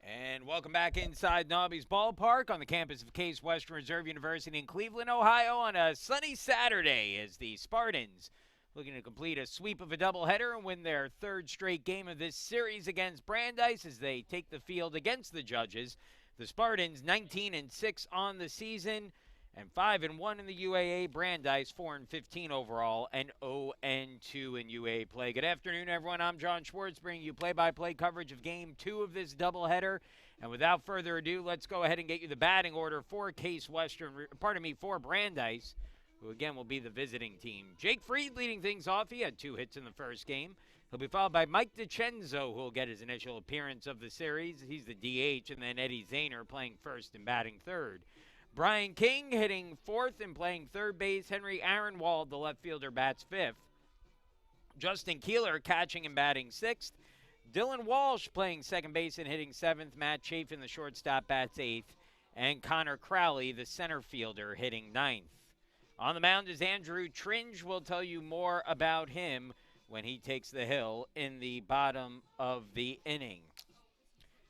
And welcome back inside Nobby's Ballpark on the campus of Case Western Reserve University in Cleveland, Ohio on a sunny Saturday as the Spartans looking to complete a sweep of a doubleheader and win their third straight game of this series against Brandeis as they take the field against the Judges. The Spartans 19-6 on the season and 5-1 in the UAA. Brandeis 4-15 overall and 0-2 in UAA play. Good afternoon, everyone. I'm John Schwartz, bringing you play-by-play coverage of Game 2 of this doubleheader. And without further ado, let's go ahead and get you the batting order for for Brandeis, who again will be the visiting team. Jake Freed leading things off. He had 2 hits in the first game. He'll be followed by Mike DiCenzo, who will get his initial appearance of the series. He's the DH, and then Eddie Zahner playing first and batting third. Brian King hitting fourth and playing third base. Henry Aaronwald, the left fielder, bats fifth. Justin Keeler catching and batting sixth. Dylan Walsh playing second base and hitting seventh. Matt Chafin, the shortstop, bats eighth. And Connor Crowley, the center fielder, hitting ninth. On the mound is Andrew Tringe. We'll tell you more about him when he takes the hill in the bottom of the inning.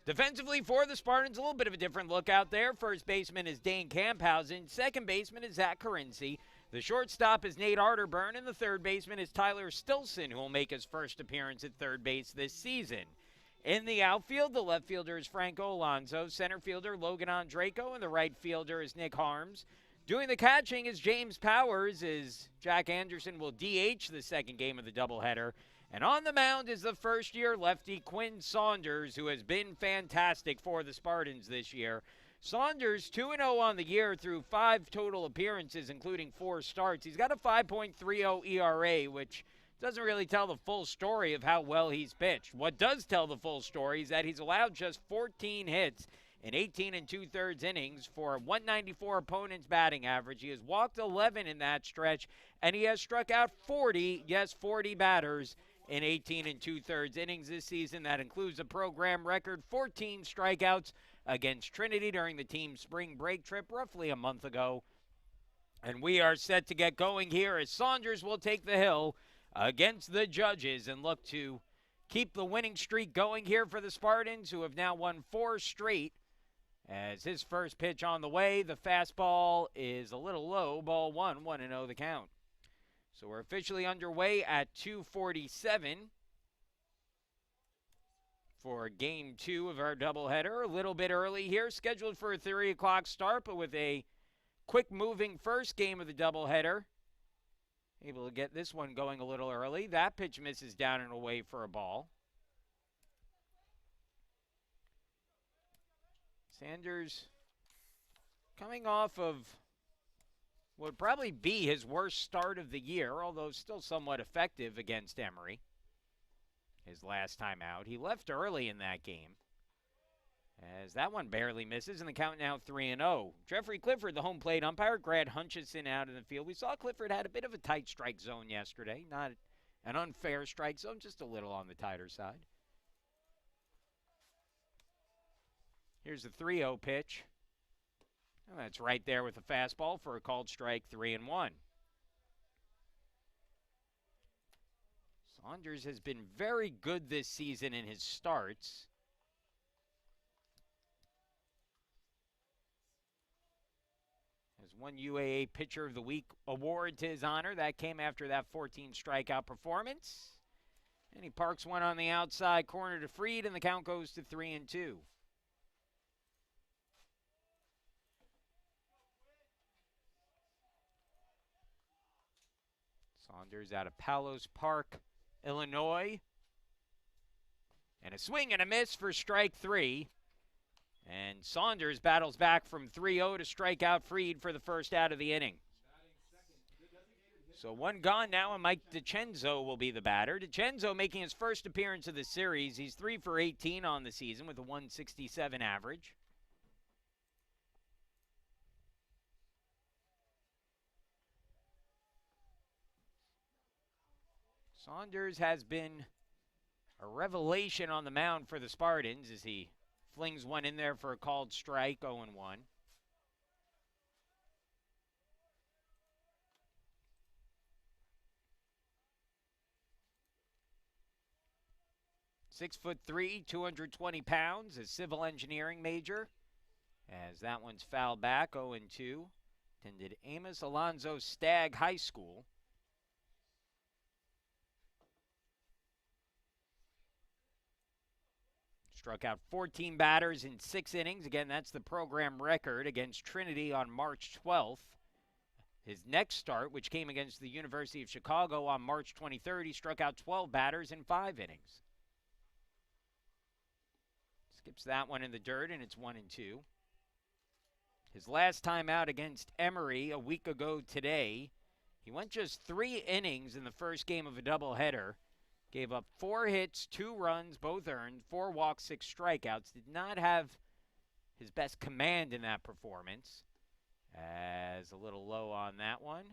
Defensively for the Spartans, a little bit of a different look out there. First baseman is Dane Camphausen. Second baseman is Zach Carinci. The shortstop is Nate Arterburn. And the third baseman is Tyler Stilson, who will make his first appearance at third base this season. In the outfield, the left fielder is Franco Alonso. Center fielder Logan Andraco. And the right fielder is Nick Harms. Doing the catching is James Powers, as Jack Anderson will DH the second game of the doubleheader. And on the mound is the first-year lefty Quinn Saunders, who has been fantastic for the Spartans this year. Saunders 2-0 on the year through 5 total appearances, including 4 starts. He's got a 5.30 ERA, which doesn't really tell the full story of how well he's pitched. What does tell the full story is that he's allowed just 14 hits in 18 2/3 innings for a 194 opponent's batting average. He has walked 11 in that stretch, and he has struck out 40 batters in 18 2/3 innings this season. That includes a program record 14 strikeouts against Trinity during the team's spring break trip roughly a month ago. And we are set to get going here as Saunders will take the hill against the Judges and look to keep the winning streak going here for the Spartans, who have now won 4 straight. As his first pitch on the way, the fastball is a little low, ball 1, 1-0 the count. So we're officially underway at 2:47 for Game 2 of our doubleheader. A little bit early here, scheduled for a 3 o'clock start, but with a quick-moving first game of the doubleheader. Able to get this one going a little early. That pitch misses down and away for a ball. Sanders coming off of what would probably be his worst start of the year, although still somewhat effective against Emory. His last time out. He left early in that game, as that one barely misses, and the count now 3-0. Jeffrey Clifford, the home plate umpire, Grad Hutchison out in the field. We saw Clifford had a bit of a tight strike zone yesterday. Not an unfair strike zone, just a little on the tighter side. Here's the 3-0 pitch. And that's right there with the fastball for a called strike, 3-1. Saunders has been very good this season in his starts. Has one UAA Pitcher of the Week award to his honor. That came after that 14 strikeout performance. And he parks one on the outside corner to Freed, and the count goes to 3-2. Saunders out of Palos Park, Illinois. And a swing and a miss for strike 3. And Saunders battles back from 3-0 to strike out Freed for the first out of the inning. So one gone now, and Mike DiCenzo will be the batter. DiCenzo making his first appearance of the series. He's 3 for 18 on the season with a 167 average. Saunders has been a revelation on the mound for the Spartans as he flings one in there for a called strike, 0-1. 6'3", 220 pounds, a civil engineering major. As that one's fouled back, 0-2. Attended Amos Alonzo Stagg High School. Struck out 14 batters in 6 innings. Again, that's the program record against Trinity on March 12th. His next start, which came against the University of Chicago on March 23rd, he struck out 12 batters in 5 innings. Skips that one in the dirt, and it's 1-2. His last time out against Emory a week ago today, he went just 3 innings in the first game of a doubleheader. Gave up 4 hits, 2 runs, both earned, 4 walks, 6 strikeouts. Did not have his best command in that performance. As a little low on that one.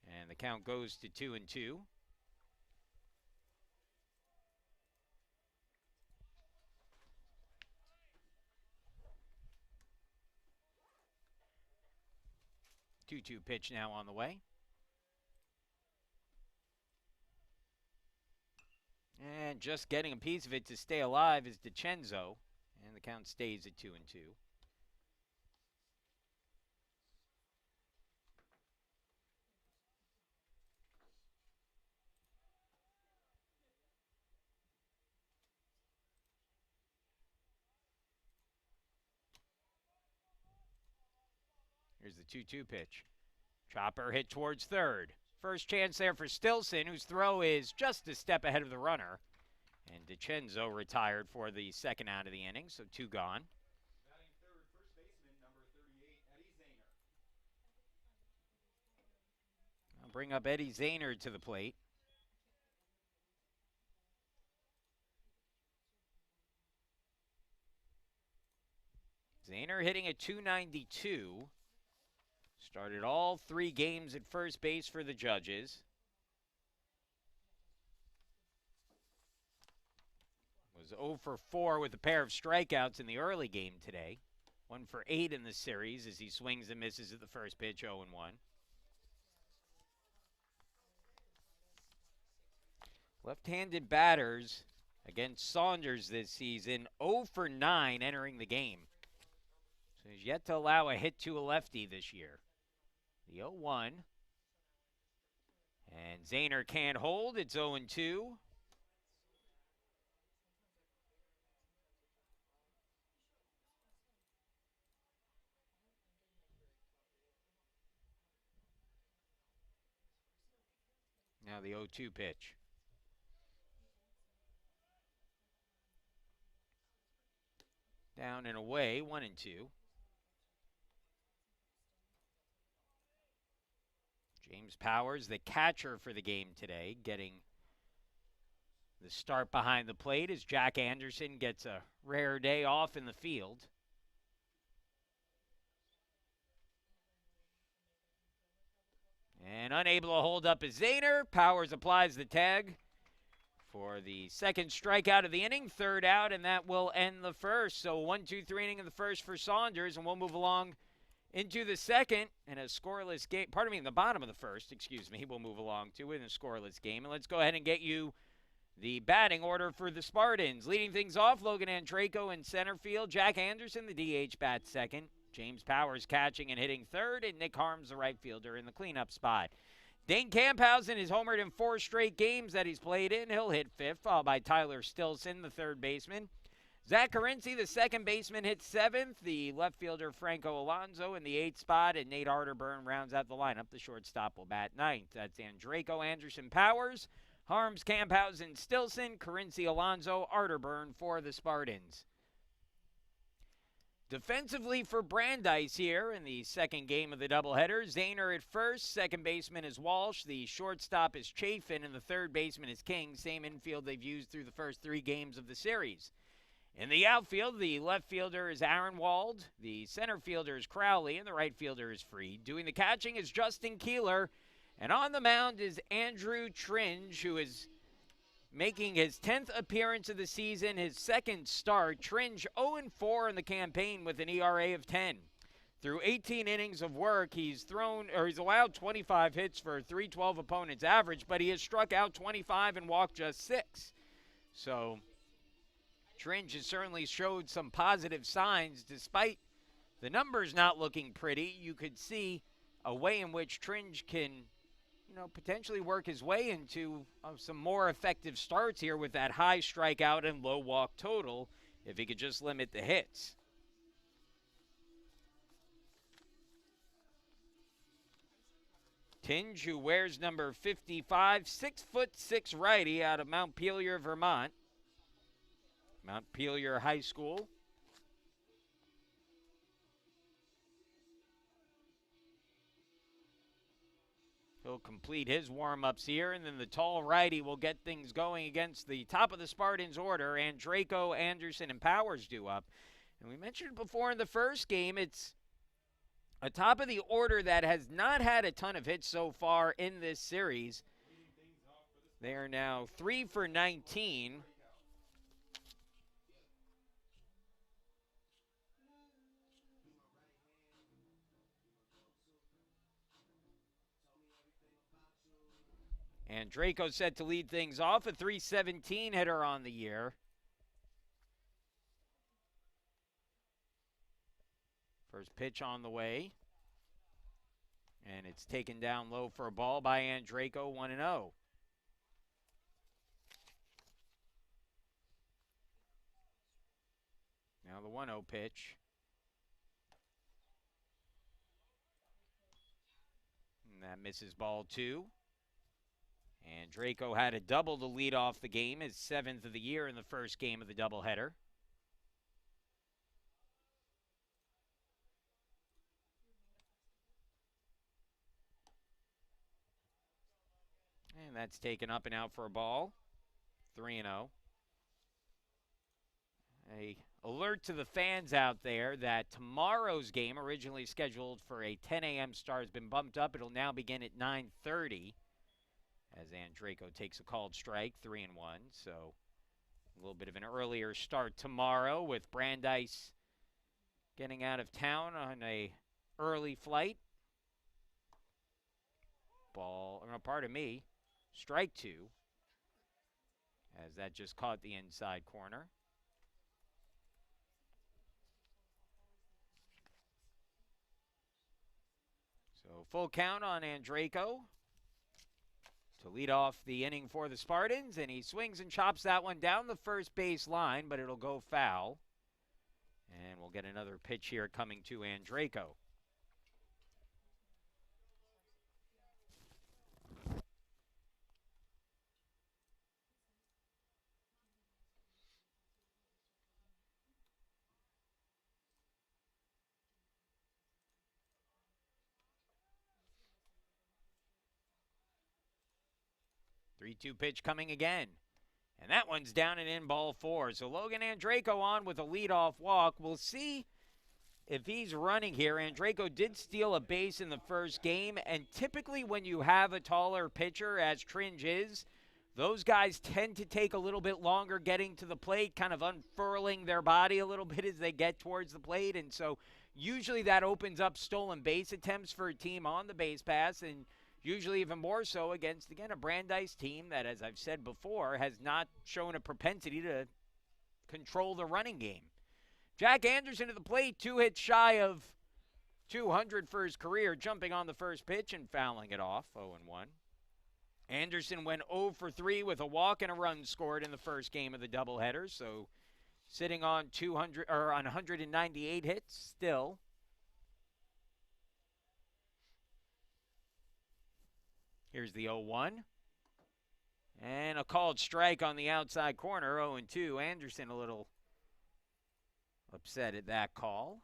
And the count goes to 2-2. Two-two pitch now on the way. And just getting a piece of it to stay alive is DiCenzo. And the count stays at 2-2. Here's the 2-2 pitch. Chopper hit towards third. First chance there for Stilson, whose throw is just a step ahead of the runner. And DiCenzo retired for the second out of the inning, so 2 gone. Batting third, first baseman, number 38, Eddie Zahner. I'll bring up Eddie Zahner to the plate. Zahner hitting at .292. Started all 3 games at first base for the Judges. Was 0 for 4 with a pair of strikeouts in the early game today. 1 for 8 in the series as he swings and misses at the first pitch, 0-1. Left-handed batters against Saunders this season, 0 for 9 entering the game. So he's yet to allow a hit to a lefty this year. The 0-1. And Zahner can't hold. It's 0-2. Now the 0-2 pitch. Down and away, 1-2. James Powers, the catcher for the game today, getting the start behind the plate as Jack Anderson gets a rare day off in the field. And unable to hold up is Zahner. Powers applies the tag for the second strikeout of the inning, third out, and that will end the first. So 1-2-3 inning in the first for Saunders, and we'll move along into the second in a scoreless game. Pardon me, in the bottom of the first, we'll move along to in a scoreless game. And let's go ahead and get you the batting order for the Spartans. Leading things off, Logan Andreyko in center field. Jack Anderson, the DH, bats second. James Powers catching and hitting third. And Nick Harms, the right fielder, in the cleanup spot. Dane Camphausen is homered in 4 straight games that he's played in. He'll hit fifth, followed by Tyler Stilson, the third baseman. Zach Carinci, the second baseman, hits 7th. The left fielder, Franco Alonso, in the 8th spot. And Nate Arterburn rounds out the lineup. The shortstop will bat 9th. That's Andreyko, Anderson, Powers, Harms, Camphausen, Stilson, Carinci, Alonso, Arterburn for the Spartans. Defensively for Brandeis here in the second game of the doubleheader. Zahner at first. Second baseman is Walsh. The shortstop is Chafin. And the third baseman is King. Same infield they've used through the first 3 games of the series. In the outfield, the left fielder is Aaron Wald, the center fielder is Crowley, and the right fielder is Freed. Doing the catching is Justin Keeler, and on the mound is Andrew Tringe, who is making his 10th appearance of the season, his second start. Tringe 0-4 in the campaign with an ERA of 10. Through 18 innings of work, he's allowed 25 hits for .312 opponent's average, but he has struck out 25 and walked just 6. So Tringe has certainly showed some positive signs despite the numbers not looking pretty. You could see a way in which Tringe can, potentially work his way into some more effective starts here with that high strikeout and low walk total if he could just limit the hits. Tinge, who wears number 55, 6'6" righty out of Montpelier, Vermont. Montpelier High School. He'll complete his warm-ups here, and then the tall righty will get things going against the top of the Spartans order. Andraco, Anderson, and Powers due up. And we mentioned before in the first game, it's a top of the order that has not had a ton of hits so far in this series. They are now 3 for 19. And Draco set to lead things off, a 317 hitter on the year. First pitch on the way. And it's taken down low for a ball by Andraco, 1-0. Now the 1-0 pitch. And that misses ball 2. And Draco had a double to lead off the game, his 7th of the year in the first game of the doubleheader. And that's taken up and out for a ball. 3-0. A alert to the fans out there that tomorrow's game, originally scheduled for a 10 a.m. start, has been bumped up. It'll now begin at 9:30 as Andraco takes a called strike, 3-1. So a little bit of an earlier start tomorrow with Brandeis getting out of town on a early flight. Strike 2, as that just caught the inside corner. So full count on Andraco to lead off the inning for the Spartans, and he swings and chops that one down the first base line, but it'll go foul. And we'll get another pitch here coming to Andraco. Three-two pitch coming again. And that one's down and in, ball 4. So Logan Andraco on with a leadoff walk. We'll see if he's running here. Andraco did steal a base in the first game, and typically when you have a taller pitcher, as Tringe is, those guys tend to take a little bit longer getting to the plate, kind of unfurling their body a little bit as they get towards the plate. And so usually that opens up stolen base attempts for a team on the base pass, and usually even more so against, again, a Brandeis team that, as I've said before, has not shown a propensity to control the running game. Jack Anderson to the plate, 2 hits shy of 200 for his career, jumping on the first pitch and fouling it off, 0-1. Anderson went 0 for 3 with a walk and a run scored in the first game of the doubleheader, so sitting on 198 hits still. Here's the 0-1. And a called strike on the outside corner, 0-2. Anderson a little upset at that call,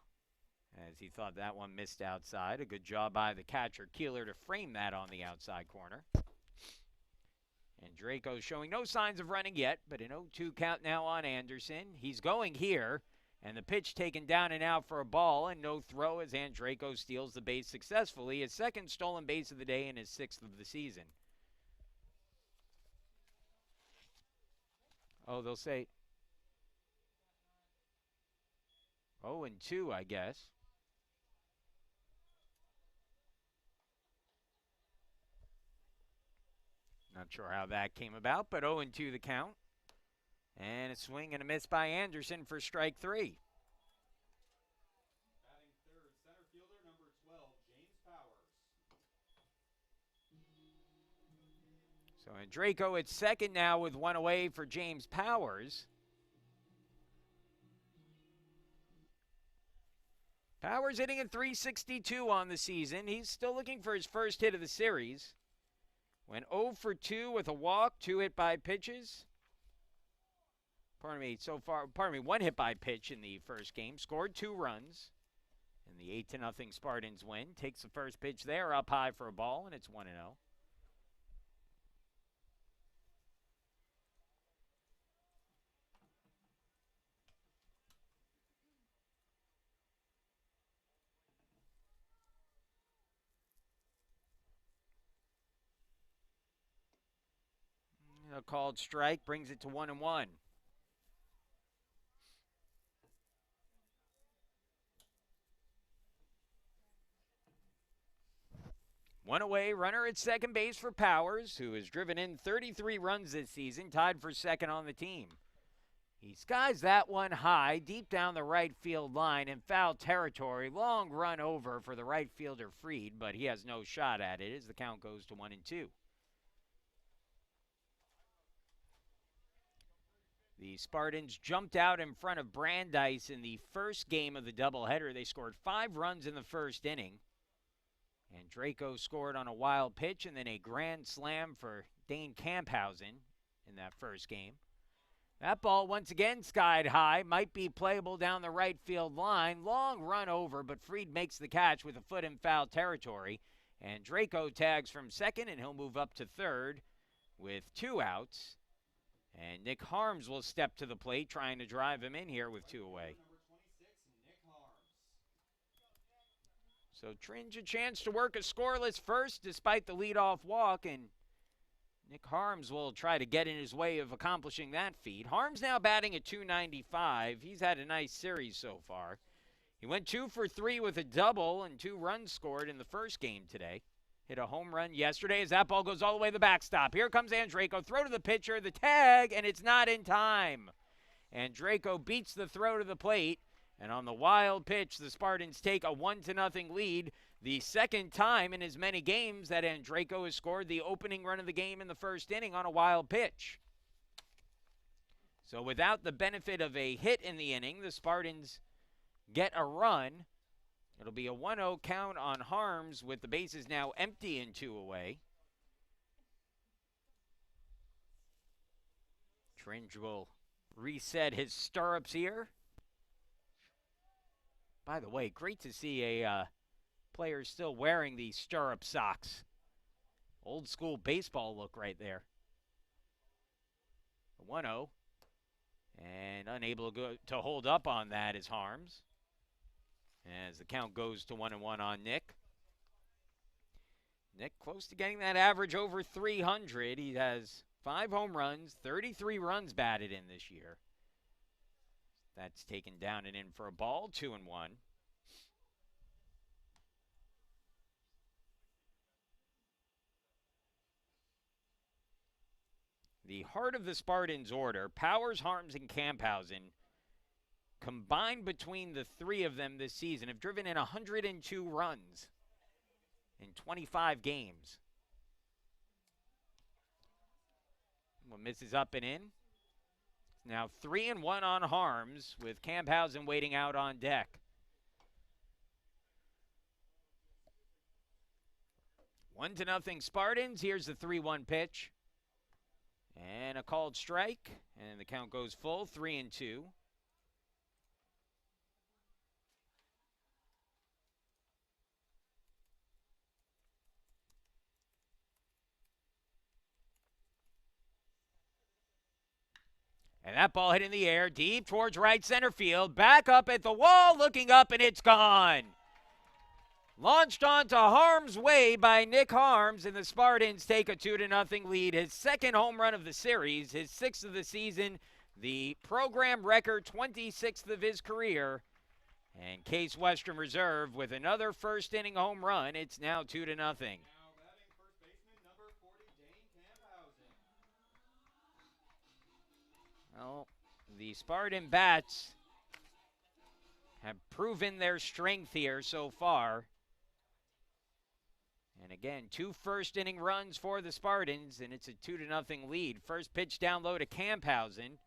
as he thought that one missed outside. A good job by the catcher, Keeler, to frame that on the outside corner. And Draco showing no signs of running yet, but an 0-2 count now on Anderson. He's going here, and the pitch taken down and out for a ball, and no throw as Andraco steals the base successfully. His second stolen base of the day and his 6th of the season. Oh, they'll say 0-2, I guess. Not sure how that came about, but 0-2 the count. And a swing and a miss by Anderson for strike 3. Batting third, center fielder number 12, James Powers. So Andreyko at second now with one away for James Powers. Powers hitting at .362 on the season. He's still looking for his first hit of the series. Went 0 for 2 with a walk, 2 hit by pitches. One hit by pitch in the first game. Scored 2 runs. And the 8-0 Spartans win. Takes the first pitch there, up high for a ball, and it's 1-0. A called strike brings it to 1-1. One away, runner at second base for Powers, who has driven in 33 runs this season, tied for second on the team. He skies that one high, deep down the right field line in foul territory. Long run over for the right fielder Freed, but he has no shot at it as the count goes to 1-2. The Spartans jumped out in front of Brandeis in the first game of the doubleheader. They scored 5 runs in the first inning. And Draco scored on a wild pitch and then a grand slam for Dane Camphausen in that first game. That ball once again skied high, might be playable down the right field line. Long run over, but Freed makes the catch with a foot in foul territory. And Draco tags from second, and he'll move up to third with 2 outs. And Nick Harms will step to the plate, trying to drive him in here with 2 away. Number 26, Nick Harms. So Tringe a chance to work a scoreless first despite the leadoff walk, and Nick Harms will try to get in his way of accomplishing that feat. Harms now batting at .295. He's had a nice series so far. He went 2 for 3 with a double and 2 runs scored in the first game today. Hit a home run yesterday as that ball goes all the way to the backstop. Here comes Andreyko. Throw to the pitcher, the tag, and it's not in time. Andreyko beats the throw to the plate, and on the wild pitch, the Spartans take a 1-0 lead. The second time in as many games that Andreyko has scored the opening run of the game in the first inning on a wild pitch. So without the benefit of a hit in the inning, the Spartans get a run. It'll be a 1-0 count on Harms with the bases now empty and 2 away. Tringe will reset his stirrups here. By the way, great to see a player still wearing these stirrup socks. Old school baseball look right there. 1-0. And unable to hold up on that is Harms. As the count goes to 1-1 on Nick. Nick close to getting that average over 300. He has 5 home runs, 33 runs batted in this year. That's taken down and in for a ball, 2-1. The heart of the Spartans order, Powers, Harms, and Camphausen, combined between the 3 of them this season, have driven in 102 runs in 25 games. One misses up and in. Now 3-1 on Harms with Camphausen waiting out on deck. 1-0 Spartans. Here's the 3-1 pitch. And a called strike. And the count goes full, 3-2. And that ball hit in the air, deep towards right center field. Back up at the wall, looking up, and it's gone. Launched onto Harms' way by Nick Harms, and the Spartans take a 2-0 lead. His second home run of the series, his 6th of the season, the program record 26th of his career. And Case Western Reserve with another first inning home run. It's now 2-0. Now batting first baseman number 40, Dane Camphausen. Well, the Spartan Bats have proven their strength here so far. And again, 2 first-inning runs for the Spartans, and it's a 2-0 lead. First pitch down low to Camphausen.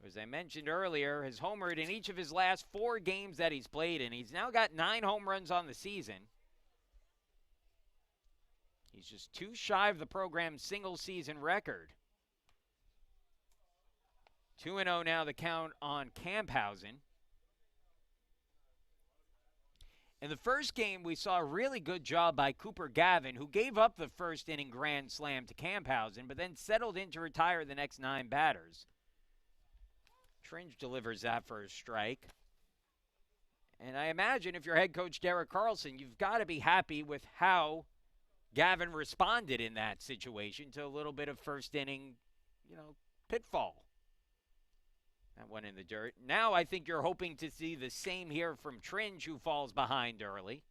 As I mentioned earlier, has homered in each of his last 4 games that he's played in. He's now got 9 home runs on the season. He's just 2 shy of the program's single-season record. 2-0 now the count on Camphausen. In the first game, we saw a really good job by Cooper Gavin, who gave up the first inning grand slam to Camphausen, but then settled in to retire the next 9 batters. Tringe delivers that for a strike. And I imagine if you're head coach Derek Carlson, you've got to be happy with how Gavin responded in that situation to a little bit of first inning, pitfall. That went in the dirt. Now I think you're hoping to see the same here from Tringe, who falls behind early.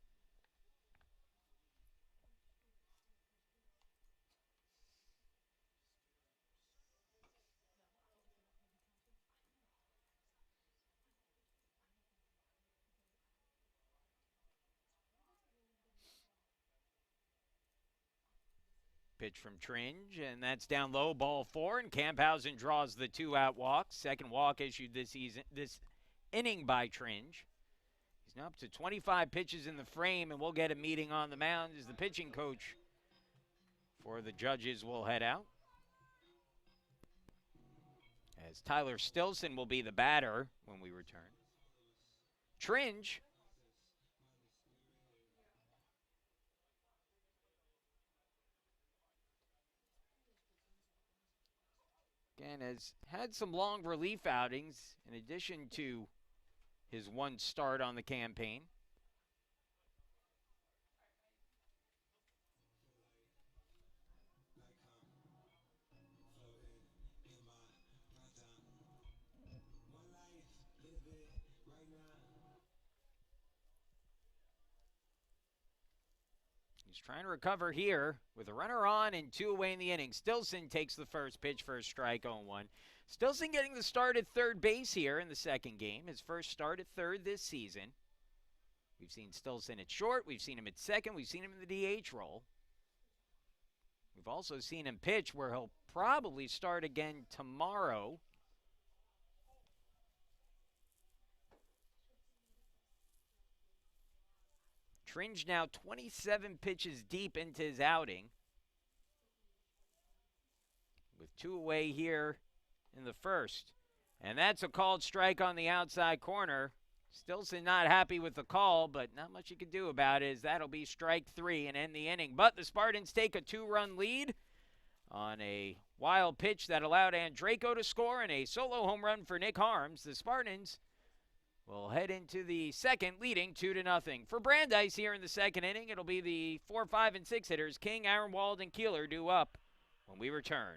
Pitch from Tringe, and that's down low, ball 4, and Camphausen draws the 2-out walk. Second walk issued this inning by Tringe. He's now up to 25 pitches in the frame, and we'll get a meeting on the mound as the pitching coach for the Judges will head out. As Tyler Stilson will be the batter when we return. Tringe again has had some long relief outings in addition to his 1 start on the campaign. He's trying to recover here with a runner on and 2 away in the inning. Stilson takes the first pitch for a strike, 0-1. Stilson getting the start at third base here in the second game. His first start at third this season. We've seen Stilson at short. We've seen him at second. We've seen him in the DH role. We've also seen him pitch where he'll probably start again tomorrow. Tringe now 27 pitches deep into his outing, with 2 away here in the first. And that's a called strike on the outside corner. Stilson not happy with the call, but not much you can do about it, as that'll be strike 3 and end the inning. But the Spartans take a 2-run lead on a wild pitch that allowed Andreyko to score and a solo home run for Nick Harms. The Spartans will head into the second, leading 2-0. For Brandeis here in the second inning, it'll be the 4, 5, and 6 hitters, King, Aaronwald, and Keeler, due up when we return.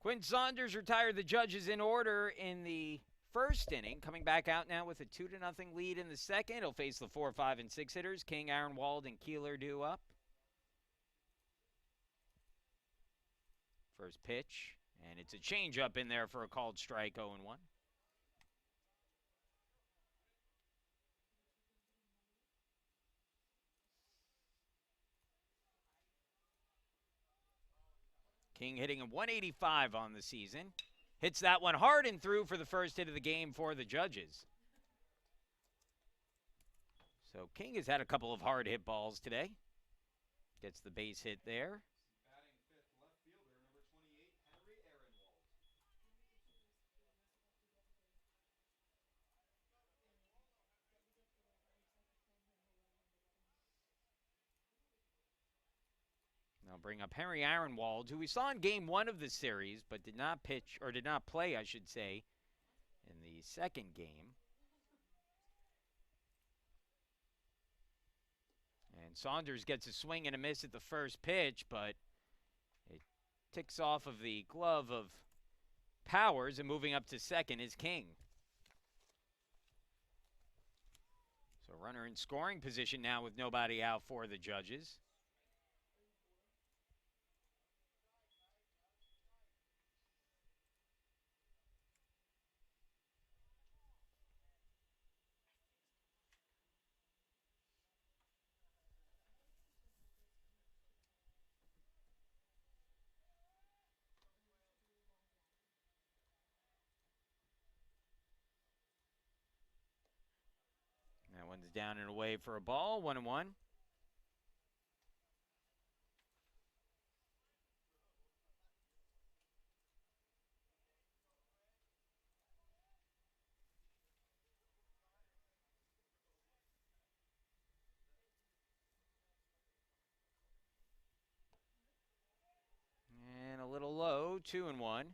Quinn Saunders retired the judges in order in the first inning, coming back out now with a 2-0 lead in the second. He'll face the 4, 5, and 6 hitters. King, Wald, and Keeler due up. First pitch, and it's a changeup in there for a called strike, 0-1. King hitting a 185 on the season. Hits that one hard and through for the first hit of the game for the judges. So King has had a couple of hard hit balls today. Gets the base hit there. Batting fifth, left fielder, number 28, Henry Ehrenwald. I'll bring up Henry Ehrenwald, who we saw in game 1 of the series, but did not pitch, or did not play, I should say, in the second game. And Saunders gets a swing and a miss at the first pitch, but it ticks off of the glove of Powers, and moving up to second is King. So runner in scoring position now with nobody out for the judges. That one's down and away for a ball, 1-1. And a little low, 2-1.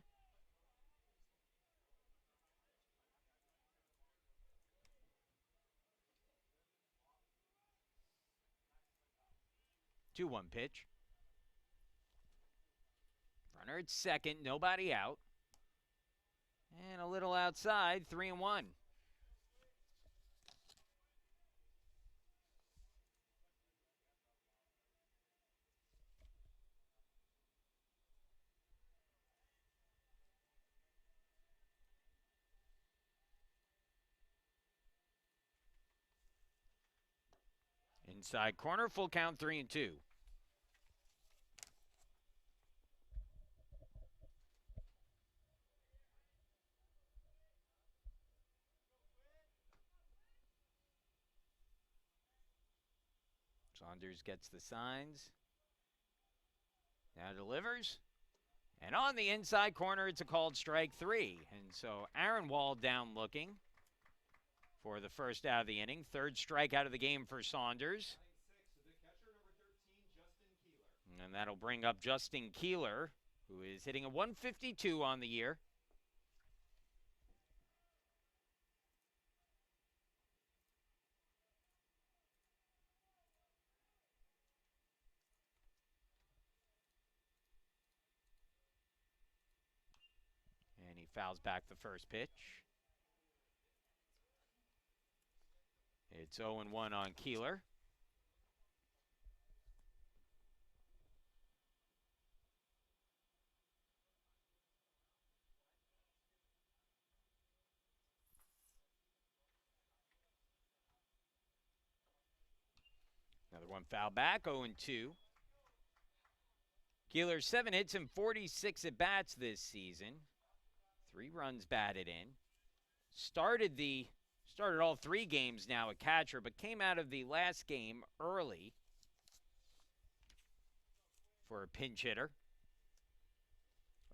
Two-one pitch. Runner at second, nobody out. And a little outside, 3-1. Inside corner, full count, 3-2. Saunders gets the signs. Now delivers. And on the inside corner, it's a called strike 3. And so Ehrenwald down looking for the first out of the inning. Third strike out of the game for Saunders. Batting sixth, the catcher, number 13, Justin Keeler. And that'll bring up Justin Keeler, who is hitting a 152 on the year. And he fouls back the first pitch. It's 0-1 on Keeler. Another one foul back, 0-2. Keeler 7 hits and 46 at bats this season. 3 runs batted in. Started all 3 games now at catcher, but came out of the last game early for a pinch hitter.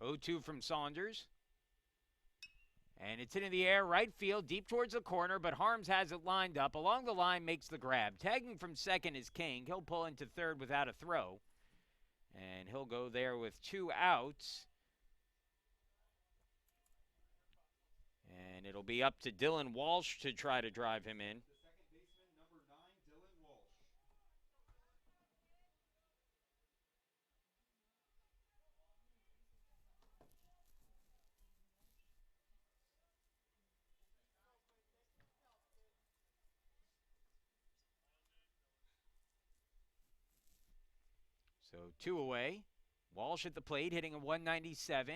0-2 from Saunders. And it's into the air, right field, deep towards the corner, but Harms has it lined up. Along the line, makes the grab. Tagging from second is King. He'll pull into third without a throw. And he'll go there with 2 outs. And it'll be up to Dylan Walsh to try to drive him in. The second baseman, number 9, Dylan Walsh. So 2 away. Walsh at the plate hitting a 197.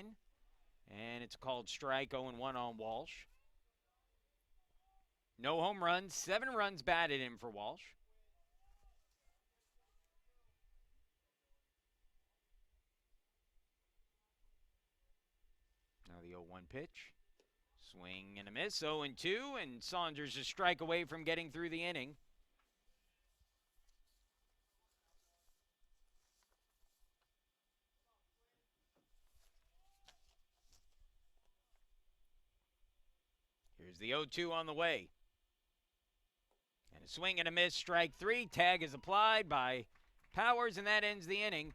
And it's called strike 0-1 on Walsh. No home runs, 7 runs batted in for Walsh. Now the 0-1 pitch. Swing and a miss, 0-2, and Saunders a strike away from getting through the inning. Here's the 0-2 on the way. And a swing and a miss, strike 3. Tag is applied by Powers, and that ends the inning.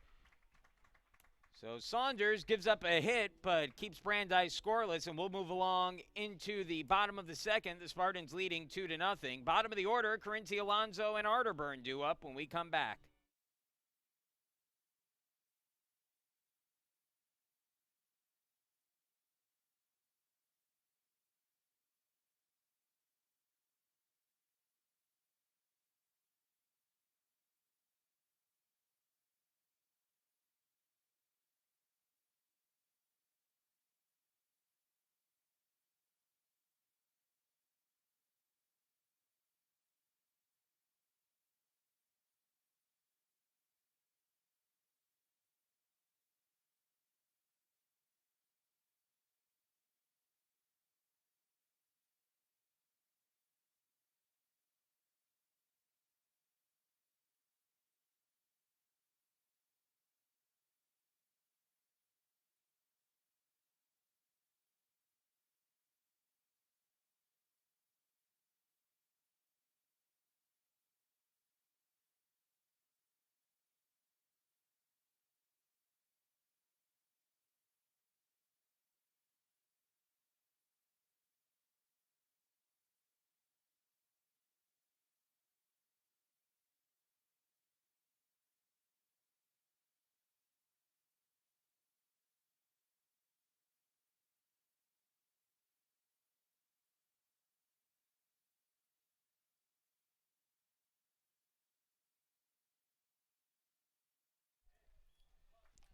So Saunders gives up a hit, but keeps Brandeis scoreless, and we'll move along into the bottom of the second. The Spartans leading 2-0. Bottom of the order, Carinci, Alonso, and Arterburn due up when we come back.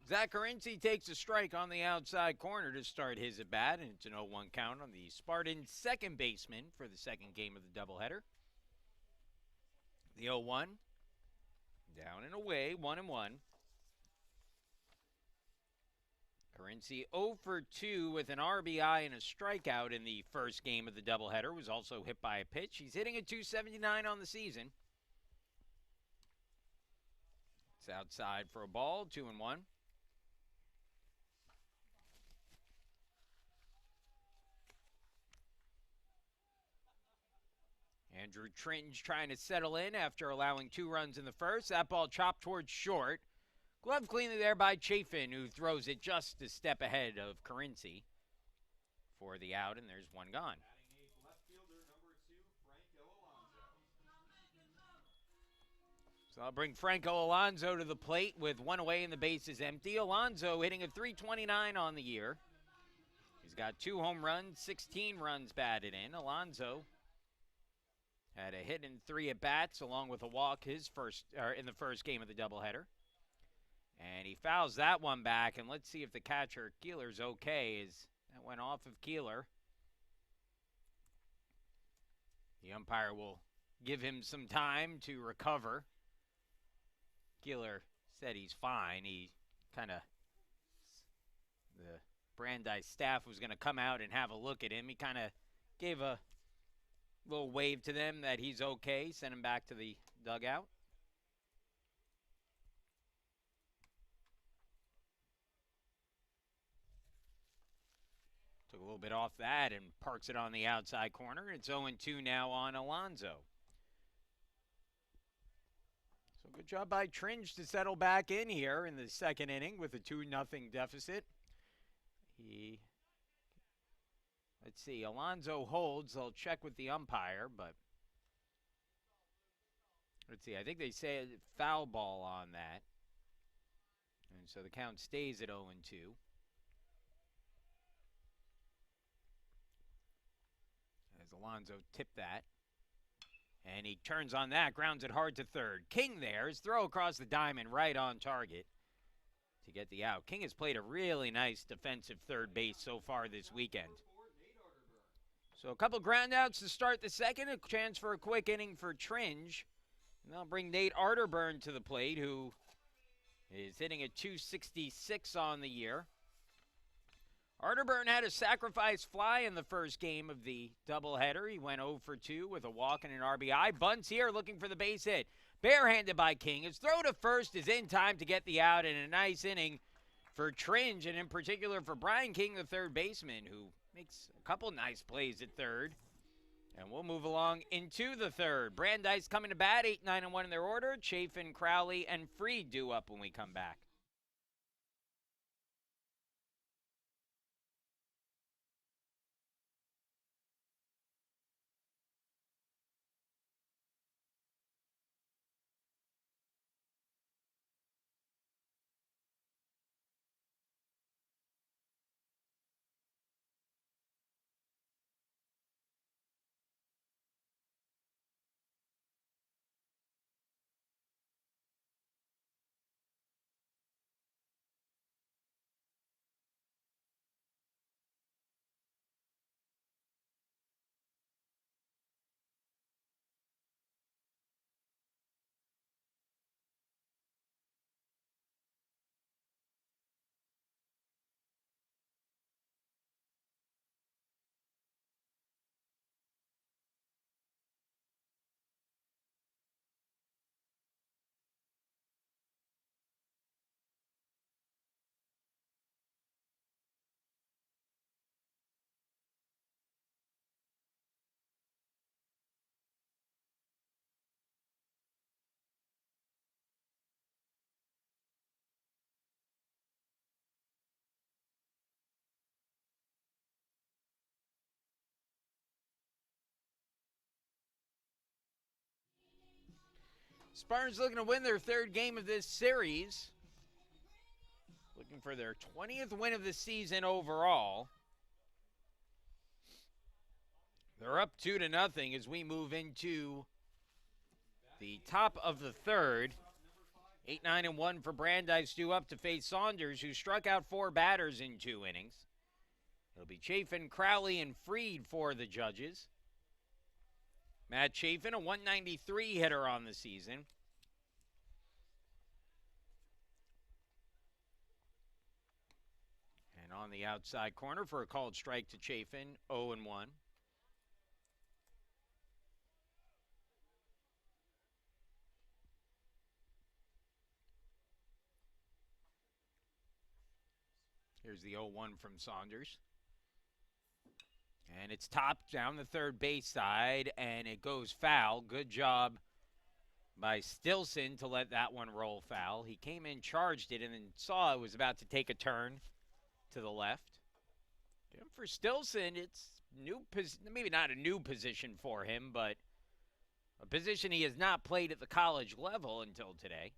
Zach Carinci takes a strike on the outside corner to start his at-bat, and it's an 0-1 count on the Spartans' second baseman for the second game of the doubleheader. The 0-1, down and away, 1-1. Carinci 0 for 2 with an RBI and a strikeout in the first game of the doubleheader. Was also hit by a pitch. He's hitting a 279 on the season. It's outside for a ball, 2-1. Andrew Tringe trying to settle in after allowing 2 runs in the first. That ball chopped towards short. Glove cleanly there by Chafin, who throws it just a step ahead of Carinci for the out, and there's one gone. Batting eighth, left fielder number 2, Franco Alonso. So I'll bring Franco Alonso to the plate with 1 away and the bases empty. Alonso hitting a 329 on the year. He's got 2 home runs, 16 runs batted in. Alonso had a hit in 3 at-bats along with a walk in the first game of the doubleheader. And he fouls that one back, and let's see if the catcher, Keeler's okay, as that went off of Keeler. The umpire will give him some time to recover. Keeler said he's fine. He the Brandeis staff was going to come out and have a look at him. He kind of gave a little wave to them that he's okay, sent him back to the dugout. Took a little bit off that and parks it on the outside corner. It's 0-2 now on Alonso. So good job by Tringe to settle back in here in the second inning with a 2-0 deficit. Let's see, Alonso holds. They'll check with the umpire, but let's see. I think they say foul ball on that. And so the count stays at 0-2. As Alonso tipped that. And he turns on that, grounds it hard to third. King there, his throw across the diamond right on target. to get the out. King has played a really nice defensive third base so far this weekend. So a couple ground outs to start the second. A chance for a quick inning for Tringe. And they'll bring Nate Arterburn to the plate, who is hitting a .266 on the year. Arterburn had a sacrifice fly in the first game of the doubleheader. He went 0 for 2 with a walk and an RBI. Bunts here looking for the base hit. Barehanded by King. His throw to first is in time to get the out, in a nice inning for Tringe, and in particular for Brian King, the third baseman, who makes a couple nice plays at third. And we'll move along into the third. Brandeis coming to bat, 8, 9, and 1 in their order. Chafin, Crowley, and Freed due up when we come back. Spartans looking to win their third game of this series. Looking for their 20th win of the season overall. They're up 2-0 as we move into the top of the third. 8, 9, and 1 for Brandeis due up to face Saunders, who struck out 4 batters in 2 innings. It'll be Chafin, Crowley, and Freed for the judges. Matt Chafin, a 193 hitter on the season. And on the outside corner for a called strike to Chafin, 0-1. Here's the 0-1 from Saunders. And it's topped down the third base side, and it goes foul. Good job by Stilson to let that one roll foul. He came in, charged it, and then saw it was about to take a turn to the left. And for Stilson, it's new, maybe not a new position for him, but a position he has not played at the college level until today,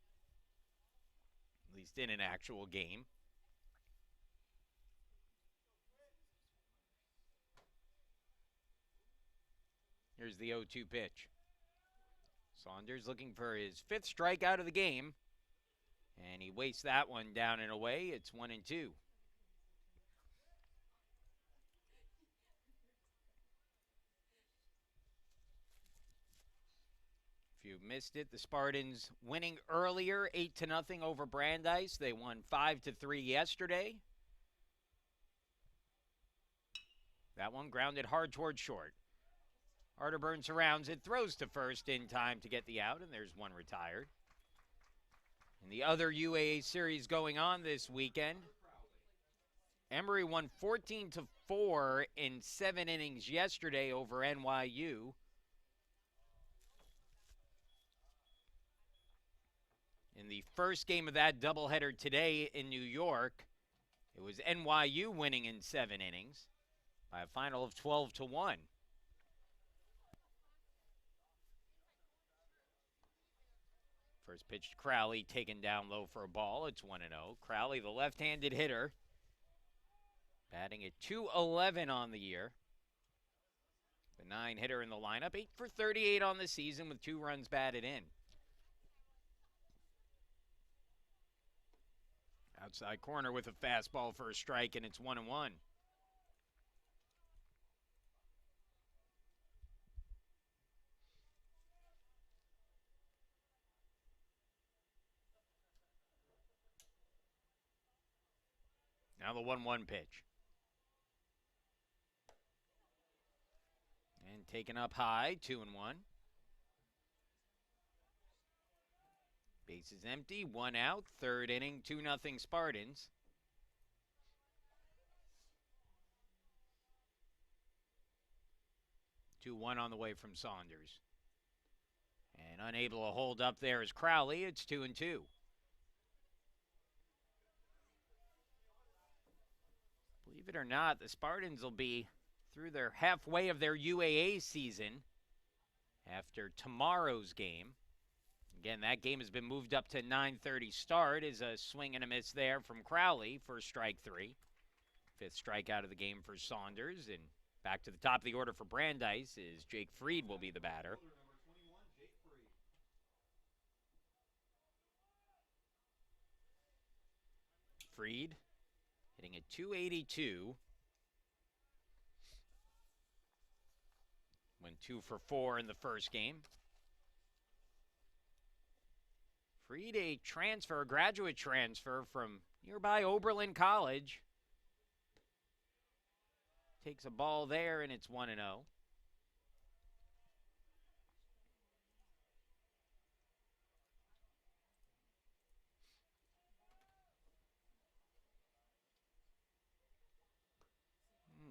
at least in an actual game. Here's the 0-2 pitch. Saunders looking for his 5th strikeout of the game. And he wastes that one down and away. It's 1-2. If you missed it, the Spartans winning earlier, 8-0 over Brandeis. They won 5-3 yesterday. That one grounded hard toward short. Arterburn surrounds it, throws to first in time to get the out, and there's one retired. And the other UAA series going on this weekend, Emory won 14-4 in 7 innings yesterday over NYU. In the first game of that doubleheader today in New York, it was NYU winning in 7 innings by a final of 12-1. First pitch to Crowley, taken down low for a ball. It's 1-0. Crowley, the left-handed hitter, batting at .211 on the year. The 9 hitter in the lineup, 8 for 38 on the season with 2 runs batted in. Outside corner with a fastball for a strike, and it's 1-1. Now the 1-1 pitch. And taken up high, 2-1. Bases empty, 1 out, third inning, 2-0 Spartans. Two one on the way from Saunders. And unable to hold up there is Crowley. It's 2-2. Believe it or not, the Spartans will be through their halfway of their UAA season after tomorrow's game. Again, that game has been moved up to 9:30 start. Is a swing and a miss there from Crowley for strike 3. Fifth strikeout of the game for Saunders. And back to the top of the order for Brandeis is Jake Freed will be the batter. Freed hitting at 282. Went 2 for 4 in the first game. Freed, a graduate transfer from nearby Oberlin College. Takes a ball there, and it's 1-0.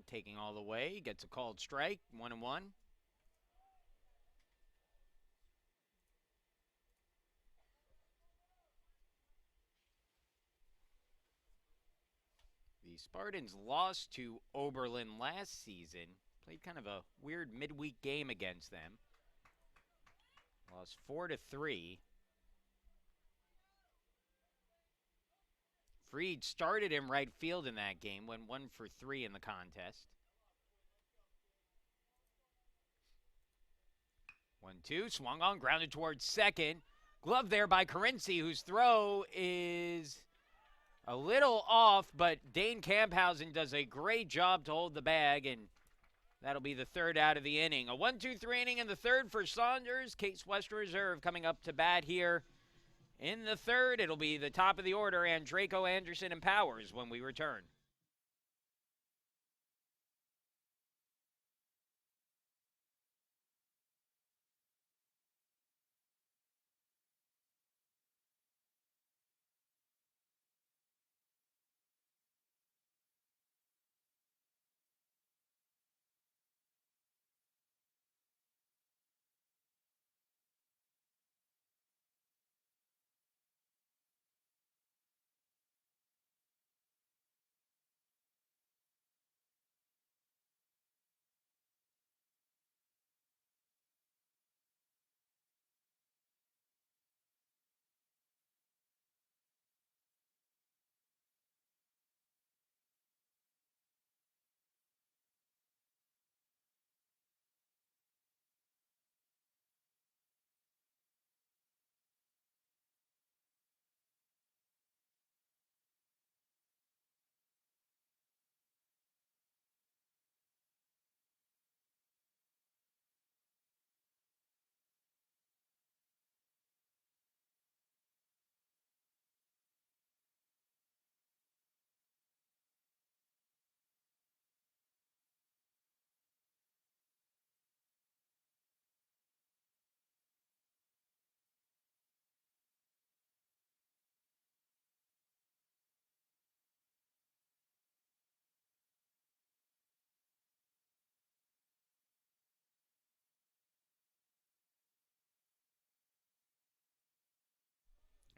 Taking all the way, gets a called strike, 1-1. The Spartans lost to Oberlin last season. Played kind of a weird midweek game against them. Lost 4-3. Freed started in right field in that game, went 1 for 3 in the contest. 1-2, swung on, grounded towards second. Glove there by Carinci, whose throw is a little off, but Dane Camphausen does a great job to hold the bag, and that'll be the third out of the inning. A 1-2-3 inning in the third for Saunders. Case Western Reserve coming up to bat here in the third. It'll be the top of the order, and Draco, Anderson, and Powers when we return.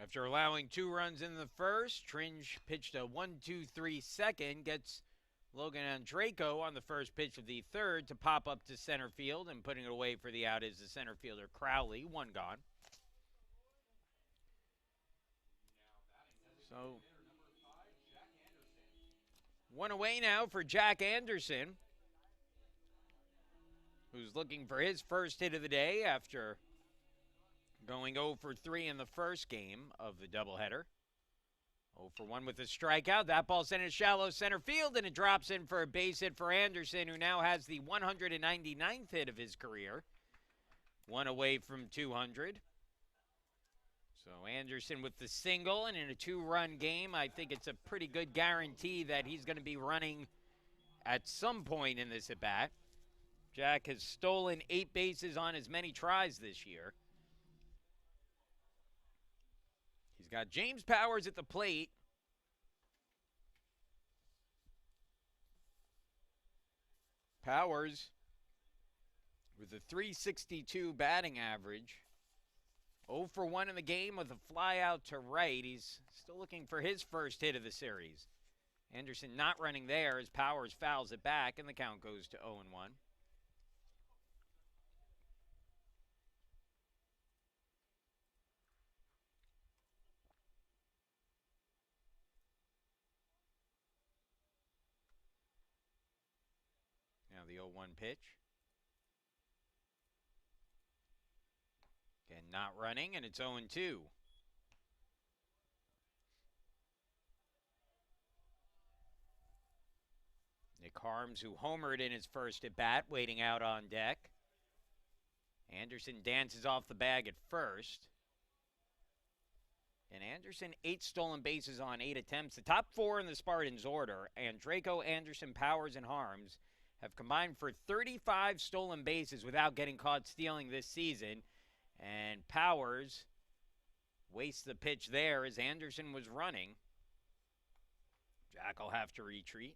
After allowing 2 runs in the first, Tringe pitched a 1-2-3 second, gets Logan Andraco on the first pitch of the third to pop up to center field, and putting it away for the out is the center fielder Crowley, 1 gone. So 1 away now for Jack Anderson, who's looking for his first hit of the day after going 0 for 3 in the first game of the doubleheader. 0 for 1 with a strikeout. That ball sent in shallow center field, and it drops in for a base hit for Anderson, who now has the 199th hit of his career. One away from 200. So Anderson with the single, and in a two-run game, I think it's a pretty good guarantee that he's going to be running at some point in this at-bat. Jack has stolen 8 bases on as many tries this year. He's got James Powers at the plate. Powers with a .362 batting average. 0 for 1 in the game with a fly out to right. He's still looking for his first hit of the series. Anderson not running there as Powers fouls it back, and the count goes to 0-1. Now the 0-1 pitch. Again, not running, and it's 0-2. Nick Harms, who homered in his first at-bat, waiting out on deck. Anderson dances off the bag at first. And Anderson, 8 stolen bases on 8 attempts. The top 4 in the Spartans order, Andreyko, Anderson, Powers, and Harms, have combined for 35 stolen bases without getting caught stealing this season. And Powers wastes the pitch there as Anderson was running. Jack will have to retreat.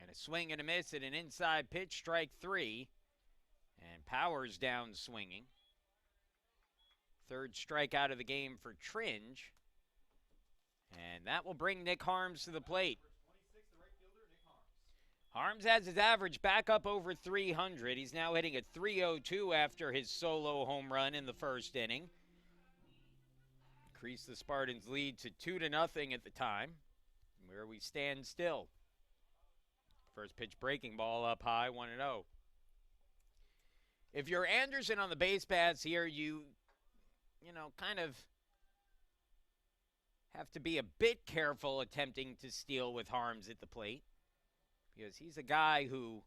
And a swing and a miss at an inside pitch, strike 3. And Powers down swinging. Third strikeout of the game for Tringe. And that will bring Nick Harms to the plate. Harms has his average back up over 300. He's now hitting at .302 after his solo home run in the first inning. Increased the Spartans' lead to 2-0 at the time, where we stand still. First pitch breaking ball up high, 1-0. If you're Anderson on the base paths here, you kind of have to be a bit careful attempting to steal with Harms at the plate, because he's a guy who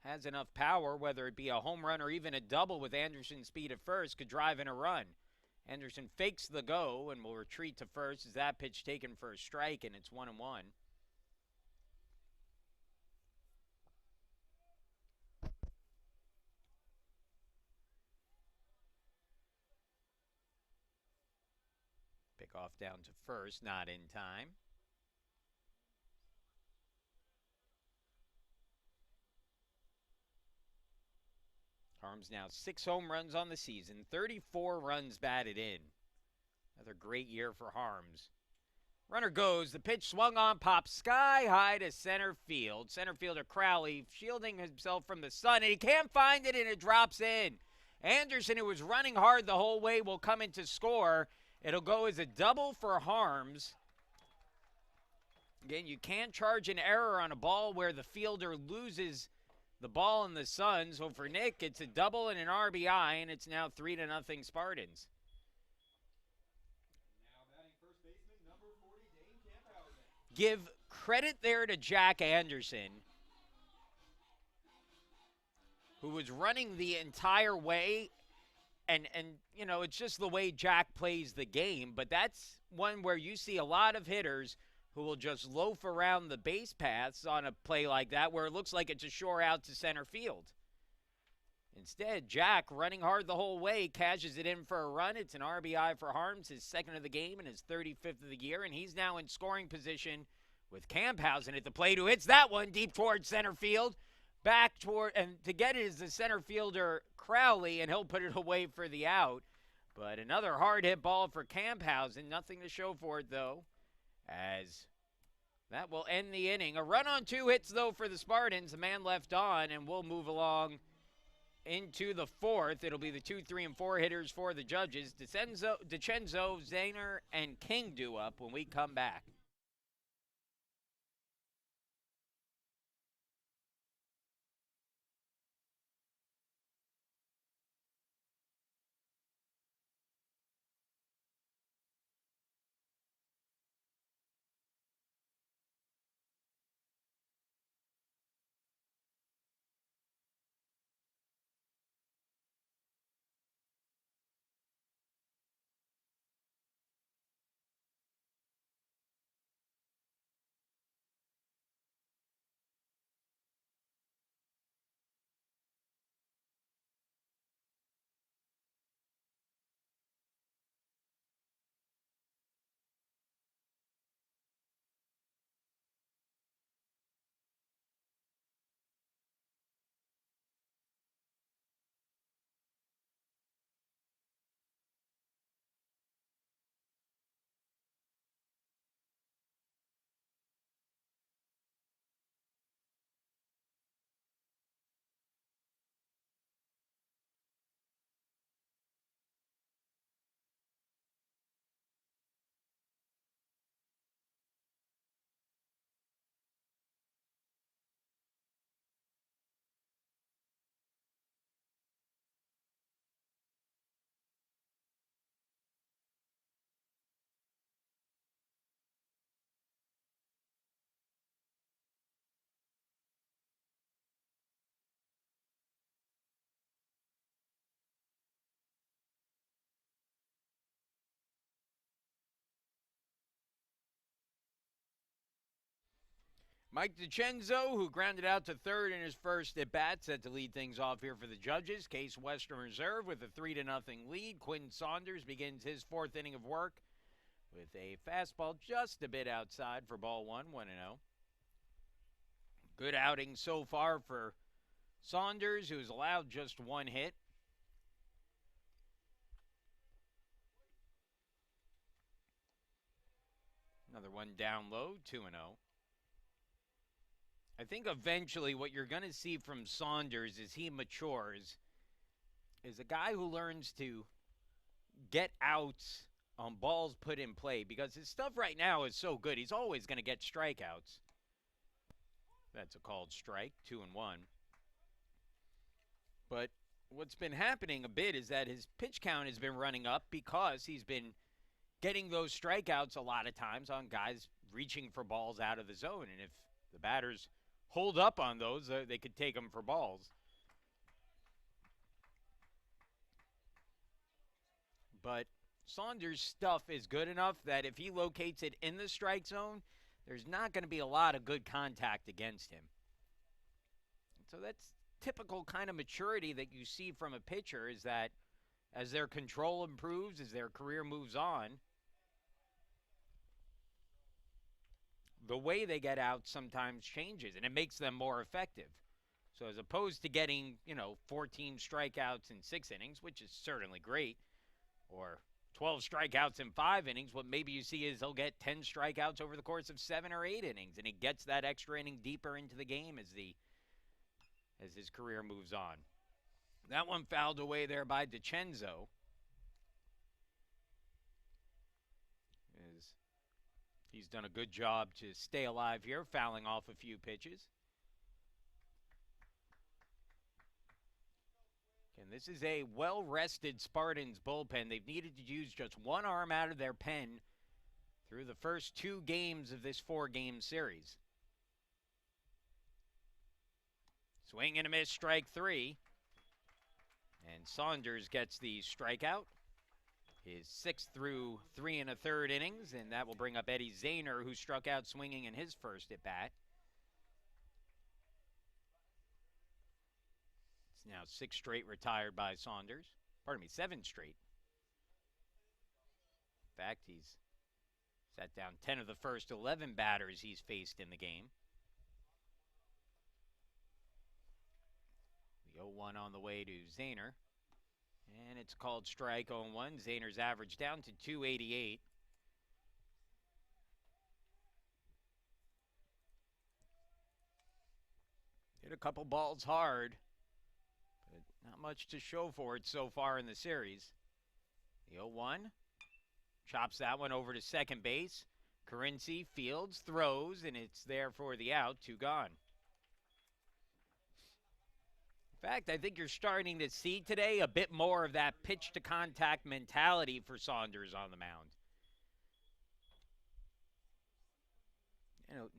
has enough power, whether it be a home run or even a double with Anderson's speed at first, could drive in a run. Anderson fakes the go and will retreat to first as that pitch taken for a strike, and it's 1-1. Off down to first, not in time. Harms now 6 home runs on the season, 34 runs batted in. Another great year for Harms. Runner goes, the pitch swung on, pops sky high to center field. Center fielder Crowley shielding himself from the sun, and he can't find it, and it drops in. Anderson, who was running hard the whole way, will come in to score. It'll go as a double for Harms. Again, you can't charge an error on a ball where the fielder loses the ball in the sun. So for Nick, it's a double and an RBI, and it's now 3-0 Spartans. Now batting first baseman, number 40, Dane Camphausen. Give credit there to Jack Anderson, who was running the entire way. And it's just the way Jack plays the game, but that's one where you see a lot of hitters who will just loaf around the base paths on a play like that where it looks like it's a shore out to center field. Instead, Jack, running hard the whole way, cashes it in for a run. It's an RBI for Harms, his second of the game and his 35th of the year, and he's now in scoring position with Camphausen at the plate, who hits that one deep towards center field. Back toward, and to get it is the center fielder Crowley, and he'll put it away for the out. But another hard hit ball for Camphausen. Nothing to show for it, though, as that will end the inning. A run on 2 hits, though, for the Spartans. A man left on, and we'll move along into the 4th. It'll be the 2, 3, and 4 hitters for the judges. DeCenzo, Zahner, and King do up when we come back. Mike DiCenzo, who grounded out to third in his first at-bat, set to lead things off here for the judges. Case Western Reserve with a 3-0 lead. Quinn Saunders begins his fourth inning of work with a fastball just a bit outside for ball one, 1-0. Good outing so far for Saunders, who's allowed just one hit. Another one down low, 2-0. I think eventually what you're going to see from Saunders as he matures is a guy who learns to get outs on balls put in play, because his stuff right now is so good. He's always going to get strikeouts. That's a called strike, 2-1. But what's been happening a bit is that his pitch count has been running up because he's been getting those strikeouts a lot of times on guys reaching for balls out of the zone. And if the batters hold up on those, they could take them for balls. But Saunders' stuff is good enough that if he locates it in the strike zone, there's not going to be a lot of good contact against him. So that's typical kind of maturity that you see from a pitcher, is that as their control improves, as their career moves on, the way they get out sometimes changes, and it makes them more effective. So as opposed to getting, 14 strikeouts in 6 innings, which is certainly great, or 12 strikeouts in 5 innings, what maybe you see is he'll get 10 strikeouts over the course of 7 or 8 innings, and he gets that extra inning deeper into the game as his career moves on. That one fouled away there by DiCenzo. He's done a good job to stay alive here, fouling off a few pitches. And this is a well-rested Spartans bullpen. They've needed to use just one arm out of their pen through the first 2 games of this 4-game series. Swing and a miss, strike 3. And Saunders gets the strikeout. His 6th through 3 1/3 innings, and that will bring up Eddie Zahner, who struck out swinging in his first at-bat. It's now 6 straight retired by Saunders. Pardon me, 7 straight. In fact, he's sat down 10 of the first 11 batters he's faced in the game. The 0-1 on the way to Zahner. And it's called strike 0-1. Zahner's average down to 288. Hit a couple balls hard, but not much to show for it so far in the series. The 0-1 chops that one over to second base. Currency fields, throws, and it's there for the out. 2 gone. In fact, I think you're starting to see today a bit more of that pitch-to-contact mentality for Saunders on the mound.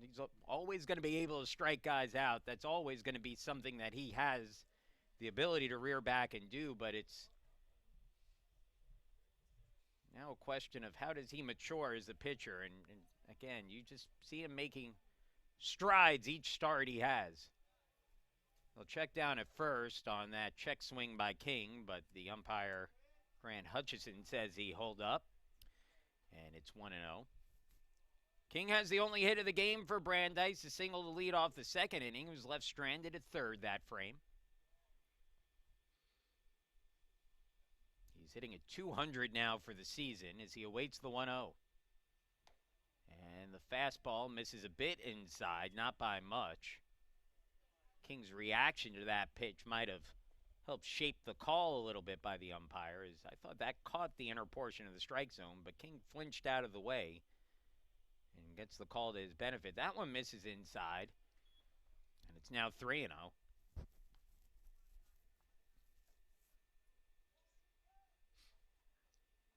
He's always going to be able to strike guys out. That's always going to be something that he has the ability to rear back and do, but it's now a question of how does he mature as a pitcher. And again, you just see him making strides each start he has. They'll check down at first on that check swing by King, but the umpire, Grant Hutchison, says he hold up, and it's 1-0. King has the only hit of the game for Brandeis, a single to lead off the second inning. He was left stranded at third that frame. He's hitting at 200 now for the season as he awaits the 1-0. And the fastball misses a bit inside, not by much. King's reaction to that pitch might have helped shape the call a little bit by the umpire, as I thought that caught the inner portion of the strike zone, but King flinched out of the way and gets the call to his benefit. That one misses inside, and it's now 3-0.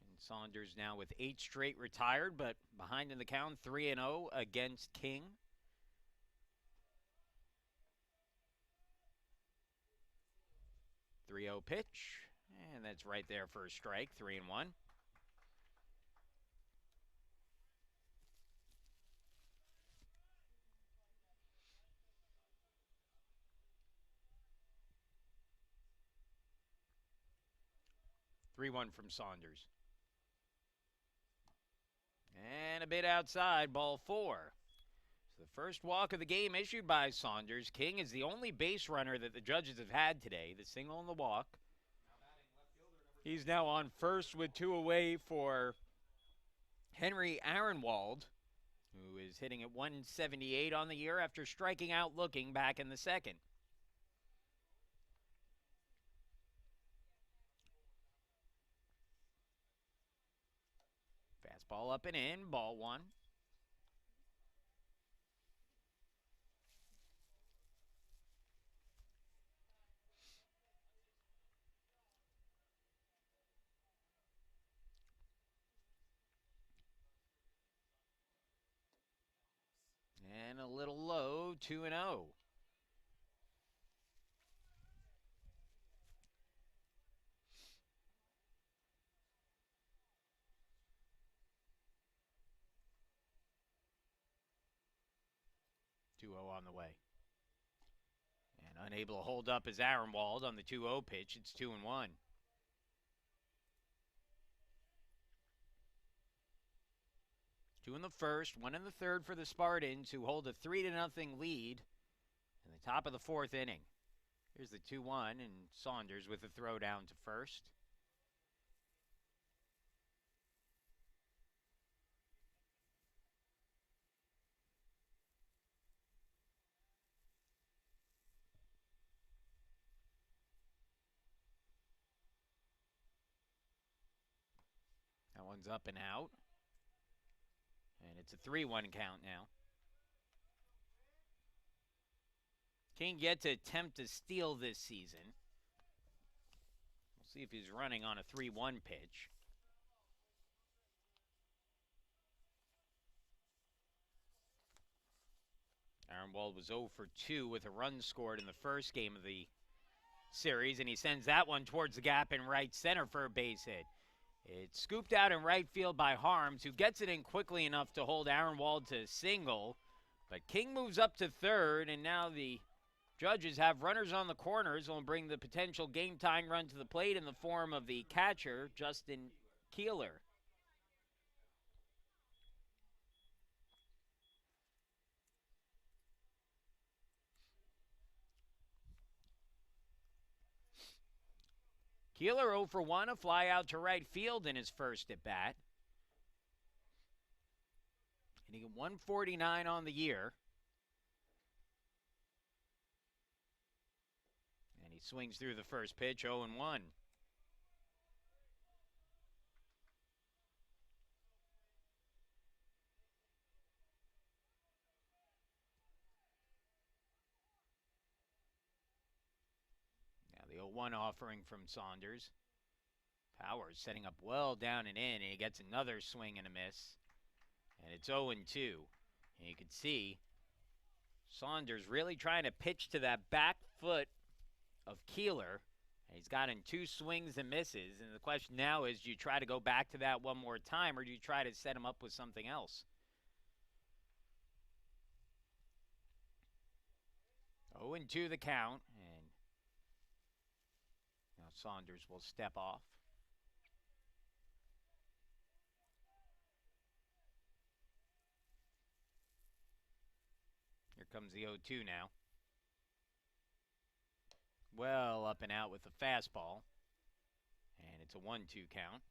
And Saunders now with 8 straight retired, but behind in the count, 3-0 against King. 3-0 pitch, and that's right there for a strike, 3-1. 3-1 from Saunders. And a bit outside, ball 4. So the first walk of the game issued by Saunders. King is the only base runner that the judges have had today, the single and the walk. He's now on first with 2 away for Henry Aronwald, who is hitting at 178 on the year after striking out looking back in the second. Fastball up and in, ball 1. And a little low, 2-0. On the way. And unable to hold up is Aronwald on the 2-0 pitch. It's 2-1. Two in the first, 1 in the third for the Spartans, who hold a 3-0 lead in the top of the 4th inning. Here's the 2-1, and Saunders with a throw down to first. That one's up and out. And it's a 3-1 count now. King yet to attempt to steal this season. We'll see if he's running on a 3-1 pitch. Aronwald was 0 for 2 with a run scored in the first game of the series, and he sends that one towards the gap in right center for a base hit. It's scooped out in right field by Harms, who gets it in quickly enough to hold Aronwald to single. But King moves up to third, and now the judges have runners on the corners. Will bring the potential game-tying run to the plate in the form of the catcher, Justin Keeler. Keeler 0 for 1, a fly out to right field in his first at bat. And he got 149 on the year. And he swings through the first pitch, 0-1. The 0-1 offering from Saunders. Powers setting up well down and in, and he gets another swing and a miss. And it's 0-2. And you can see Saunders really trying to pitch to that back foot of Keeler. And he's gotten 2 swings and misses. And the question now is, do you try to go back to that one more time, or do you try to set him up with something else? 0-2 the count. Saunders will step off. Here comes the 0-2 now. Well up and out with the fastball. And it's a 1-2 count.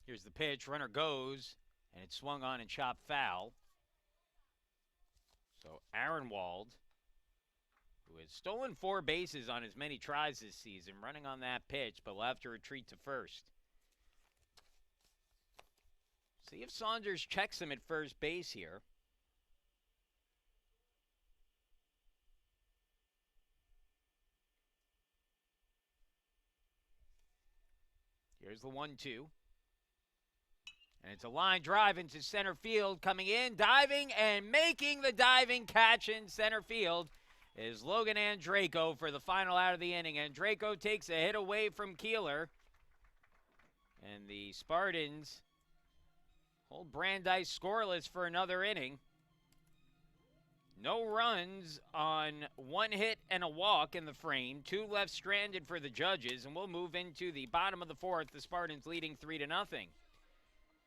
Here's the pitch. Runner goes, and it's swung on and chopped foul. So Aronwald, who has stolen 4 bases on as many tries this season, running on that pitch, but will have to retreat to first. See if Saunders checks him at first base here. Here's the 1-2. And it's a line drive into center field, coming in, diving, and making the diving catch in center field. is Logan Andreyko for the final out of the inning. Andreyko takes a hit away from Keeler. And the Spartans hold Brandeis scoreless for another inning. No runs on one hit and a walk in the frame. Two left stranded for the judges, and we'll move into the bottom of the fourth. The Spartans leading 3-0.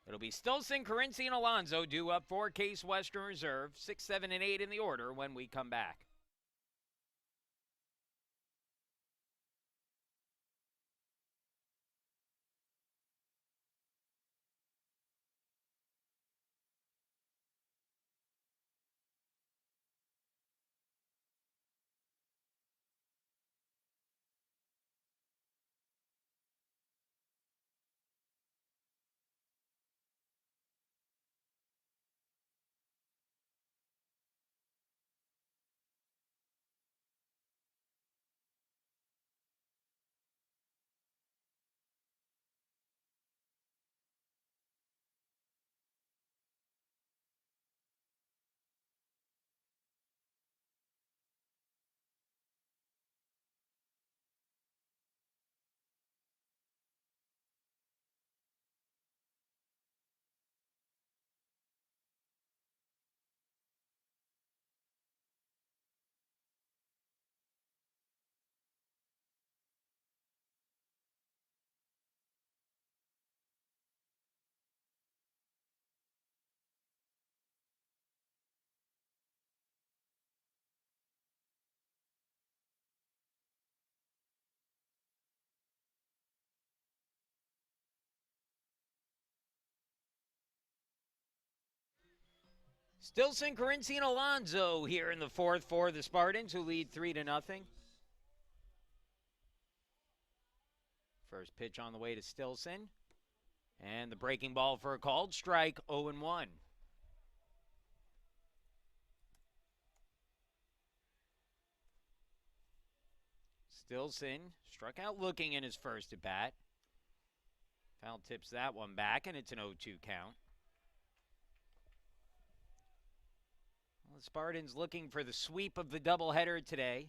It'll be Stilson, Carinci, and Alonso due up for Case Western Reserve. 6, 7, and 8 in the order when we come back. Stilson, Carinci, and Alonso here in the fourth for the Spartans, who lead 3-0. First pitch on the way to Stilson. And the breaking ball for a called strike, 0-1. Stilson struck out looking in his first at bat. Foul tips that one back, and it's an 0-2 count. Well, the Spartans looking for the sweep of the doubleheader today.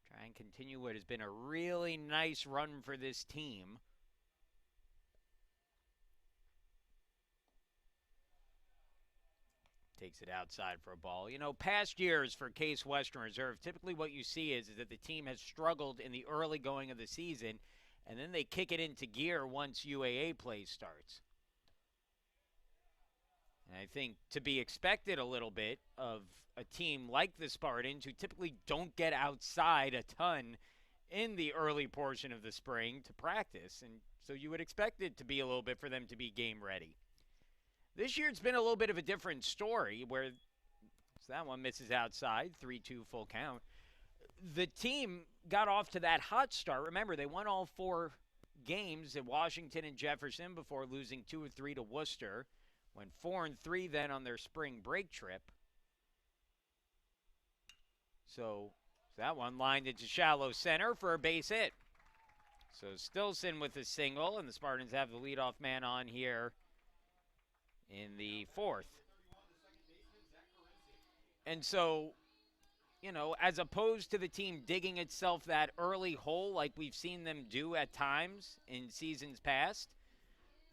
Try and continue what has been a really nice run for this team. Takes it outside for a ball. You know, past years for Case Western Reserve, typically what you see is that the team has struggled in the early going of the season, and then they kick it into gear once UAA play starts. And I think to be expected a little bit of a team like the Spartans, who typically don't get outside a ton in the early portion of the spring to practice. And so you would expect it to be a little bit for them to be game ready. This year it's been a little bit of a different story where that one misses outside, 3-2 full count. The team got off to that hot start. Remember, they won all 4 games at Washington and Jefferson before losing 2 of 3 to Worcester. Went 4-3 then on their spring break trip. So that one lined into shallow center for a base hit. So Stilson with a single, and the Spartans have the leadoff man on here in the fourth. And so, you know, as opposed to the team digging itself that early hole like we've seen them do at times in seasons past,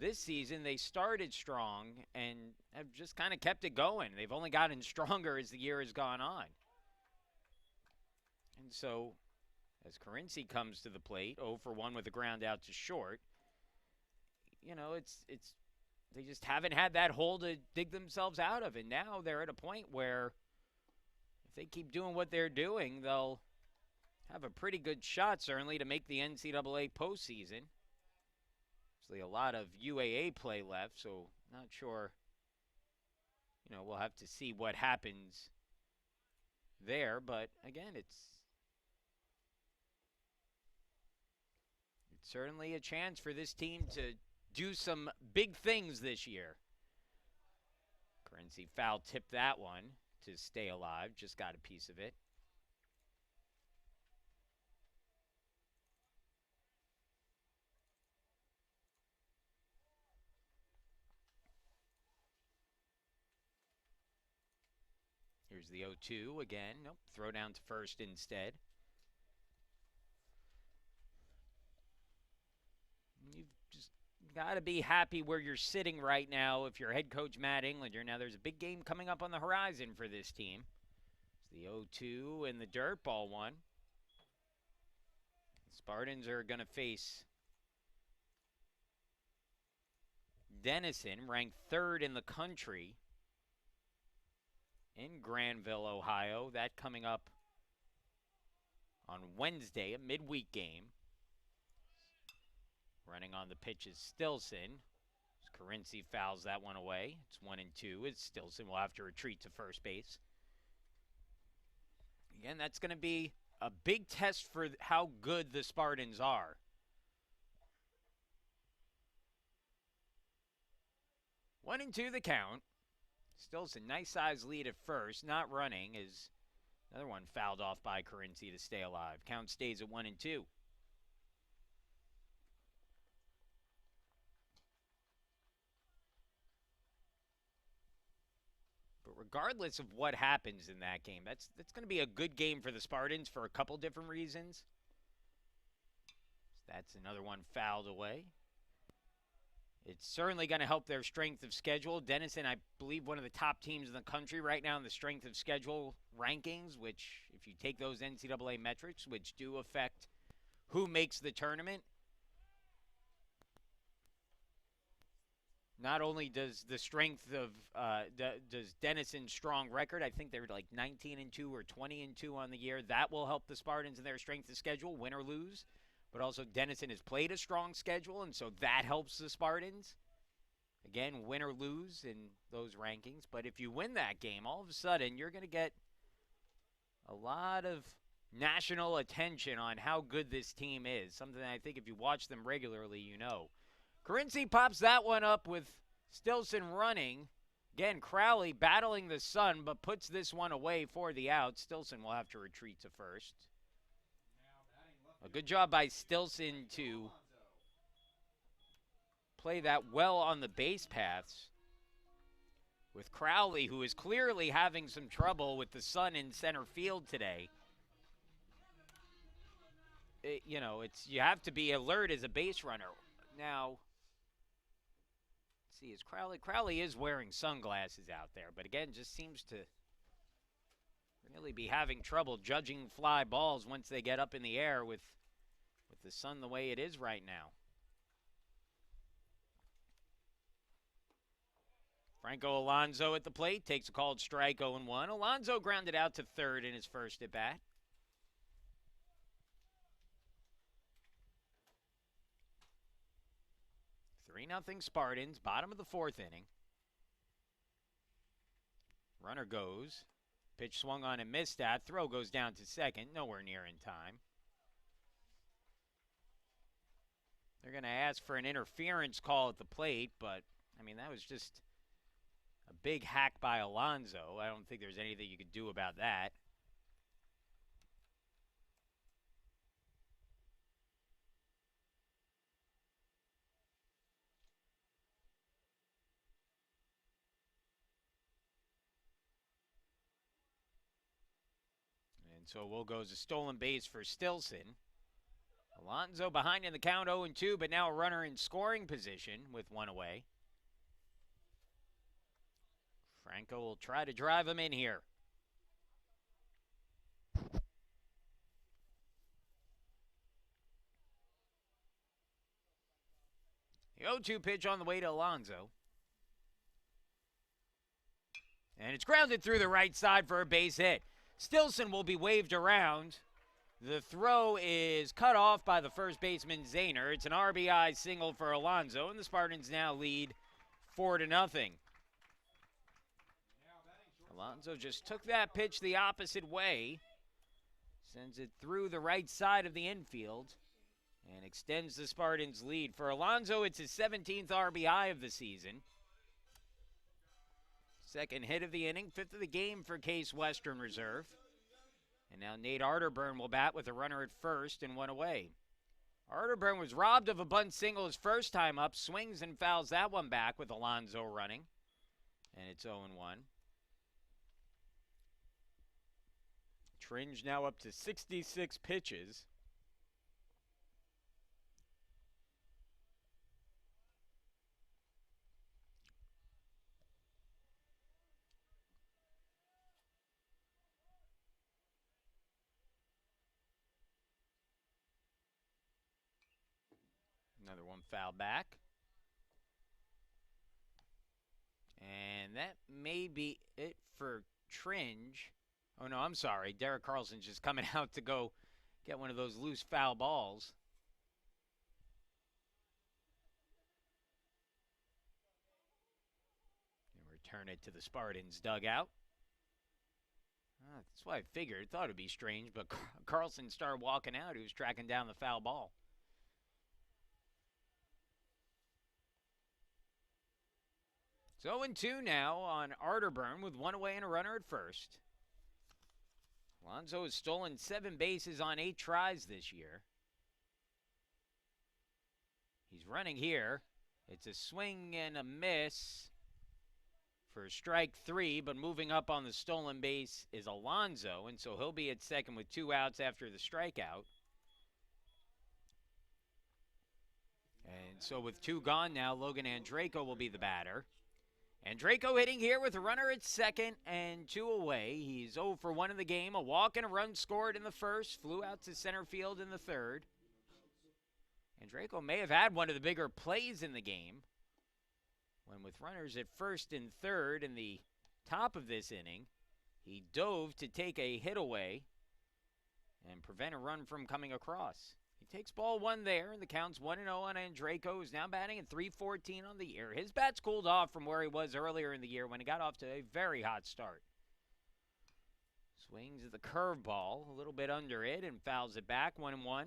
this season they started strong and have just kind of kept it going. They've only gotten stronger as the year has gone on. And so as Carinci comes to the plate, 0 for 1 with a ground out to short, you know, it's they just haven't had that hole to dig themselves out of. And now they're at a point where if they keep doing what they're doing, they'll have a pretty good shot, certainly, to make the NCAA postseason. There's a lot of UAA play left, so not sure. You know, we'll have to see what happens there. But, again, it's certainly a chance for this team to do some big things this year. Carinci foul tipped that one to stay alive. Just got a piece of it. Here's Here's the 0-2 again. Nope, throw down to first instead. You've just got to be happy where you're sitting right now if you're head coach Matt Englander. Now, there's a big game coming up on the horizon for this team. It's the 0-2 and the dirt ball one. The Spartans are going to face Denison, ranked 3rd in the country in Granville, Ohio. That coming up on Wednesday, a midweek game. Running on the pitch is Stilson. Carinci fouls that one away. It's 1-2. As Stilson will have to retreat to first base. Again, that's going to be a big test for how good the Spartans are. One and two the count. Stilson, nice size lead at first. Not running as another one fouled off by Carinci to stay alive. Count stays at 1-2. But regardless of what happens in that game, that's going to be a good game for the Spartans for a couple different reasons. That's another one fouled away. It's certainly going to help their strength of schedule. Denison, I believe, one of the top teams in the country right now in the strength of schedule rankings, which, if you take those NCAA metrics, which do affect who makes the tournament, not only does the strength of does Denison's strong record, I think they're like 19-2 or 20-2 on the year. That will help the Spartans in their strength of schedule, win or lose. But also Denison has played a strong schedule, and so that helps the Spartans. Again, win or lose in those rankings. But if you win that game, all of a sudden you're going to get a lot of national attention on how good this team is. Something I think if you watch them regularly, you know. Carinci pops that one up with Stilson running. Again, Crowley battling the sun, but puts this one away for the out. Stilson will have to retreat to first. A good job by Stilson to play that well on the base paths with Crowley, who is clearly having some trouble with the sun in center field today. You have to be alert as a base runner. Now, let's see, is Crowley is wearing sunglasses out there, but again, just seems to really be having trouble judging fly balls once they get up in the air with the sun the way it is right now. Franco Alonso at the plate takes a called strike 0-1. Alonso grounded out to third in his first at bat. Three 3-0 Spartans, bottom of the fourth inning. Runner goes. Pitch swung on and missed at. Throw goes down to second. Nowhere near in time. They're going to ask for an interference call at the plate, but, I mean, that was just a big hack by Alonso. I don't think there's anything you could do about that. And so will goes a stolen base for Stilson. Alonso behind in the count 0-2, but now a runner in scoring position with one away. Franco will try to drive him in here. The 0-2 pitch on the way to Alonso. And it's grounded through the right side for a base hit. Stilson will be waved around. The throw is cut off by the first baseman, Zahner. It's an RBI single for Alonso, and the Spartans now lead 4-0. Alonso just took that pitch the opposite way, sends it through the right side of the infield, and extends the Spartans' lead. For Alonso, it's his 17th RBI of the season. Second hit of the inning, fifth of the game for Case Western Reserve. And now Nate Arterburn will bat with a runner at first and one away. Arterburn was robbed of a bunt single his first time up, swings and fouls that one back with Alonso running. And it's 0-1. Tringe now up to 66 pitches. Another one foul back. And that may be it for Tringe. Oh, no, I'm sorry. Derek Carlson's just coming out to go get one of those loose foul balls. And return it to the Spartans' dugout. That's why I figured. Thought it'd be strange, but Carlson started walking out. He was tracking down the foul ball. So 0-2 now on Arterburn with one away and a runner at first. Alonso has stolen 7 bases on 8 tries this year. He's running here. It's a swing and a miss for strike 3, but moving up on the stolen base is Alonso, and so he'll be at second with 2 outs after the strikeout. And so with 2 gone now, Logan Andreyko will be the batter. Andreyko hitting here with a runner at second and 2 away. He's 0 for 1 in the game. A walk and a run scored in the first. Flew out to center field in the third. Andreyko may have had one of the bigger plays in the game when, with runners at first and third in the top of this inning, he dove to take a hit away and prevent a run from coming across. He takes ball 1 there, and the count's 1-0 on Andreyko, who's now batting at .314 on the year. His bat's cooled off from where he was earlier in the year when he got off to a very hot start. Swings at the curveball, a little bit under it, and fouls it back, 1-1.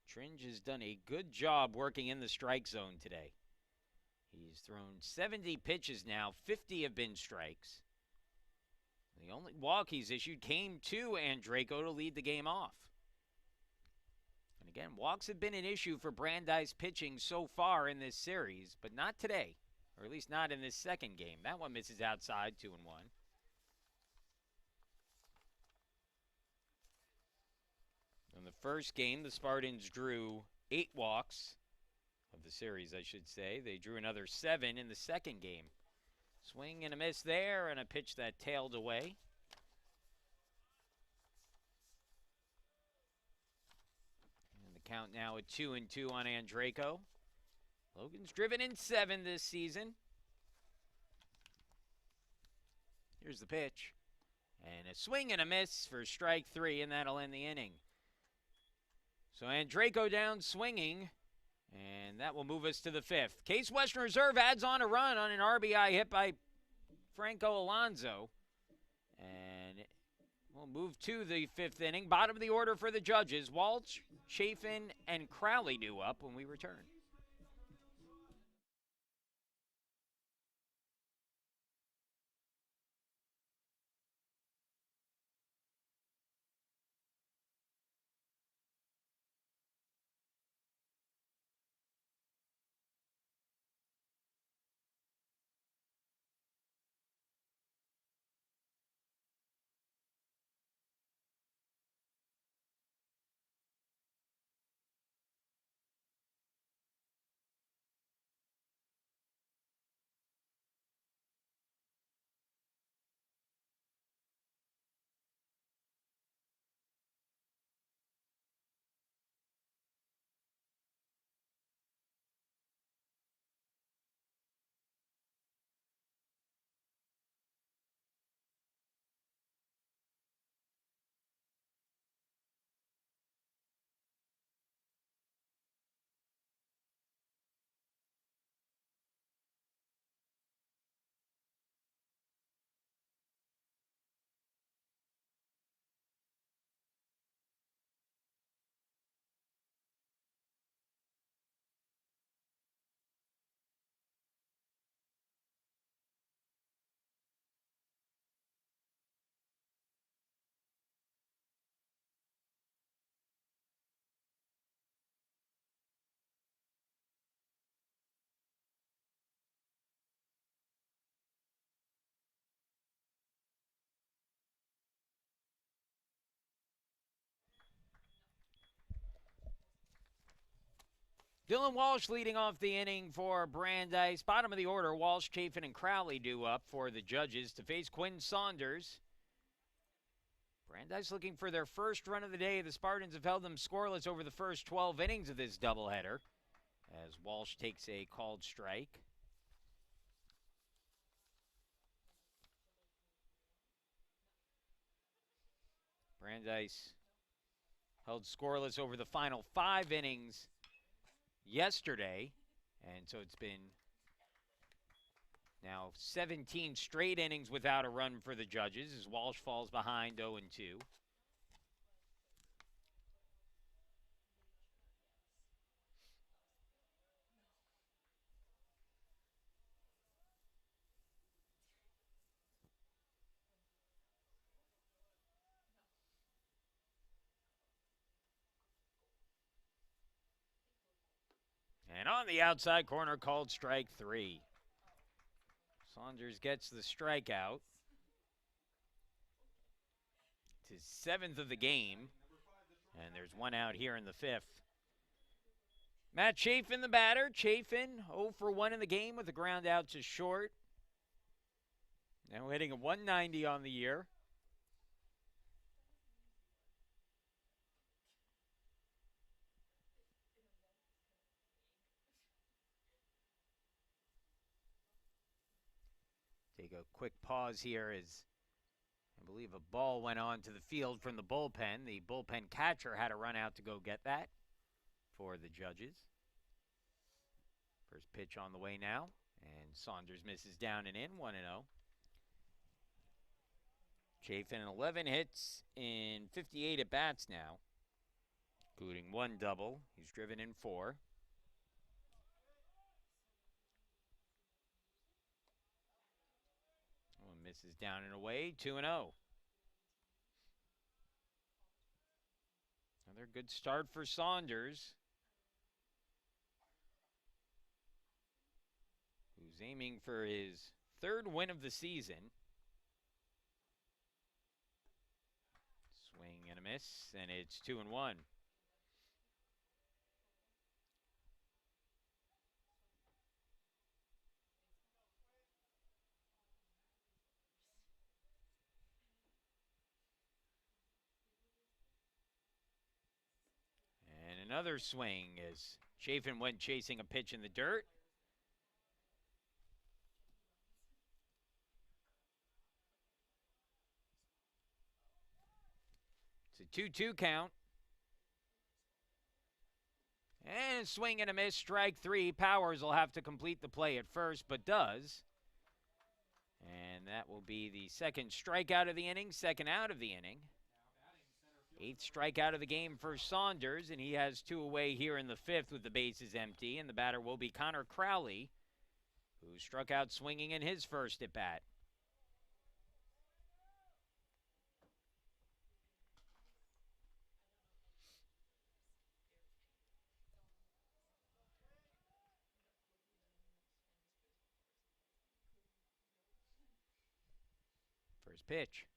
Tringe has done a good job working in the strike zone today. He's thrown 70 pitches now, 50 have been strikes. The only walk he's issued came to Andreyko to lead the game off. And again, walks have been an issue for Brandeis pitching so far in this series, but not today, or at least not in this second game. That one misses outside, 2-1. In the first game, the Spartans drew 8 walks of the series, I should say. They drew another 7 in the second game. Swing and a miss there, and a pitch that tailed away. And the count now at 2-2 on Andreyko. Logan's driven in 7 this season. Here's the pitch. And a swing and a miss for strike 3, and that'll end the inning. So Andreyko down swinging, and that will move us to the 5th. Case Western Reserve adds on a run on an RBI hit by Franco Alonso. And we'll move to the 5th inning. Bottom of the order for the judges. Walsh, Chafin, and Crowley due up when we return. Dylan Walsh leading off the inning for Brandeis. Bottom of the order, Walsh, Chafin, and Crowley due up for the judges to face Quinn Saunders. Brandeis looking for their first run of the day. The Spartans have held them scoreless over the first 12 innings of this doubleheader as Walsh takes a called strike. Brandeis held scoreless over the final 5 innings yesterday, and so it's been now 17 straight innings without a run for the judges as Walsh falls behind 0-2. And on the outside corner, called strike 3. Saunders gets the strikeout. It's his 7th of the game, and there's one out here in the 5th. Matt Chafin, the batter. Chafin 0 for 1 in the game with a ground out to short. Now hitting a 190 on the year. Take a quick pause here as I believe a ball went onto the field from the bullpen. The bullpen catcher had to run out to go get that for the judges. First pitch on the way now, and Saunders misses down and in, 1-0. Chafin 11 hits in 58 at-bats now, including 1 double. He's driven in 4. One misses down and away, 2-0. Another good start for Saunders, who's aiming for his 3rd win of the season. Swing and a miss, and it's 2-1. And another swing as Chafin went chasing a pitch in the dirt. It's a 2-2 count. And a swing and a miss, strike 3. Powers will have to complete the play at first, but does. And that will be the 2nd strikeout of the inning, 2nd out of the inning. 8th strikeout of the game for Saunders, and he has 2 away here in the 5th with the bases empty. And the batter will be Connor Crowley, who struck out swinging in his first at-bat. First pitch.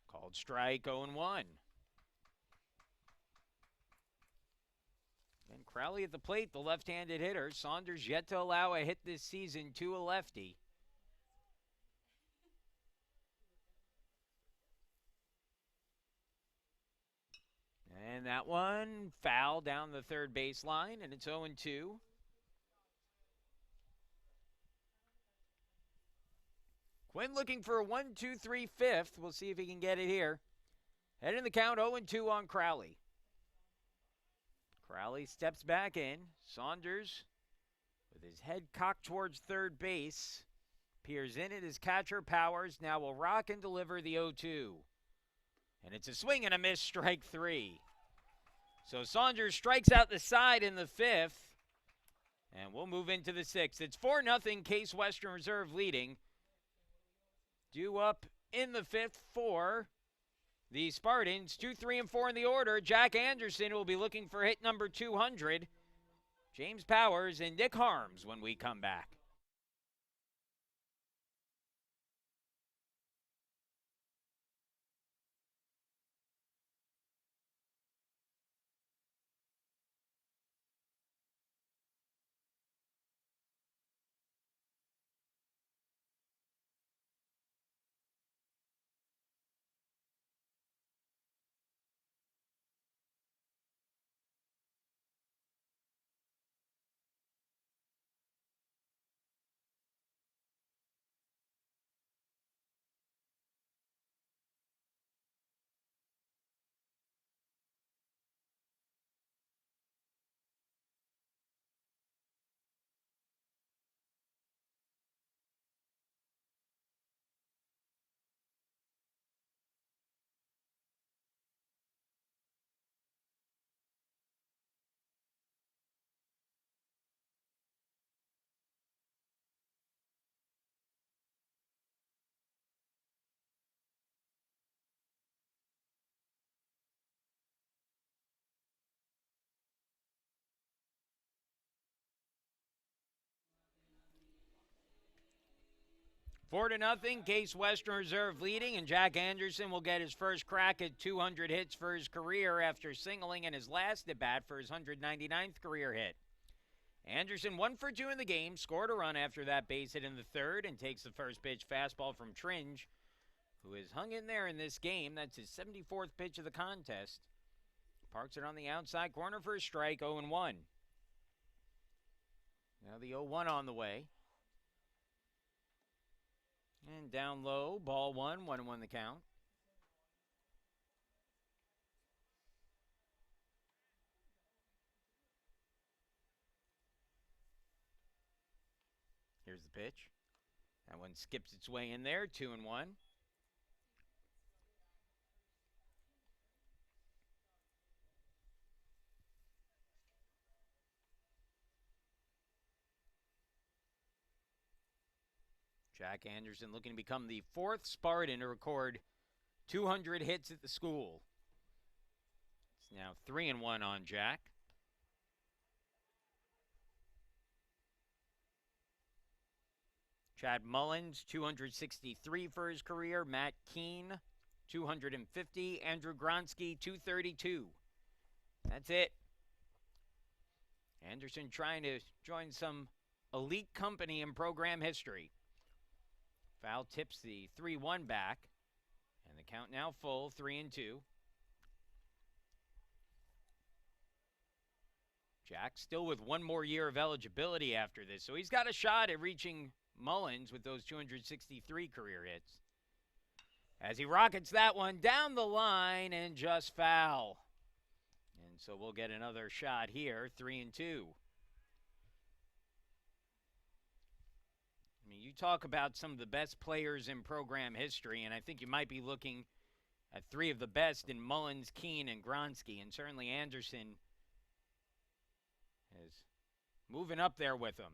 Called strike, 0-1. And Crowley at the plate, the left-handed hitter. Saunders yet to allow a hit this season to a lefty. And that one foul down the third baseline, and it's 0-2. Quinn looking for a 1-2-3 fifth. We'll see if he can get it here. Head in the count, 0-2 on Crowley. Crowley steps back in. Saunders, with his head cocked towards third base, peers in at his catcher Powers. Now will rock and deliver the 0-2. And it's a swing and a miss, strike 3. So Saunders strikes out the side in the 5th. And we'll move into the 6th. It's 4-0 Case Western Reserve leading. Due up in the 5th for the Spartans. 2, 3, and 4 in the order. Jack Anderson will be looking for hit number 200. James Powers and Nick Harms when we come back. 4-0, Case Western Reserve leading, and Jack Anderson will get his first crack at 200 hits for his career after singling in his last at-bat for his 199th career hit. Anderson 1 for 2 in the game, scored a run after that base hit in the third, and takes the first pitch fastball from Tringe, who has hung in there in this game. That's his 74th pitch of the contest. Parks it on the outside corner for a strike, 0-1. Now the 0-1 on the way. And down low, ball 1-1 the count. Here's the pitch. That one skips its way in there, 2-1. Jack Anderson looking to become the 4th Spartan to record 200 hits at the school. It's now 3-1 on Jack. Chad Mullins, 263 for his career. Matt Keene, 250. Andrew Gronsky, 232. That's it. Anderson trying to join some elite company in program history. Foul tips the 3-1 back, and the count now full, 3-2. Jack still with one more year of eligibility after this, so he's got a shot at reaching Mullins with those 263 career hits. As he rockets that one down the line and just foul. And so we'll get another shot here, 3-2. I mean, you talk about some of the best players in program history, and I think you might be looking at 3 of the best in Mullins, Keene, and Gronsky, and certainly Anderson is moving up there with them.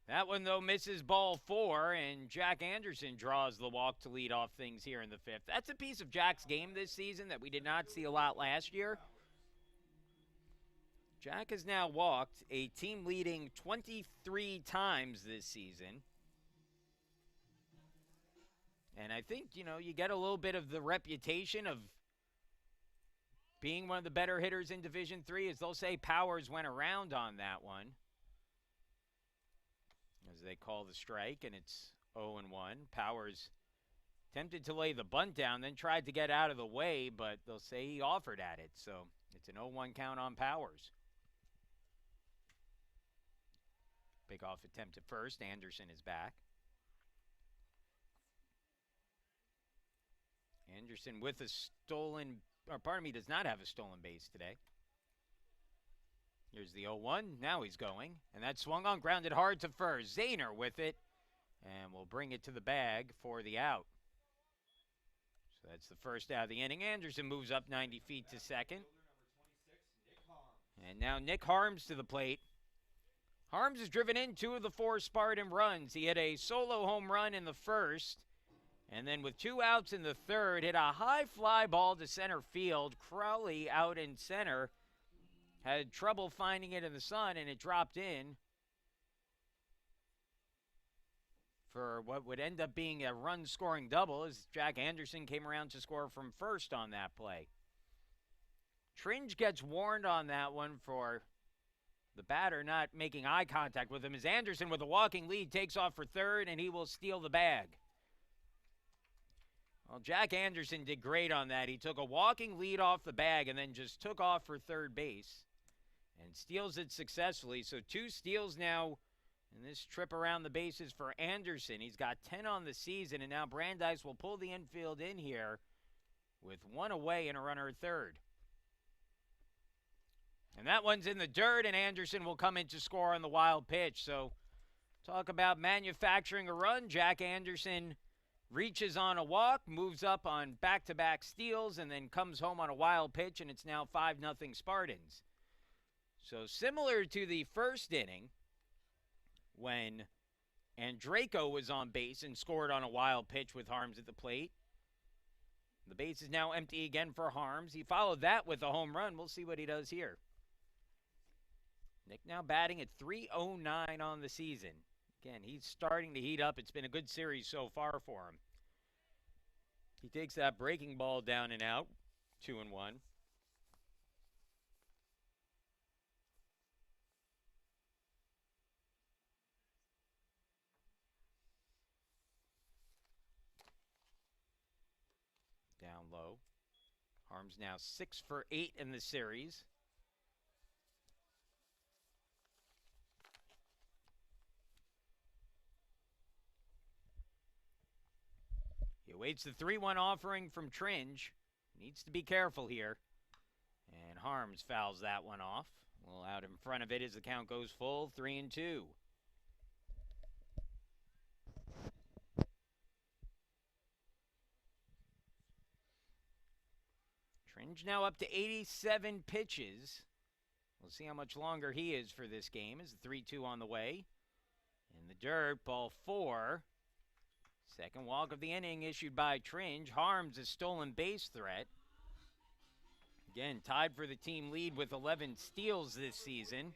That one, though, misses ball 4, and Jack Anderson draws the walk to lead off things here in the 5th. That's a piece of Jack's game this season that we did not see a lot last year. Jack has now walked a team-leading 23 times this season. And I think, you know, you get a little bit of the reputation of being one of the better hitters in Division III, as they'll say Powers went around on that one, as they call the strike, and it's 0-1. Powers tempted to lay the bunt down, then tried to get out of the way, but they'll say he offered at it. So it's an 0-1 count on Powers. Big off attempt at first. Anderson is back. Anderson with a stolen, or pardon me, does not have a stolen base today. Here's the 0-1. Now he's going. And that swung on, grounded hard to first. Zahner with it. And we'll bring it to the bag for the out. So that's the first out of the inning. Anderson moves up 90 feet to second. And now Nick Harms to the plate. Harms has driven in 2 of the 4 Spartan runs. He hit a solo home run in the first. And then with 2 outs in the third, hit a high fly ball to center field. Crowley out in center had trouble finding it in the sun, and it dropped in for what would end up being a run-scoring double, as Jack Anderson came around to score from first on that play. Tringe gets warned on that one for the batter not making eye contact with him, as Anderson, with a walking lead, takes off for third, and he will steal the bag. Well, Jack Anderson did great on that. He took a walking lead off the bag and then just took off for third base and steals it successfully. So 2 steals now in this trip around the bases for Anderson. He's got 10 on the season, and now Brandeis will pull the infield in here with 1 away and a runner at third. And that one's in the dirt, and Anderson will come in to score on the wild pitch. So talk about manufacturing a run. Jack Anderson reaches on a walk, moves up on back-to-back steals, and then comes home on a wild pitch, and it's now 5-0 Spartans. So similar to the first inning, when Andreyko was on base and scored on a wild pitch with Harms at the plate, the base is now empty again for Harms. He followed that with a home run. We'll see what he does here. Nick now batting at .309 on the season. Again, he's starting to heat up. It's been a good series so far for him. He takes that breaking ball down and out, 2-1. Down low. Harms now 6 for 8 in the series. He awaits the 3-1 offering from Tringe. Needs to be careful here. And Harms fouls that one off. Well, out in front of it as the count goes full, 3-2. Tringe now up to 87 pitches. We'll see how much longer he is for this game as the 3-2 on the way. In the dirt, ball 4. Second walk of the inning issued by Tringe. Harms a stolen base threat. Again, tied for the team lead with 11 steals this season.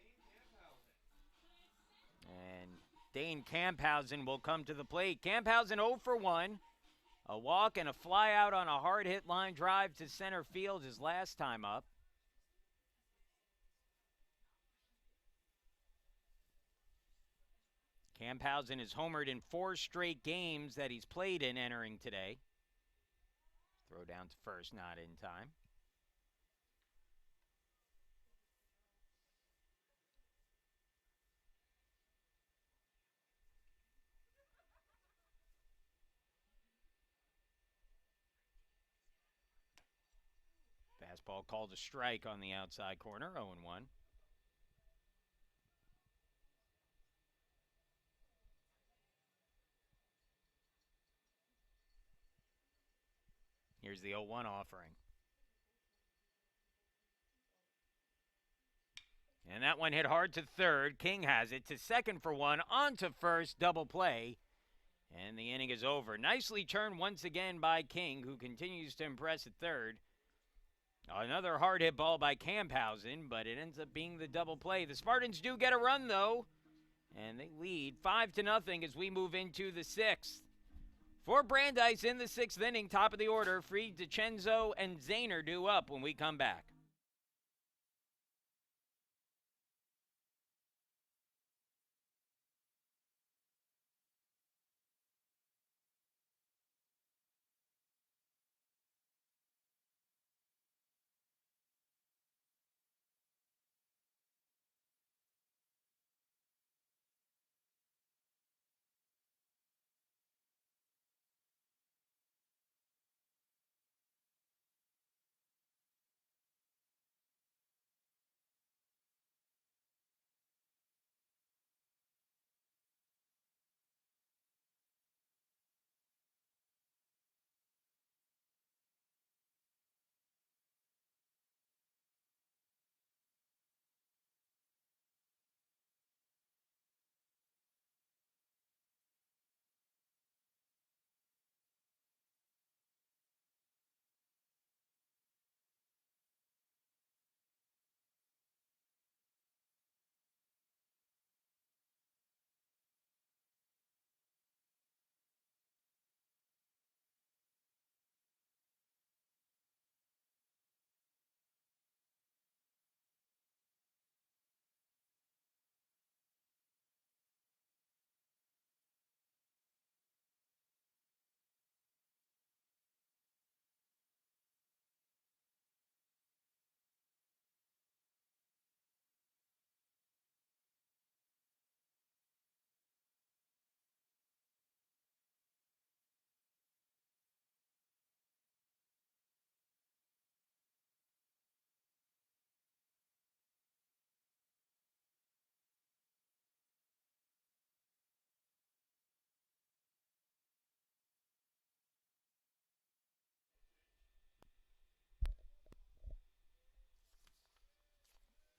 And Dane Camphausen will come to the plate. Camphausen 0 for 1. A walk and a fly out on a hard hit line drive to center field his last time up. Camphausen is homered in 4 straight games that he's played in entering today. Throw down to first, not in time. Fastball called a strike on the outside corner, 0-1. Here's the 0-1 offering. And that one hit hard to third. King has it to second for 1. On to first, double play. And the inning is over. Nicely turned once again by King, who continues to impress at third. Another hard hit ball by Camphausen, but it ends up being the double play. The Spartans do get a run, though, and they lead 5-0 as we move into the 6th. For Brandeis in the 6th inning, top of the order, Fried, DiCenzo, and Zahner due up when we come back.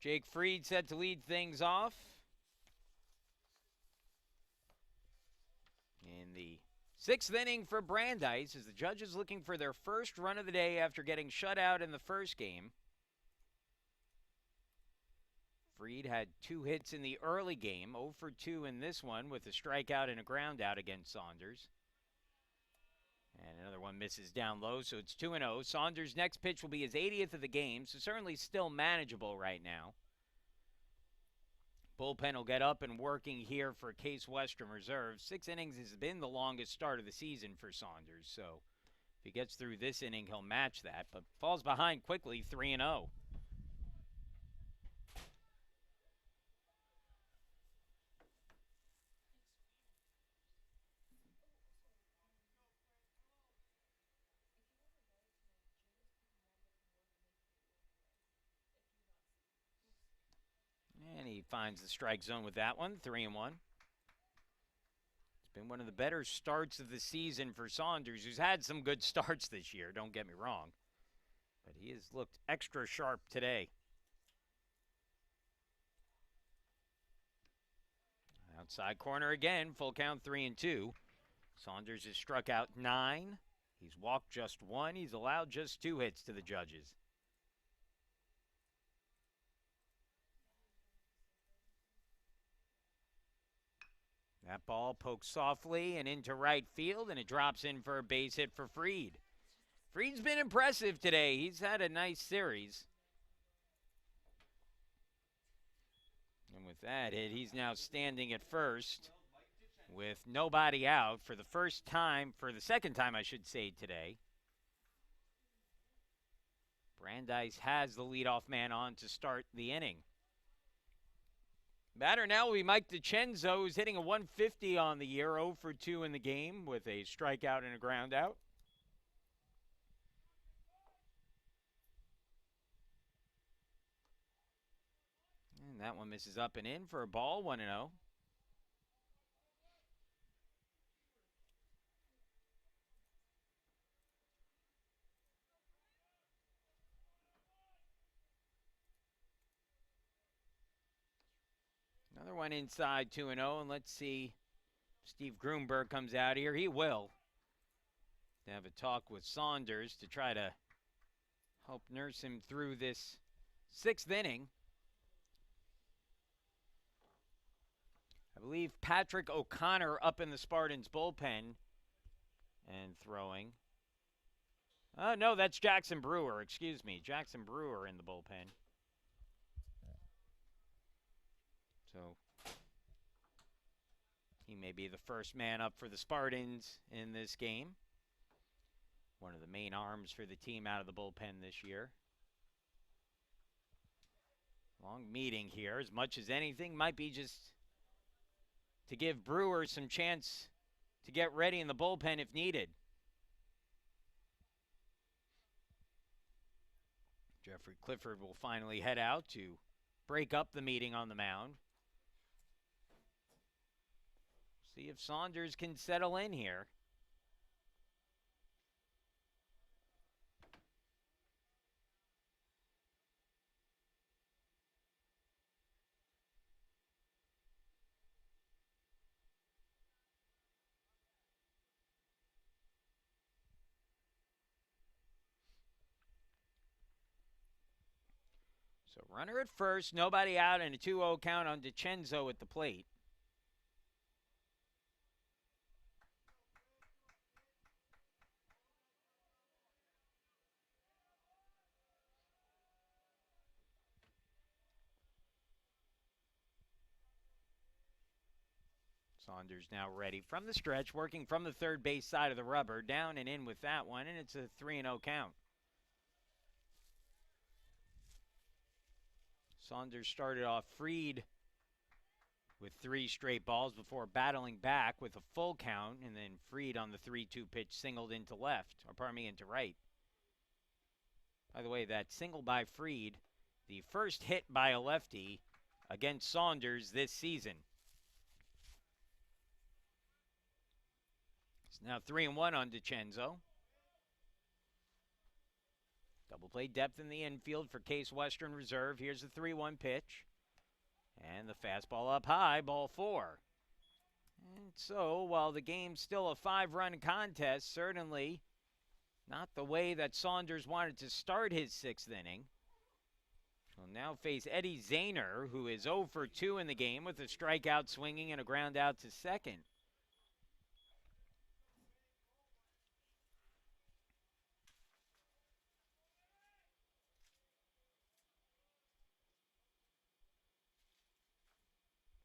Jake Fried set to lead things off in the 6th inning for Brandeis as the judges looking for their first run of the day after getting shut out in the first game. Fried had 2 hits in the early game, 0 for 2 in this one with a strikeout and a ground out against Saunders. And another one misses down low, so it's 2-0. Saunders' next pitch will be his 80th of the game, so certainly still manageable right now. Bullpen will get up and working here for Case Western Reserve. 6 innings has been the longest start of the season for Saunders, so if he gets through this inning, he'll match that, but falls behind quickly, 3-0. And he finds the strike zone with that one, 3-1. It's been one of the better starts of the season for Saunders, who's had some good starts this year, don't get me wrong. But he has looked extra sharp today. Outside corner again, full count 3-2. Saunders has struck out 9. He's walked just 1. He's allowed just 2 hits to the judges. That ball pokes softly and into right field, and it drops in for a base hit for Fried. Fried's been impressive today. He's had a nice series. And with that hit, he's now standing at first with nobody out for the second time, I should say, today. Brandeis has the leadoff man on to start the inning. Batter now will be Mike DiCenzo, who's hitting a 150 on the year, 0 for 2 in the game with a strikeout and a ground out. And that one misses up and in for a ball, 1-0. Another one inside, 2-0, and let's see if Steve Grunberg comes out here. He will. To have a talk with Saunders to try to help nurse him through this 6th inning. I believe Patrick O'Connor up in the Spartans bullpen and throwing. No, that's Jackson Brewer. Excuse me. Jackson Brewer in the bullpen. So he may be the first man up for the Spartans in this game. One of the main arms for the team out of the bullpen this year. Long meeting here. As much as anything, might be just to give Brewer some chance to get ready in the bullpen if needed. Jeffrey Clifford will finally head out to break up the meeting on the mound. See if Saunders can settle in here. So runner at first, nobody out, and a 2-0 count on DiCenzo at the plate. Saunders now ready from the stretch, working from the third base side of the rubber, down and in with that one, and it's a 3-0 count. Saunders started off Fried with 3 straight balls before battling back with a full count, and then Fried on the 3-2 pitch singled into into right. By the way, that single by Fried, the first hit by a lefty against Saunders this season. It's now 3-1 on DiCenzo. Double play depth in the infield for Case Western Reserve. Here's the 3-1 pitch. And the fastball up high, ball 4. And so, while the game's still a 5-run contest, certainly not the way that Saunders wanted to start his 6th inning. So now face Eddie Zahner, who is 0 for 2 in the game with a strikeout swinging and a ground out to second.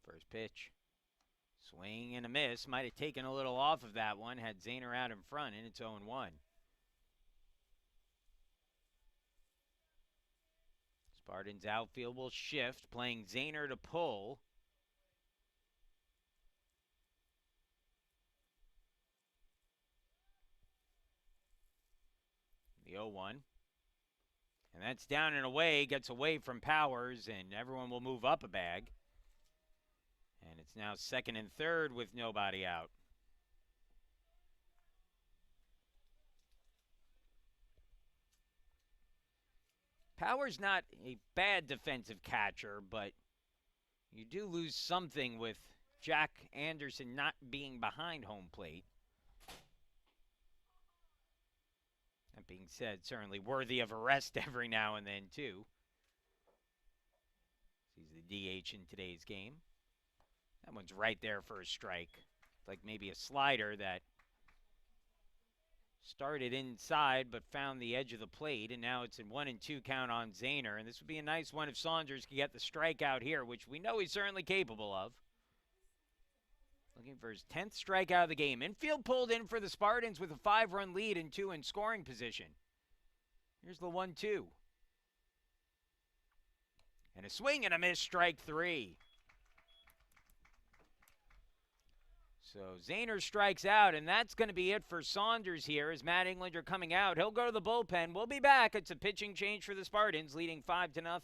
First pitch. Swing and a miss. Might have taken a little off of that one had Zahner out in front, and it's 0-1. Spartans outfield will shift, playing Zahner to pull. The 0-1. And that's down and away, gets away from Powers, and everyone will move up a bag. And it's now second and third with nobody out. Powers not a bad defensive catcher, but you do lose something with Jack Anderson not being behind home plate. That being said, certainly worthy of arrest every now and then, too. He's the DH in today's game. That one's right there for a strike. Like maybe a slider that started inside but found the edge of the plate, and now it's a 1-2 count on Zahner. And this would be a nice one if Saunders could get the strikeout here, which we know he's certainly capable of. Looking for his 10th strikeout of the game. Infield pulled in for the Spartans with a 5-run lead and 2 in scoring position. Here's the 1-2. And a swing and a miss, strike 3. So Zahner strikes out, and that's going to be it for Saunders here as Matt Englander coming out. He'll go to the bullpen. We'll be back. It's a pitching change for the Spartans, leading 5-0.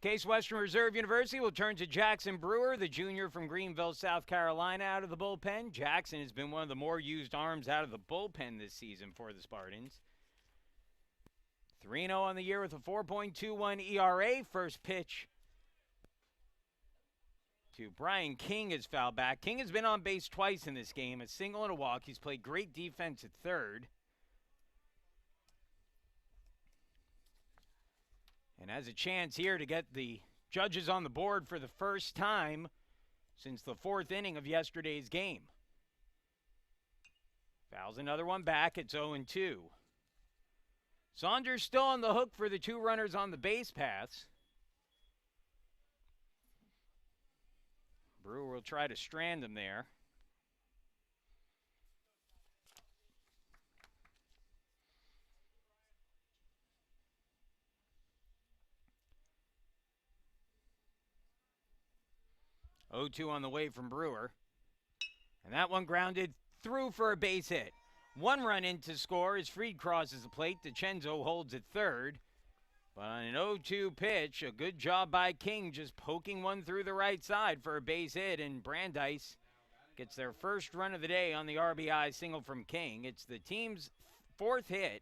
Case Western Reserve University will turn to Jackson Brewer, the junior from Greenville, South Carolina, out of the bullpen. Jackson has been one of the more used arms out of the bullpen this season for the Spartans. 3-0 on the year with a 4.21 ERA. First pitch to Brian King is fouled back. King has been on base twice in this game, a single and a walk. He's played great defense at third. and has a chance here to get the judges on the board for the first time since the 4th inning of yesterday's game. Fouls another one back. It's 0-2. Saunders still on the hook for the 2 runners on the base paths. Brewer will try to strand them there. Oh, 2 on the way from Brewer. And that one grounded through for a base hit. 1 run in to score as Fried crosses the plate. DiCenzo holds at third. But on an 0-2 pitch, a good job by King just poking one through the right side for a base hit. And Brandeis gets their first run of the day on the RBI single from King. It's the team's 4th hit.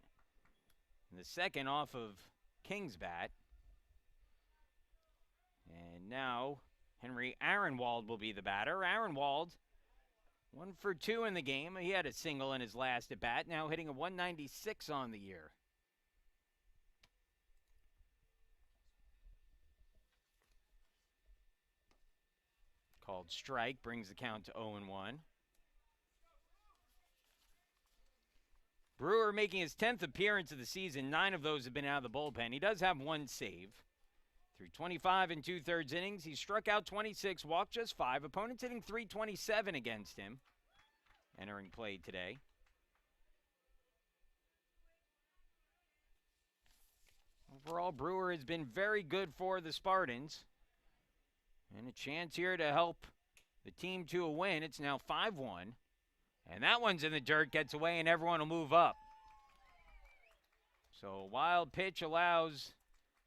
And the 2nd off of King's bat. And now Henry Aaronwald will be the batter. Aaronwald, 1 for 2 in the game. He had a single in his last at bat, now hitting a 196 on the year. Called strike, brings the count to 0-1. Brewer making his 10th appearance of the season. 9 of those have been out of the bullpen. He does have 1 save. Through 25 and 2/3 innings, he struck out 26, walked just 5. Opponents hitting .327 against him. Entering play today. Overall, Brewer has been very good for the Spartans. And a chance here to help the team to a win. It's now 5-1. And that one's in the dirt, gets away, and everyone will move up. So a wild pitch allows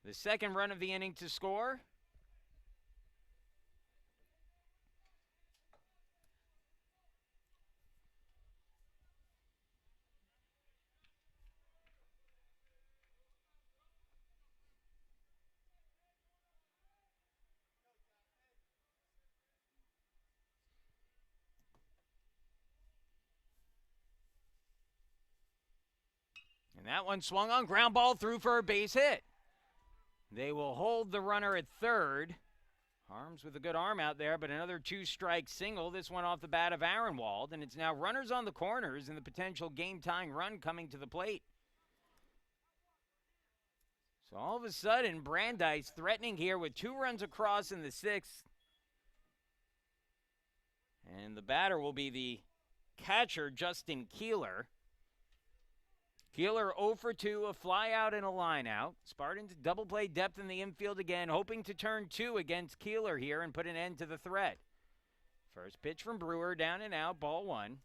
the 2nd run of the inning to score. And that one swung on, ground ball through for a base hit. They will hold the runner at third. Harms with a good arm out there, but another 2-strike single. This one off the bat of Aaronwald, and it's now runners on the corners and the potential game-tying run coming to the plate. So all of a sudden, Brandeis threatening here with 2 runs across in the 6th. And the batter will be the catcher, Justin Keeler. Keeler 0 for 2, a fly out and a line out. Spartans double play depth in the infield again, hoping to turn 2 against Keeler here and put an end to the threat. First pitch from Brewer, down and out, ball 1.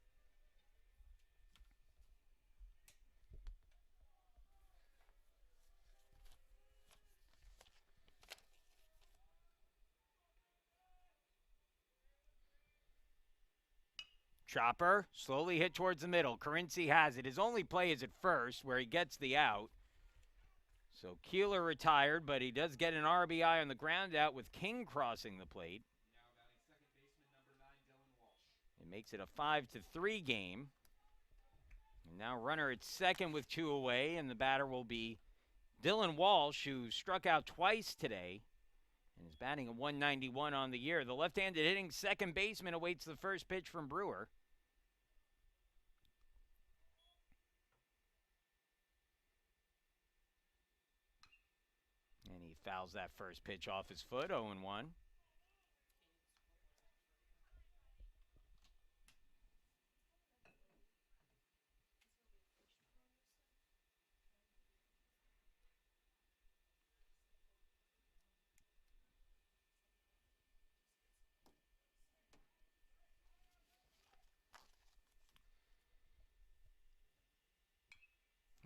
Chopper, slowly hit towards the middle. Carinci has it. His only play is at first, where he gets the out. So Keeler retired, but he does get an RBI on the ground out with King crossing the plate. Now batting second baseman number 9, Dylan Walsh. It makes it a 5-3 game. And now runner at second with 2 away, and the batter will be Dylan Walsh, who struck out twice today and is batting a 191 on the year. The left-handed hitting second baseman awaits the first pitch from Brewer. And he fouls that first pitch off his foot, 0-1.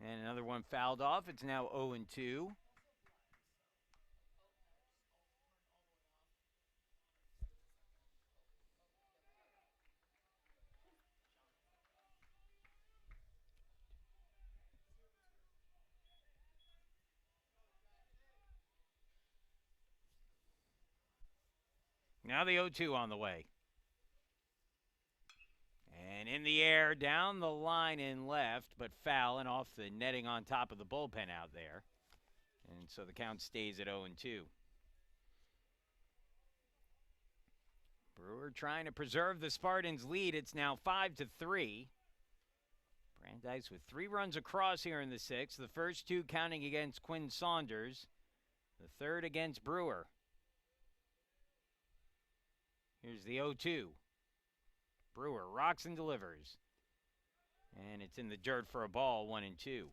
And another one fouled off. It's now 0-2. Now the 0-2 on the way. And in the air, down the line and left, but foul and off the netting on top of the bullpen out there. And so the count stays at 0-2. Brewer trying to preserve the Spartans' lead. It's now 5-3. Brandeis with 3 runs across here in the 6th. The first 2 counting against Quinn Saunders. The third against Brewer. Here's the 0-2. Brewer rocks and delivers. And it's in the dirt for a ball, 1-2.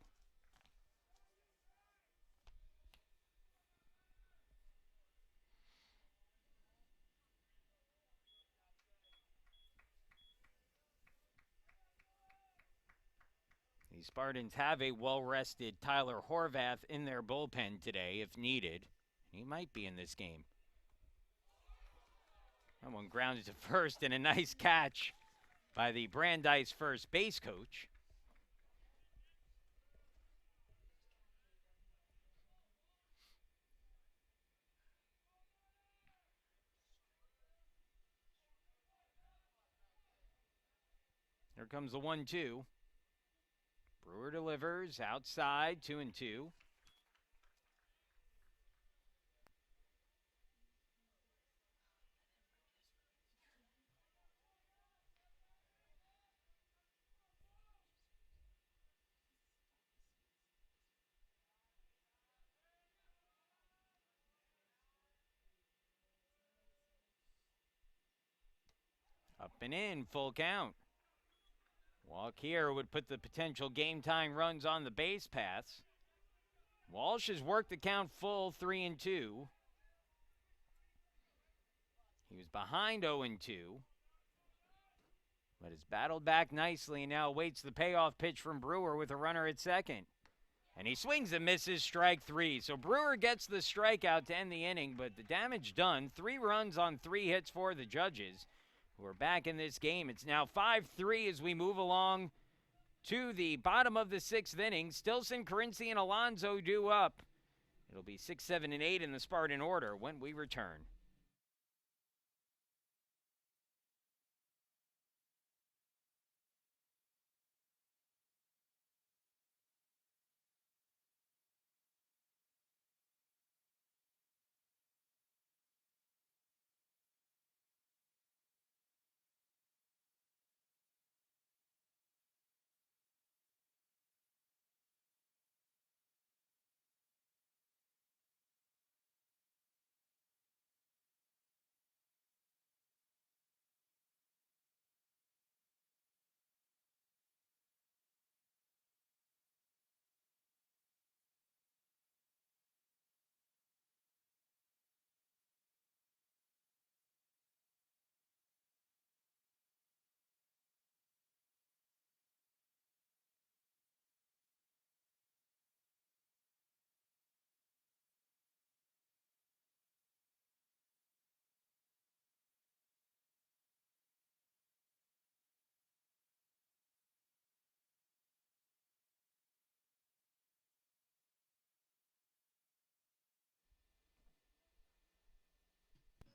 The Spartans have a well-rested Tyler Horvath in their bullpen today if needed. He might be in this game. That one grounded to first, and a nice catch by the Brandeis first base coach. Here comes the 1-2. Brewer delivers outside, 2-2. Up and in, full count. Walk here would put the potential game-tying runs on the base paths. Walsh has worked the count full, 3-2. He was behind 0-2, but has battled back nicely and now awaits the payoff pitch from Brewer with a runner at second. And he swings and misses, strike 3. So Brewer gets the strikeout to end the inning, but the damage done. 3 runs on 3 hits for the Judges, who are back in this game. It's now 5-3 as we move along to the bottom of the 6th inning. Stilson, Carinci, and Alonso due up. It'll be 6, 7, and 8 in the Spartan order when we return.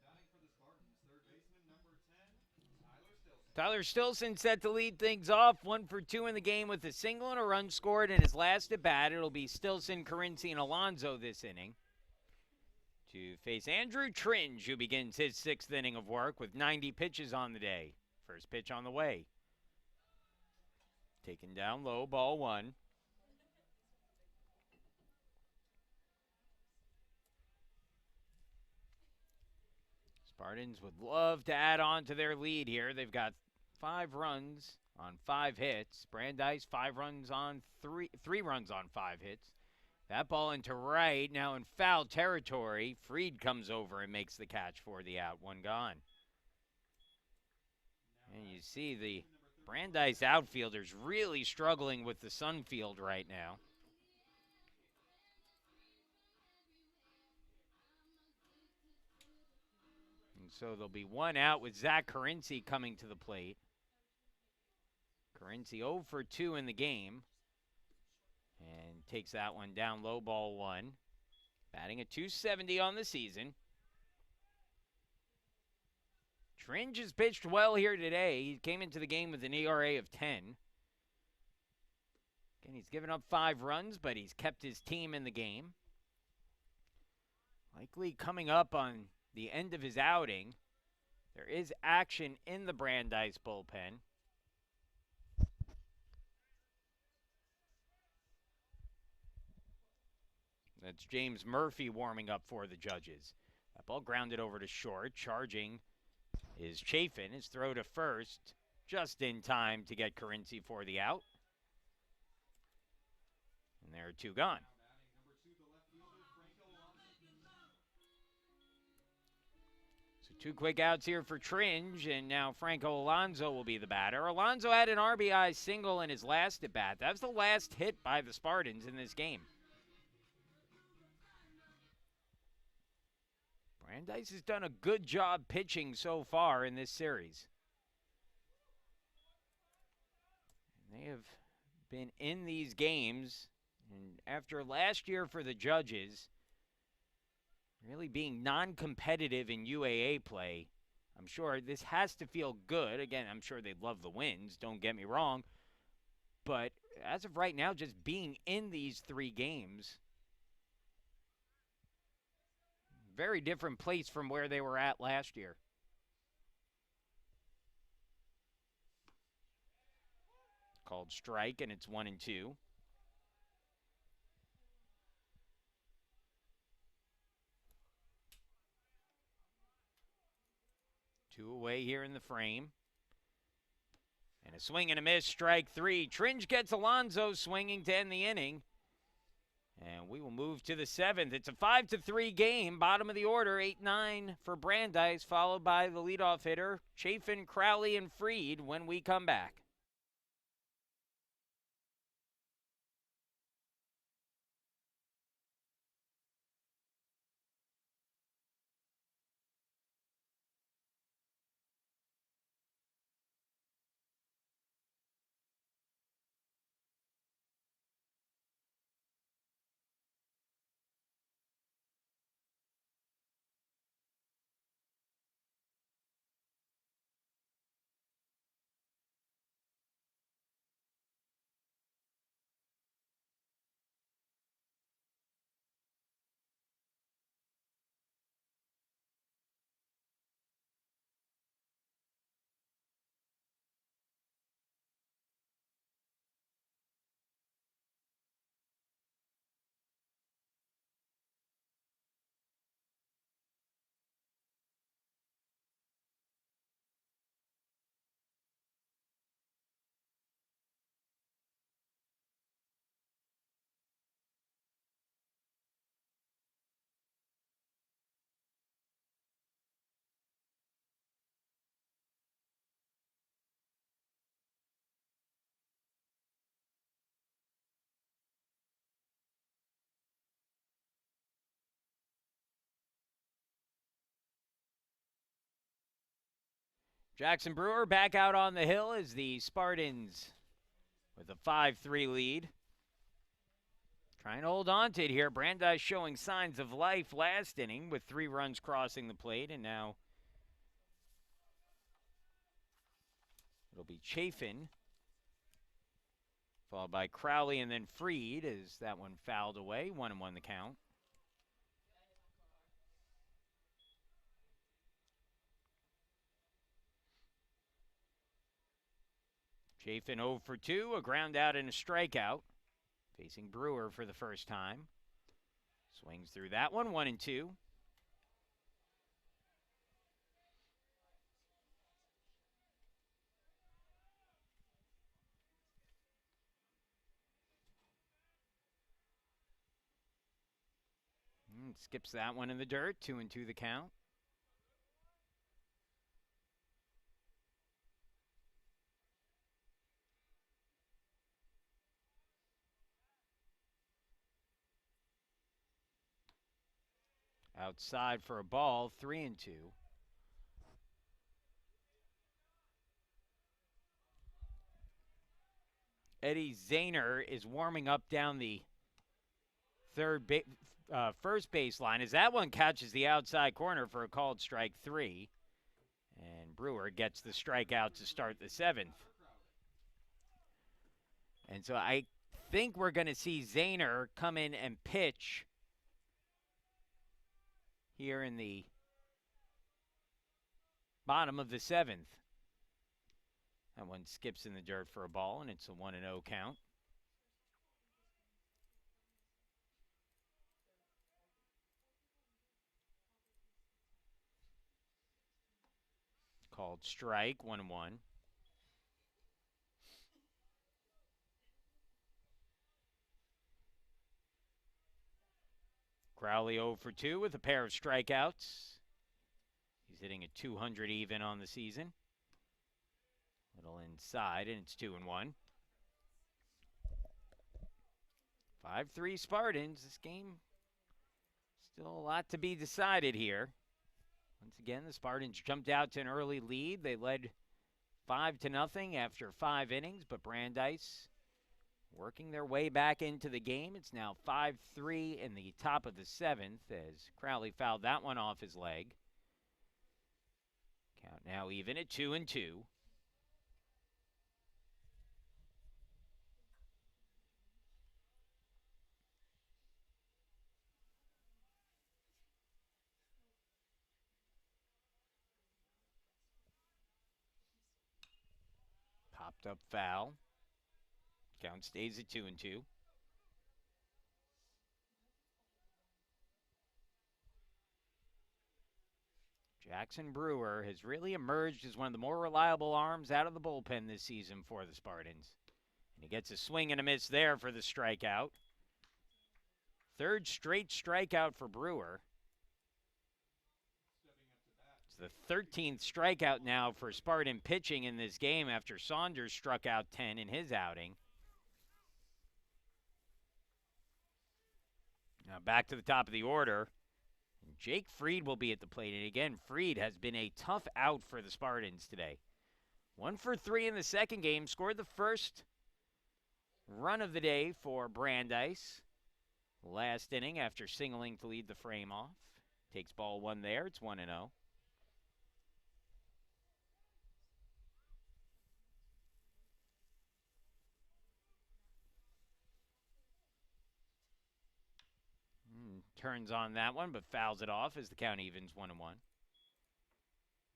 Batting for the Spartans, third baseman number 10, Tyler Stilson. Tyler Stilson set to lead things off, 1 for 2 in the game with a single and a run scored in his last at bat. It'll be Stilson, Carinci, and Alonso this inning to face Andrew Tringe, who begins his 6th inning of work with 90 pitches on the day. First pitch on the way. Taken down low, ball 1. Spartans would love to add on to their lead here. They've got 5 runs on 5 hits. Brandeis 3 runs on 5 hits. That ball into right, now in foul territory. Freed comes over and makes the catch for the out, 1 gone. And you see the Brandeis outfielders really struggling with the Sunfield right now. And so there'll be 1 out with Zach Carinci coming to the plate. Carinci 0 for 2 in the game. And takes that one down low, ball 1. Batting at .270 on the season. Tringe has pitched well here today. He came into the game with an ERA of 10. Again, he's given up 5 runs, but he's kept his team in the game. Likely coming up on the end of his outing. There is action in the Brandeis bullpen. That's James Murphy warming up for the Judges. That ball grounded over to short. Charging is Chafin. His throw to first just in time to get Currency for the out. And there are two gone. So two quick outs here for Tringe, and now Franco Alonso will be the batter. Alonso had an RBI single in his last at bat. That was the last hit by the Spartans in this game. Brandeis has done a good job pitching so far in this series. They have been in these games, and after last year for the Judges, really being non-competitive in UAA play, I'm sure this has to feel good. Again, I'm sure they'd love the wins, don't get me wrong. But as of right now, just being in these three games, very different place from where they were at last year. Called strike, and it's 1-2. Two away here in the frame. And a swing and a miss, strike three. Tringe gets Alonso swinging to end the inning. And we will move to the seventh. It's a 5-3 game. Bottom of the order, 8-9 for Brandeis, followed by the leadoff hitter, Chafin, Crowley, and Freed when we come back. Jackson Brewer back out on the hill as the Spartans with a 5-3 lead. Trying to hold on to it here. Brandeis showing signs of life last inning with 3 runs crossing the plate, and now it'll be Chafin, followed by Crowley and then Freed as that one fouled away. 1-1 the count. Chafin 0 for 2, a ground out and a strikeout. Facing Brewer for the first time. Swings through that one, 1-2. Skips that one in the dirt, 2-2 the count. Outside for a ball, 3-2. Eddie Zahner is warming up down the first baseline as that one catches the outside corner for a called strike 3. And Brewer gets the strikeout to start the 7th. And so I think we're going to see Zahner come in and pitch here in the bottom of the 7th. That one skips in the dirt for a ball, and it's a 1-0 count. Called strike, 1-1. Crowley 0 for 2 with a pair of strikeouts. He's hitting a 200 even on the season. Little inside, and it's 2-1. 5-3 Spartans. This game, still a lot to be decided here. Once again, the Spartans jumped out to an early lead. They led 5-0 after 5 innings, but Brandeis working their way back into the game. It's now 5-3 in the top of the 7th as Crowley fouled that one off his leg. Count now even at 2-2. Popped up foul. Count stays at 2-2. Jackson Brewer has really emerged as one of the more reliable arms out of the bullpen this season for the Spartans. And he gets a swing and a miss there for the strikeout. Third straight strikeout for Brewer. It's the 13th strikeout now for Spartan pitching in this game after Saunders struck out 10 in his outing. Now back to the top of the order. And Jake Freed will be at the plate. And again, Freed has been a tough out for the Spartans today. 1 for 3 in the second game. Scored the first run of the day for Brandeis. Last inning after singling to lead the frame off. Takes ball 1 there. It's 1-0. Turns on that one, but fouls it off as the count evens 1-1.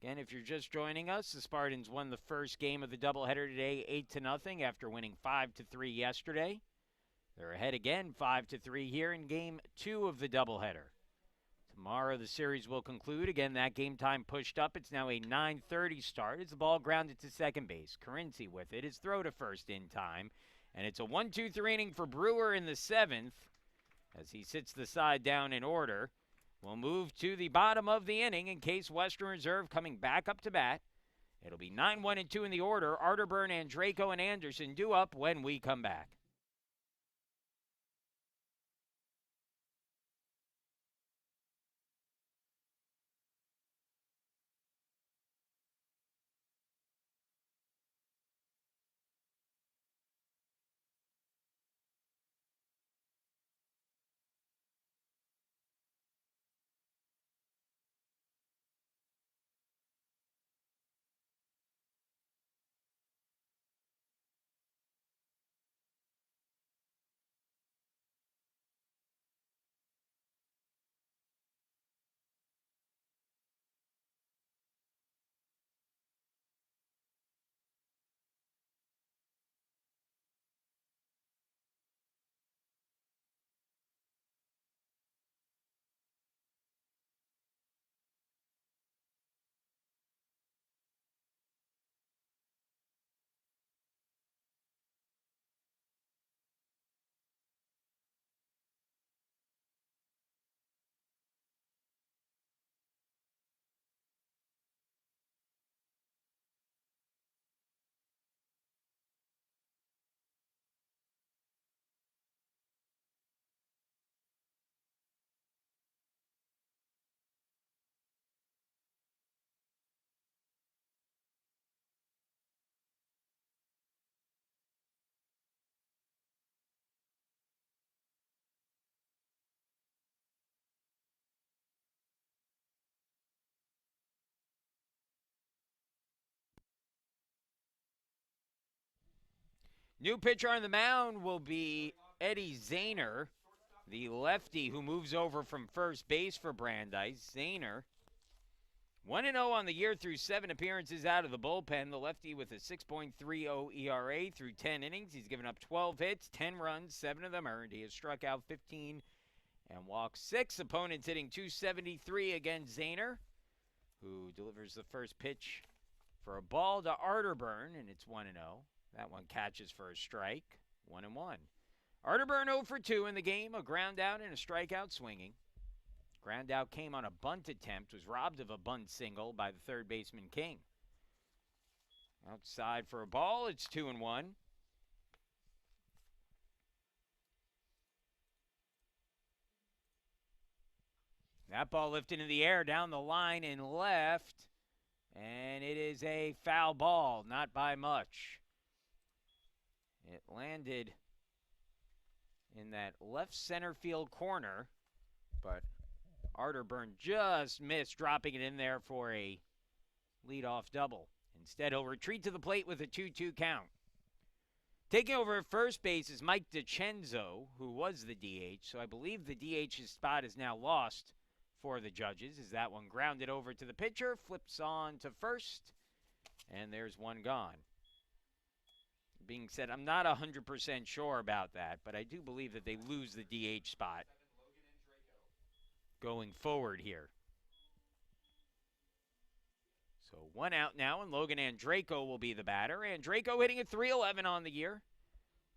Again, if you're just joining us, the Spartans won the first game of the doubleheader today 8-0 after winning 5-3 yesterday. They're ahead again 5-3 here in game 2 of the doubleheader. Tomorrow the series will conclude. Again, that game time pushed up. It's now a 9:30 start as the ball grounded to second base. Carinci with it. His throw to first in time. And it's a 1-2-3 inning for Brewer in the 7th. As he sits the side down in order. We'll move to the bottom of the inning in case Western Reserve coming back up to bat. It'll be 9-1-2 in the order. Arterburn, Andraco, and Anderson due up when we come back. New pitcher on the mound will be Eddie Zahner. The lefty who moves over from first base for Brandeis, Zahner. 1-0 on the year through 7 appearances out of the bullpen. The lefty with a 6.30 ERA through 10 innings. He's given up 12 hits, 10 runs, 7 of them earned. He has struck out 15 and walked 6. Opponents hitting .273 against Zahner, who delivers the first pitch for a ball to Arterburn, and it's 1-0. That one catches for a strike, 1-1. Arterburn 0 for 2 in the game, a ground out and a strikeout swinging. Ground out came on a bunt attempt, was robbed of a bunt single by the third baseman King. Outside for a ball, it's 2-1. That ball lifted in the air down the line and left, and it is a foul ball, not by much. It landed in that left center field corner, but Arterburn just missed dropping it in there for a leadoff double. Instead, he'll retreat to the plate with a 2-2 count. Taking over at first base is Mike DiCenzo, who was the DH, so I believe the DH's spot is now lost for the Judges, as that one grounded over to the pitcher, flips on to first, and there's one gone. Being said, I'm not 100% sure about that, but I do believe that they lose the DH spot going forward here. So 1 out now, and Logan Andraco will be the batter. Andraco hitting at .311 on the year.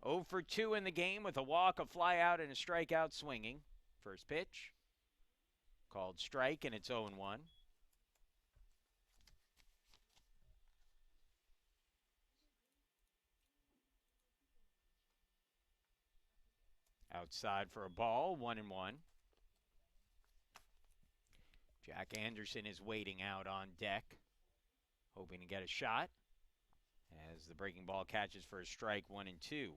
0 for 2 in the game with a walk, a fly out, and a strikeout swinging. First pitch called strike, and it's 0-1. Outside for a ball, 1-1. Jack Anderson is waiting out on deck, hoping to get a shot as the breaking ball catches for a strike, 1-2.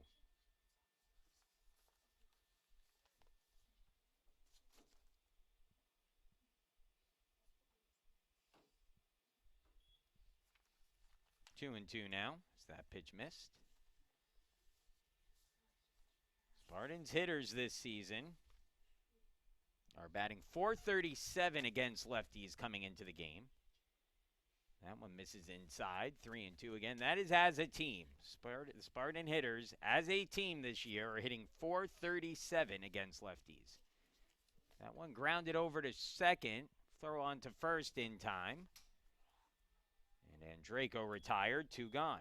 Two and two now, as that pitch missed. Spartans hitters this season are batting .437 against lefties coming into the game. That one misses inside, 3-2 again. That is as a team. The Spartan hitters, as a team this year, are hitting .437 against lefties. That one grounded over to second, throw on to first in time. And Andraco retired, 2 gone.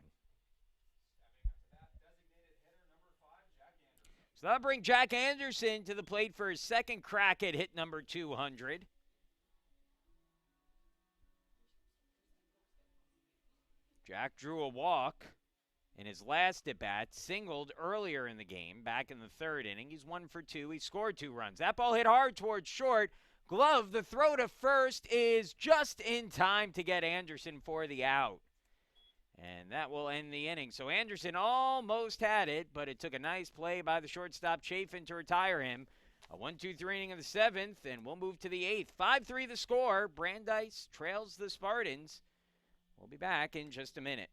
So that'll bring Jack Anderson to the plate for his second crack at hit number 200. Jack drew a walk in his last at-bat, singled earlier in the game, back in the third inning. He's 1 for 2. He scored 2 runs. That ball hit hard towards short. Glove, the throw to first is just in time to get Anderson for the out. And that will end the inning. So Anderson almost had it, but it took a nice play by the shortstop Chafin to retire him. A 1-2-3 inning in the 7th, and we'll move to the 8th. 5-3 the score. Brandeis trails the Spartans. We'll be back in just a minute.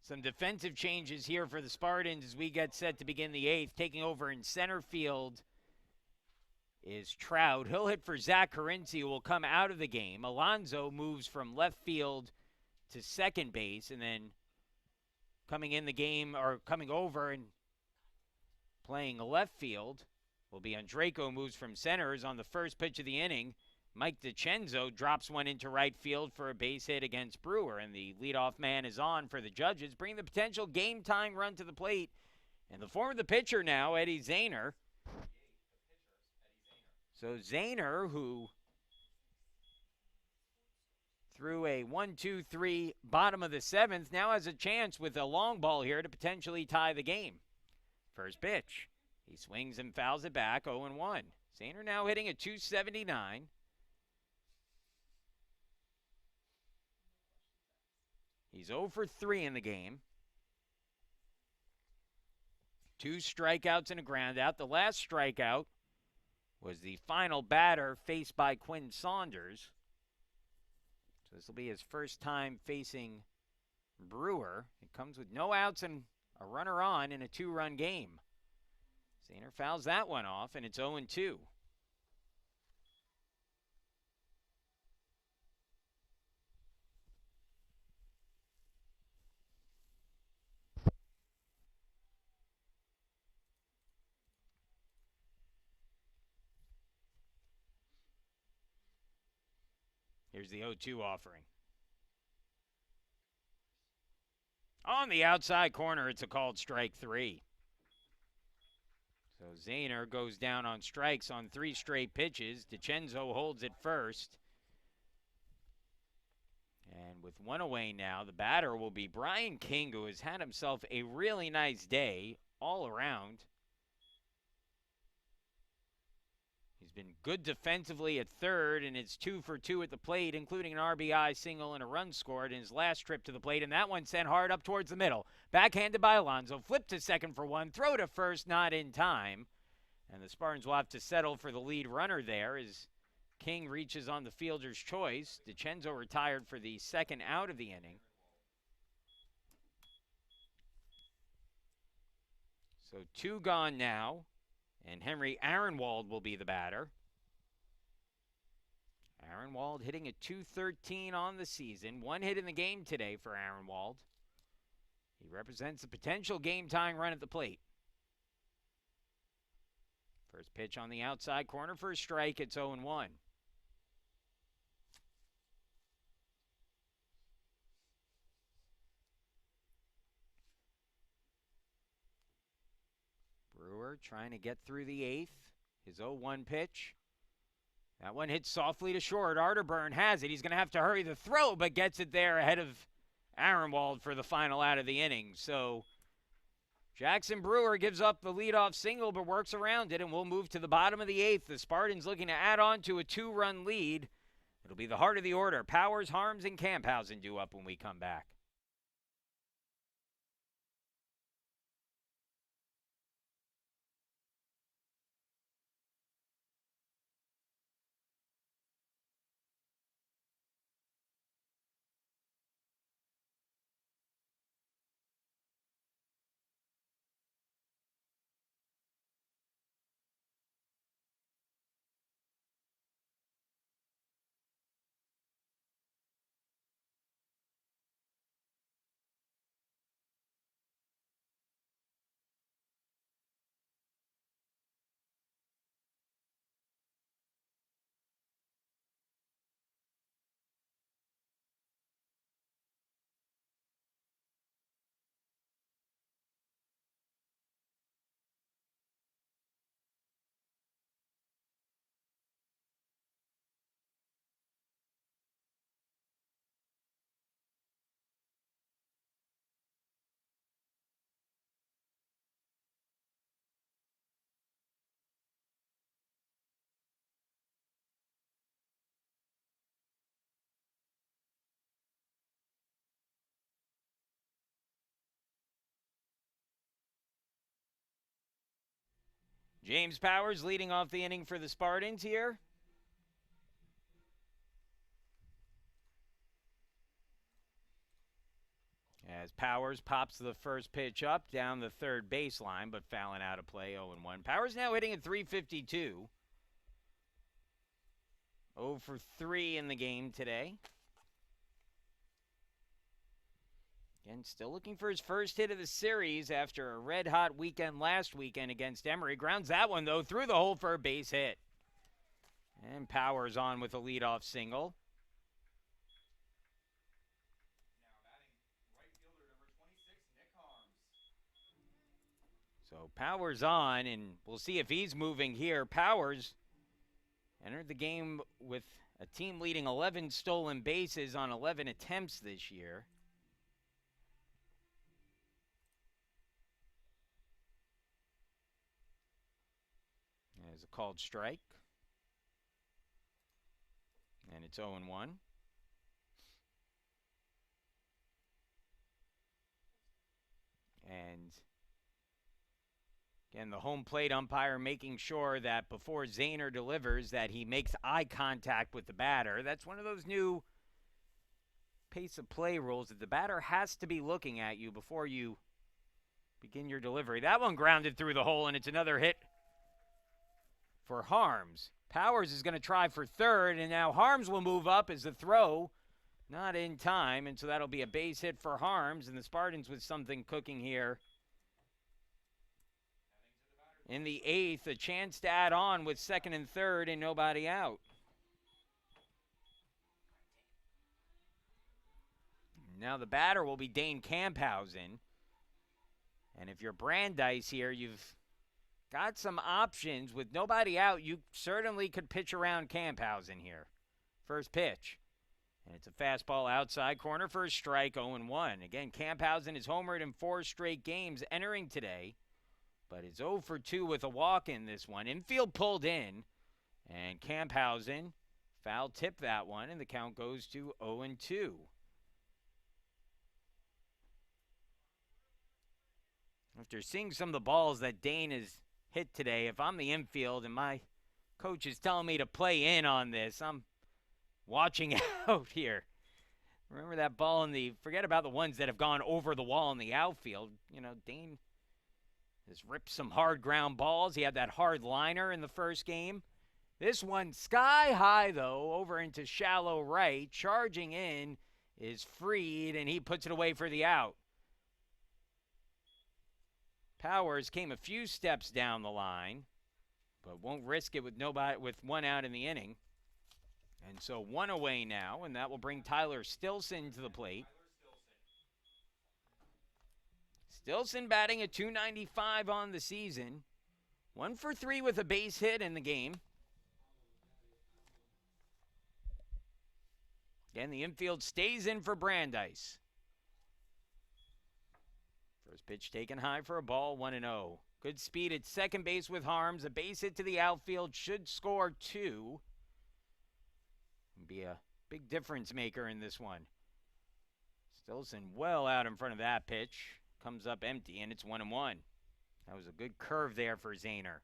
Some defensive changes here for the Spartans as we get set to begin the 8th. Taking over in center field is Trout. He'll hit for Zach Carinci, who will come out of the game. Alonzo moves from left field to second base, and then coming in the game, or coming over and playing left field, will be Andreyko, moves from centers on the first pitch of the inning. Mike DiCenzo drops one into right field for a base hit against Brewer, and the leadoff man is on for the Judges, bringing the potential game-tying run to the plate in the form of the pitcher now, Eddie Zahner. So Zahner, who threw a 1-2-3 bottom of the 7th, now has a chance with a long ball here to potentially tie the game. First pitch. He swings and fouls it back, 0-1. Zahner now hitting at .279. He's 0 for 3 in the game. 2 strikeouts and a groundout. The last strikeout was the final batter faced by Quinn Saunders. So this will be his first time facing Brewer. It comes with no outs and a runner on in a 2-run game. Zahner fouls that one off, and it's 0-2. Here's the 0-2 offering. On the outside corner, it's a called strike 3. So Zahner goes down on strikes on 3 straight pitches. DiCenzo holds it first. And with 1 away now, the batter will be Brian King, who has had himself a really nice day all around. He's been good defensively at third, and it's 2 for 2 at the plate, including an RBI single and a run scored in his last trip to the plate, and that one sent hard up towards the middle. Backhanded by Alonzo, flipped to second for 1, throw to first, not in time. And the Spartans will have to settle for the lead runner there as King reaches on the fielder's choice. DiCenzo retired for the second out of the inning. So 2 gone now. And Henry Aaronwald will be the batter. Aaronwald hitting at .213 on the season. 1 hit in the game today for Aaronwald. He represents a potential game-tying run at the plate. First pitch on the outside corner for a strike. It's 0-1. Brewer trying to get through the 8th. His 0-1 pitch. That one hits softly to short. Arterburn has it. He's going to have to hurry the throw, but gets it there ahead of Aaronwald for the final out of the inning. So Jackson Brewer gives up the leadoff single, but works around it, and we'll move to the bottom of the 8th. The Spartans looking to add on to a 2-run lead. It'll be the heart of the order. Powers, Harms, and Camphausen due up when we come back. James Powers leading off the inning for the Spartans here. As Powers pops the first pitch up down the third baseline, but fouling out of play 0-1. Powers now hitting at .352. 0 for 3 in the game today. Again, still looking for his first hit of the series after a red-hot weekend last weekend against Emory. Grounds that one, though, through the hole for a base hit. And Powers on with a leadoff single. Now batting right fielder number 26, Nick Harms. So Powers on, and we'll see if he's moving here. Powers entered the game with a team leading 11 stolen bases on 11 attempts this year. There's a called strike. And it's 0-1. And again, the home plate umpire making sure that before Zahner delivers that he makes eye contact with the batter. That's one of those new pace of play rules that the batter has to be looking at you before you begin your delivery. That one grounded through the hole, and it's another hit for Harms. Powers is going to try for third, and now Harms will move up as the throw not in time, and so that'll be a base hit for Harms, and the Spartans with something cooking here. In the 8th, a chance to add on with second and third and nobody out. Now the batter will be Dane Camphausen. And if you're Brandeis here, you've got some options. With nobody out, you certainly could pitch around Camphausen here. First pitch. And it's a fastball outside corner for a strike, 0-1. Again, Camphausen is homered in 4 straight games entering today, but is 0 for 2 with a walk in this one. Infield pulled in, and Camphausen foul tipped that one, and the count goes to 0-2. After seeing some of the balls that Dane has hit today, if I'm the infield and my coach is telling me to play in on this, I'm watching out here. Remember that ball in the, forget about the ones that have gone over the wall in the outfield. You know, Dane has ripped some hard ground balls. He had that hard liner in the first game. This one sky high, though, over into shallow right. Charging in is Freed, and he puts it away for the out. Powers came a few steps down the line, but won't risk it with nobody, with one out in the inning. And so one away now, and that will bring Tyler Stilson to the plate. Stilson batting at .295 on the season. 1 for 3 with a base hit in the game. Again, the infield stays in for Brandeis. First pitch taken high for a ball, 1-0. Good speed at second base with Harms. A base hit to the outfield should score 2. Be a big difference maker in this one. Stilson well out in front of that pitch. Comes up empty, and it's 1-1. That was a good curve there for Zahner.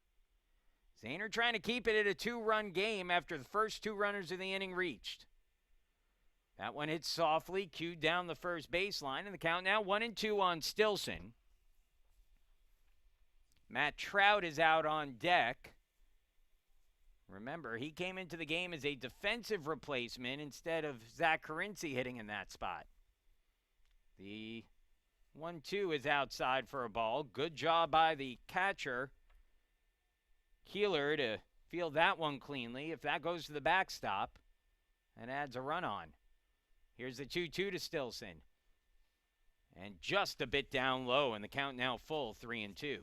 Zahner trying to keep it at a 2-run game after the first 2 runners of the inning reached. That one hits softly, cued down the first baseline, and the count now 1-2 on Stilson. Matt Trout is out on deck. Remember, he came into the game as a defensive replacement instead of Zach Carinci hitting in that spot. The 1-2 is outside for a ball. Good job by the catcher, Keeler, to field that one cleanly. If that goes to the backstop, and adds a run on. Here's the 2-2 to Stilson. And just a bit down low, and the count now full, 3-2.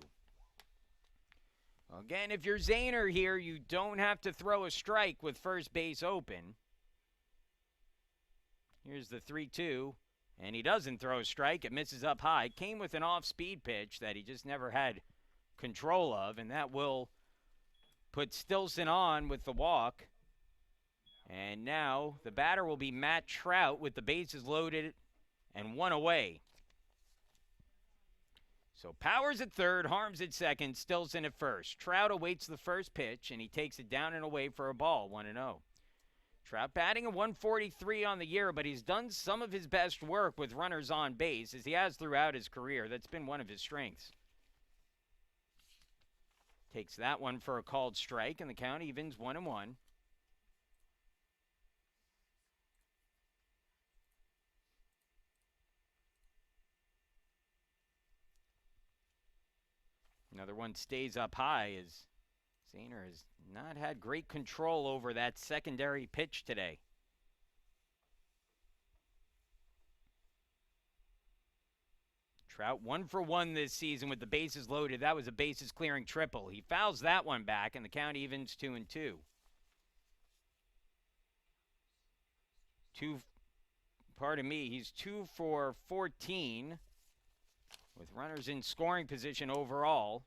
Again, if you're Zahner here, you don't have to throw a strike with first base open. Here's the 3-2, and he doesn't throw a strike. It misses up high. Came with an off-speed pitch that he just never had control of, and that will put Stilson on with the walk. And now the batter will be Matt Trout with the bases loaded and 1 away. So Powers at third, Harms at second, Stilson at first. Trout awaits the first pitch, and he takes it down and away for a ball, 1-0. Trout batting a 143 on the year, but he's done some of his best work with runners on base, as he has throughout his career. That's been one of his strengths. Takes that one for a called strike, and the count evens 1-1. Another one stays up high as Zahner has not had great control over that secondary pitch today. Trout 1-for-1 this season with the bases loaded. That was a bases clearing triple. He fouls that one back, and the count evens 2-2. He's 2 for 14 with runners in scoring position overall.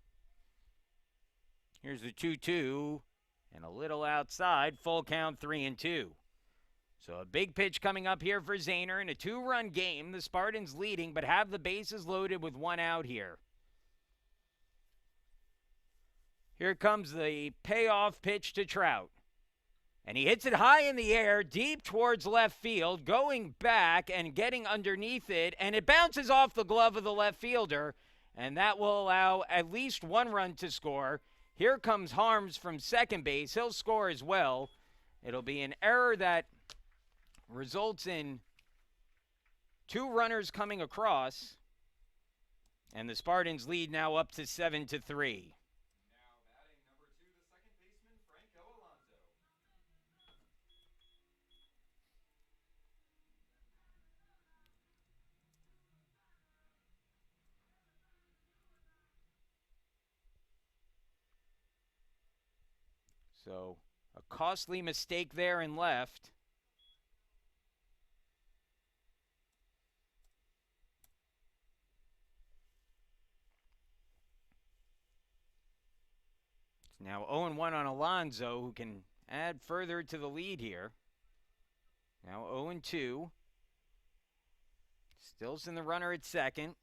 Here's the 2-2 and a little outside, full count 3-2. So a big pitch coming up here for Zahner in a 2-run game. The Spartans leading, but have the bases loaded with 1 out here. Here comes the payoff pitch to Trout. And he hits it high in the air, deep towards left field, going back and getting underneath it, and it bounces off the glove of the left fielder, and that will allow at least 1 run to score. Here comes Harms from second base. He'll score as well. It'll be an error that results in 2 runners coming across, and the Spartans lead now up to 7-3. Now batting number 2, the second baseman, Franco Alonso. So a costly mistake there in left. It's now 0-1 on Alonso, who can add further to the lead here. Now 0-2. Stillson the runner at second.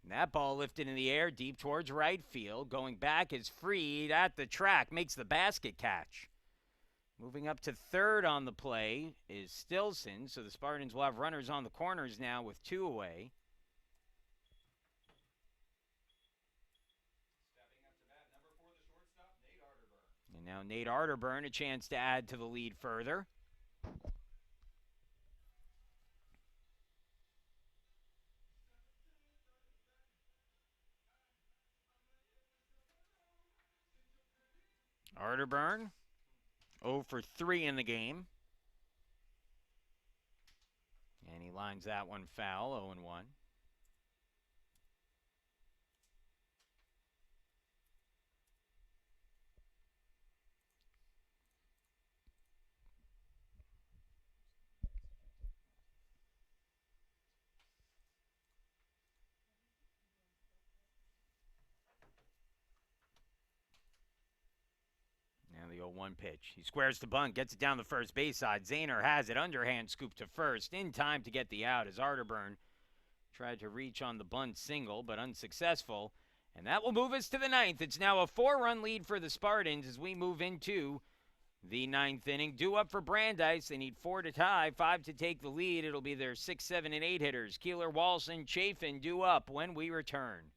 And that ball lifted in the air deep towards right field. Going back is Freed at the track. Makes the basket catch. Moving up to third on the play is Stillson. So the Spartans will have runners on the corners now with 2 away. Stepping up to bat, number 4, the shortstop, Nate Arterburn. And now Nate Arterburn, a chance to add to the lead further. Arterburn, 0 for 3 in the game. And he lines that one foul, 0-1. Now the 0-1 pitch. He squares the bunt, gets it down the first base side. Zahner has it, underhand scoop to first, in time to get the out as Arterburn tried to reach on the bunt single, but unsuccessful. And that will move us to the 9th. It's now a 4-run lead for the Spartans as we move into the 9th inning. Due up for Brandeis. They need 4 to tie, 5 to take the lead. It'll be their 6, 7, and 8 hitters. Keeler, Walson, Chafin due up when we return.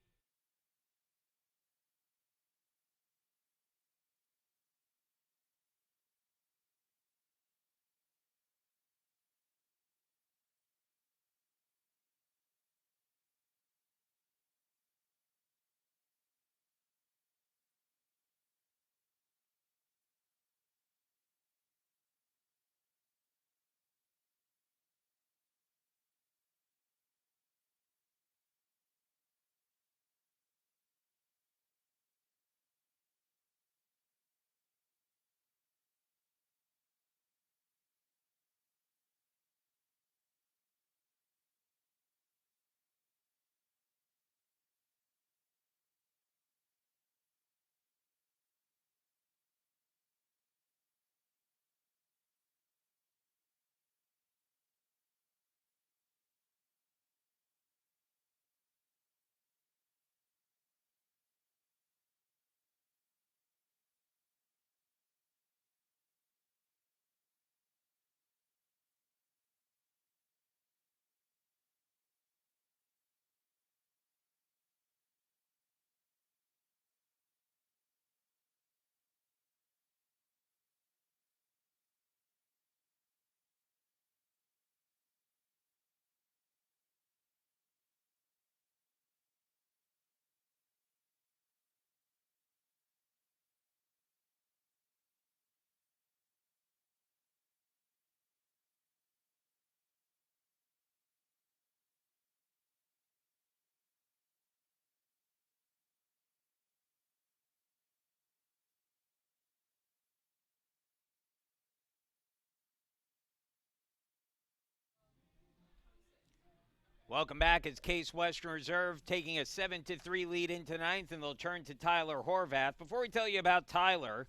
Welcome back as Case Western Reserve taking a 7-3 lead into ninth, and they'll turn to Tyler Horvath. Before we tell you about Tyler,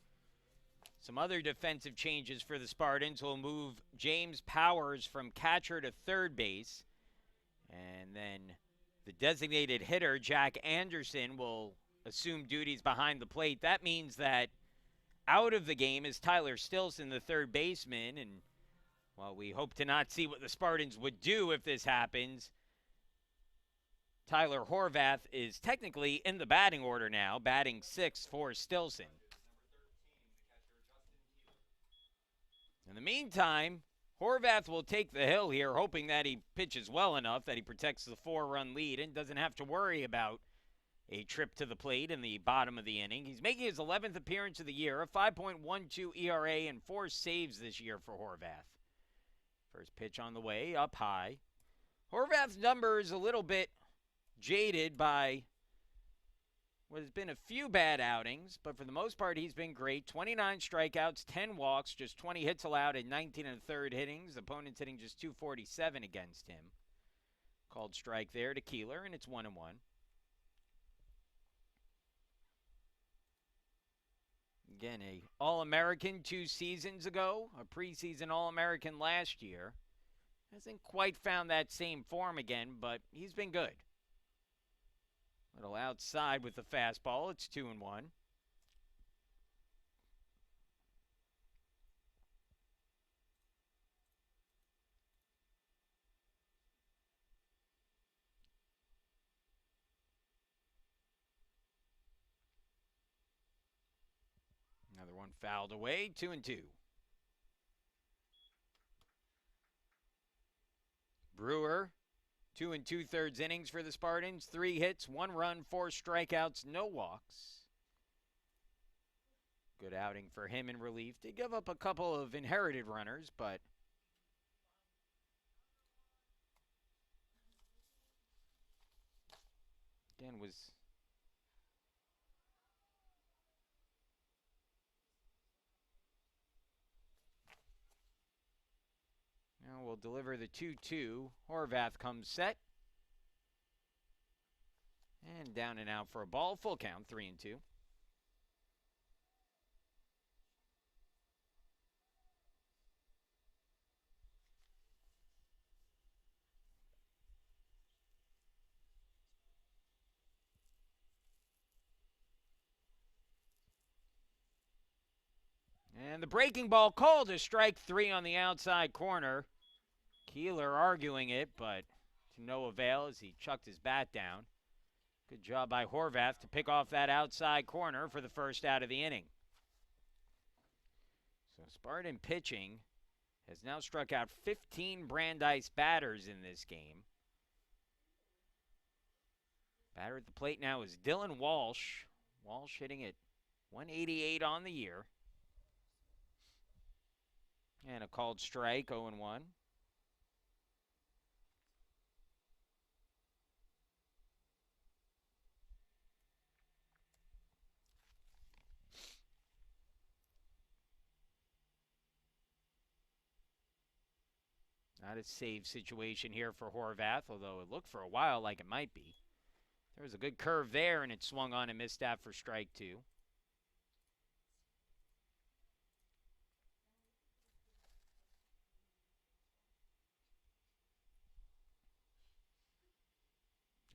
some other defensive changes for the Spartans will move James Powers from catcher to third base. And then the designated hitter, Jack Anderson, will assume duties behind the plate. That means that out of the game is Tyler Stilson, the third baseman. And while we hope to not see what the Spartans would do if this happens, Tyler Horvath is technically in the batting order now, batting sixth for Stilson. In the meantime, Horvath will take the hill here, hoping that he pitches well enough that he protects the 4-run lead and doesn't have to worry about a trip to the plate in the bottom of the inning. He's making his 11th appearance of the year, a 5.12 ERA and 4 saves this year for Horvath. First pitch on the way, up high. Horvath's number is a little bit jaded by what has been a few bad outings, but for the most part, he's been great. 29 strikeouts, 10 walks, just 20 hits allowed in 19 1/3 innings. Opponents hitting just 247 against him. Called strike there to Keeler, and it's 1-1. Again, a All-American 2 seasons ago, a preseason All-American last year. Hasn't quite found that same form again, but he's been good. Little outside with the fastball. It's 2-1. Another one fouled away. 2-2. Brewer, 2 2/3 innings for the Spartans. 3 hits, 1 run, 4 strikeouts, no walks. Good outing for him in relief. Did give up a couple of inherited runners, but again was now we'll deliver the 2-2. Horvath comes set. And down and out for a ball. Full count, 3-2. And the breaking ball called a strike 3 on the outside corner. Keeler arguing it, but to no avail as he chucked his bat down. Good job by Horvath to pick off that outside corner for the first out of the inning. So Spartan pitching has now struck out 15 Brandeis batters in this game. Batter at the plate now is Dylan Walsh. Walsh hitting at 188 on the year. And a called strike, 0-1. Not a save situation here for Horvath, although it looked for a while like it might be. There was a good curve there, and it swung on and missed out for strike 2.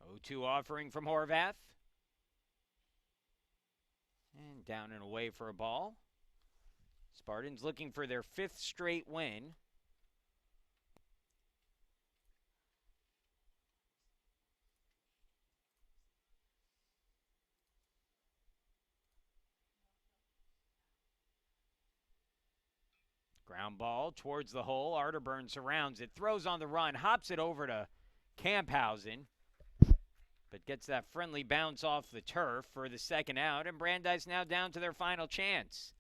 Oh, 0-2 offering from Horvath. And down and away for a ball. Spartans looking for their 5th straight win. Ground ball towards the hole. Arterburn surrounds it, throws on the run, hops it over to Camphausen, but gets that friendly bounce off the turf for the second out, and Brandeis now down to their final chance.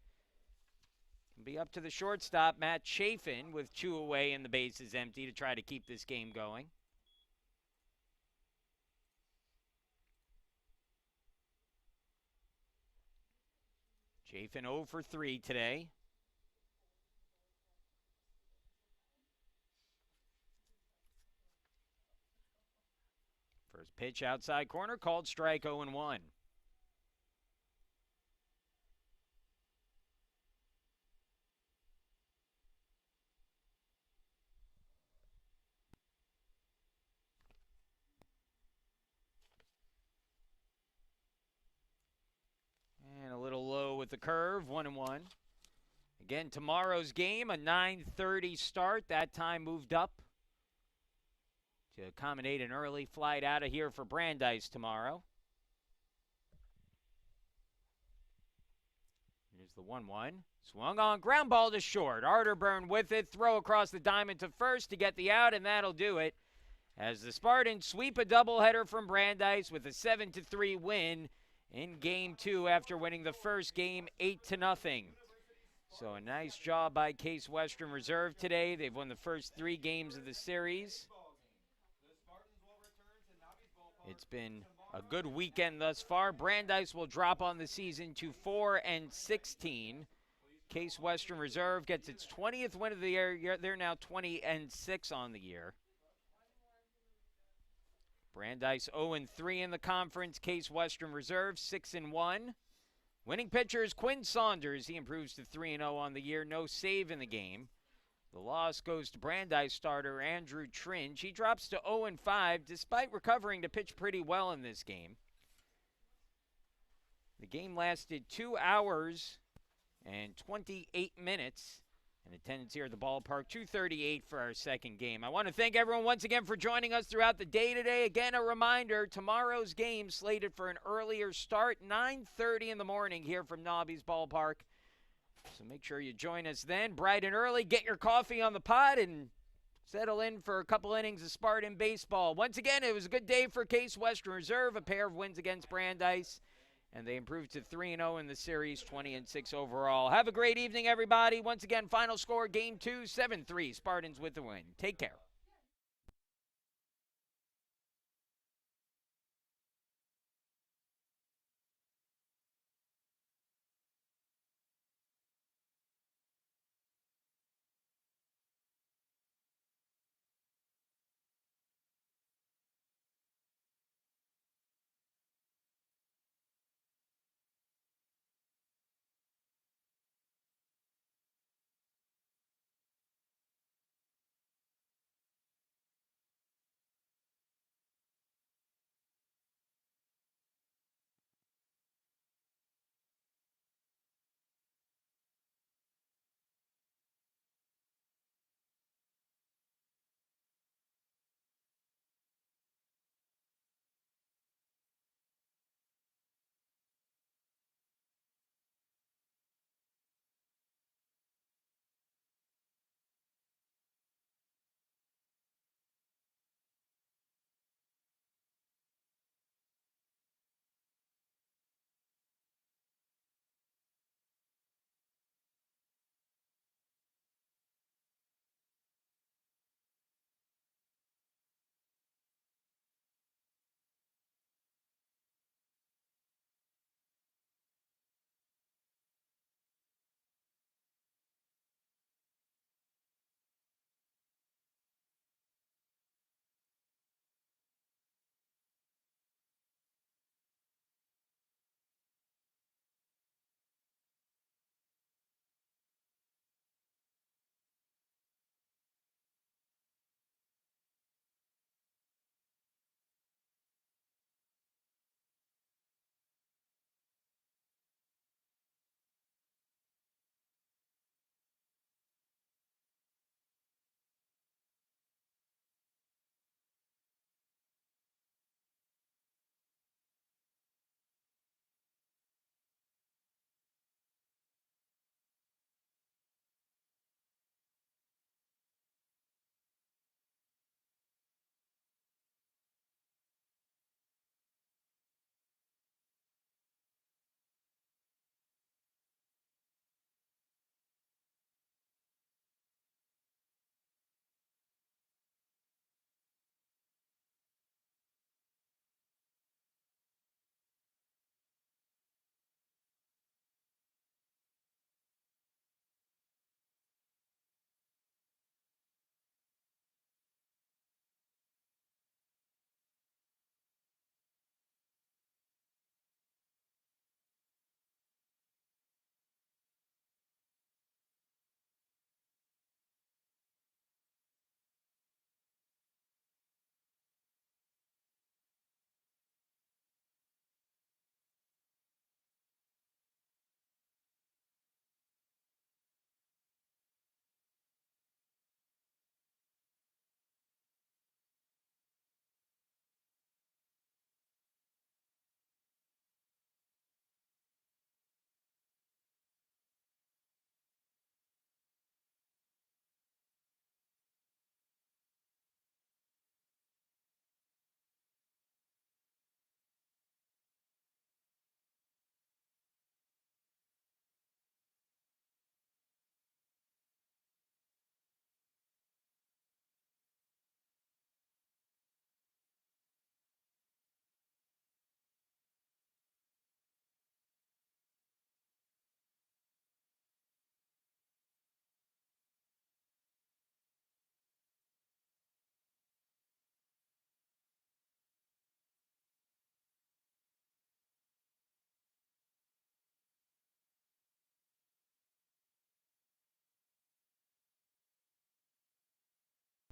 It'll be up to the shortstop, Matt Chafin, with 2 away and the bases empty to try to keep this game going. Chafin 0 for 3 today. First pitch outside corner, called strike 0-1. And a little low with the curve, 1-1. Again, tomorrow's game, a 9:30 start. That time moved up to accommodate an early flight out of here for Brandeis tomorrow. Here's the 1-1. Swung on, ground ball to short. Arterburn with it, throw across the diamond to first to get the out, and that'll do it. As the Spartans sweep a doubleheader from Brandeis with a 7-3 win in Game 2 after winning the first game 8-0. So a nice job by Case Western Reserve today. They've won the first 3 games of the series. It's been a good weekend thus far. Brandeis will drop on the season to 4-16. Case Western Reserve gets its 20th win of the year. They're now 20-6 on the year. Brandeis 0-3 in the conference. Case Western Reserve 6-1. Winning pitcher is Quinn Saunders. He improves to 3-0 on the year. No save in the game. The loss goes to Brandeis starter Andrew Tringe. He drops to 0-5 despite recovering to pitch pretty well in this game. The game lasted 2 hours and 28 minutes. And attendance here at the ballpark, 238 for our second game. I want to thank everyone once again for joining us throughout the day today. Again, a reminder, tomorrow's game slated for an earlier start, 9:30 in the morning here from Nobby's Ballpark. So make sure you join us then, bright and early. Get your coffee on the pot and settle in for a couple innings of Spartan baseball. Once again, it was a good day for Case Western Reserve, a pair of wins against Brandeis. And they improved to 3-0 in the series, 20-6 overall. Have a great evening, everybody. Once again, final score, Game 2, 7-3. Spartans with the win. Take care.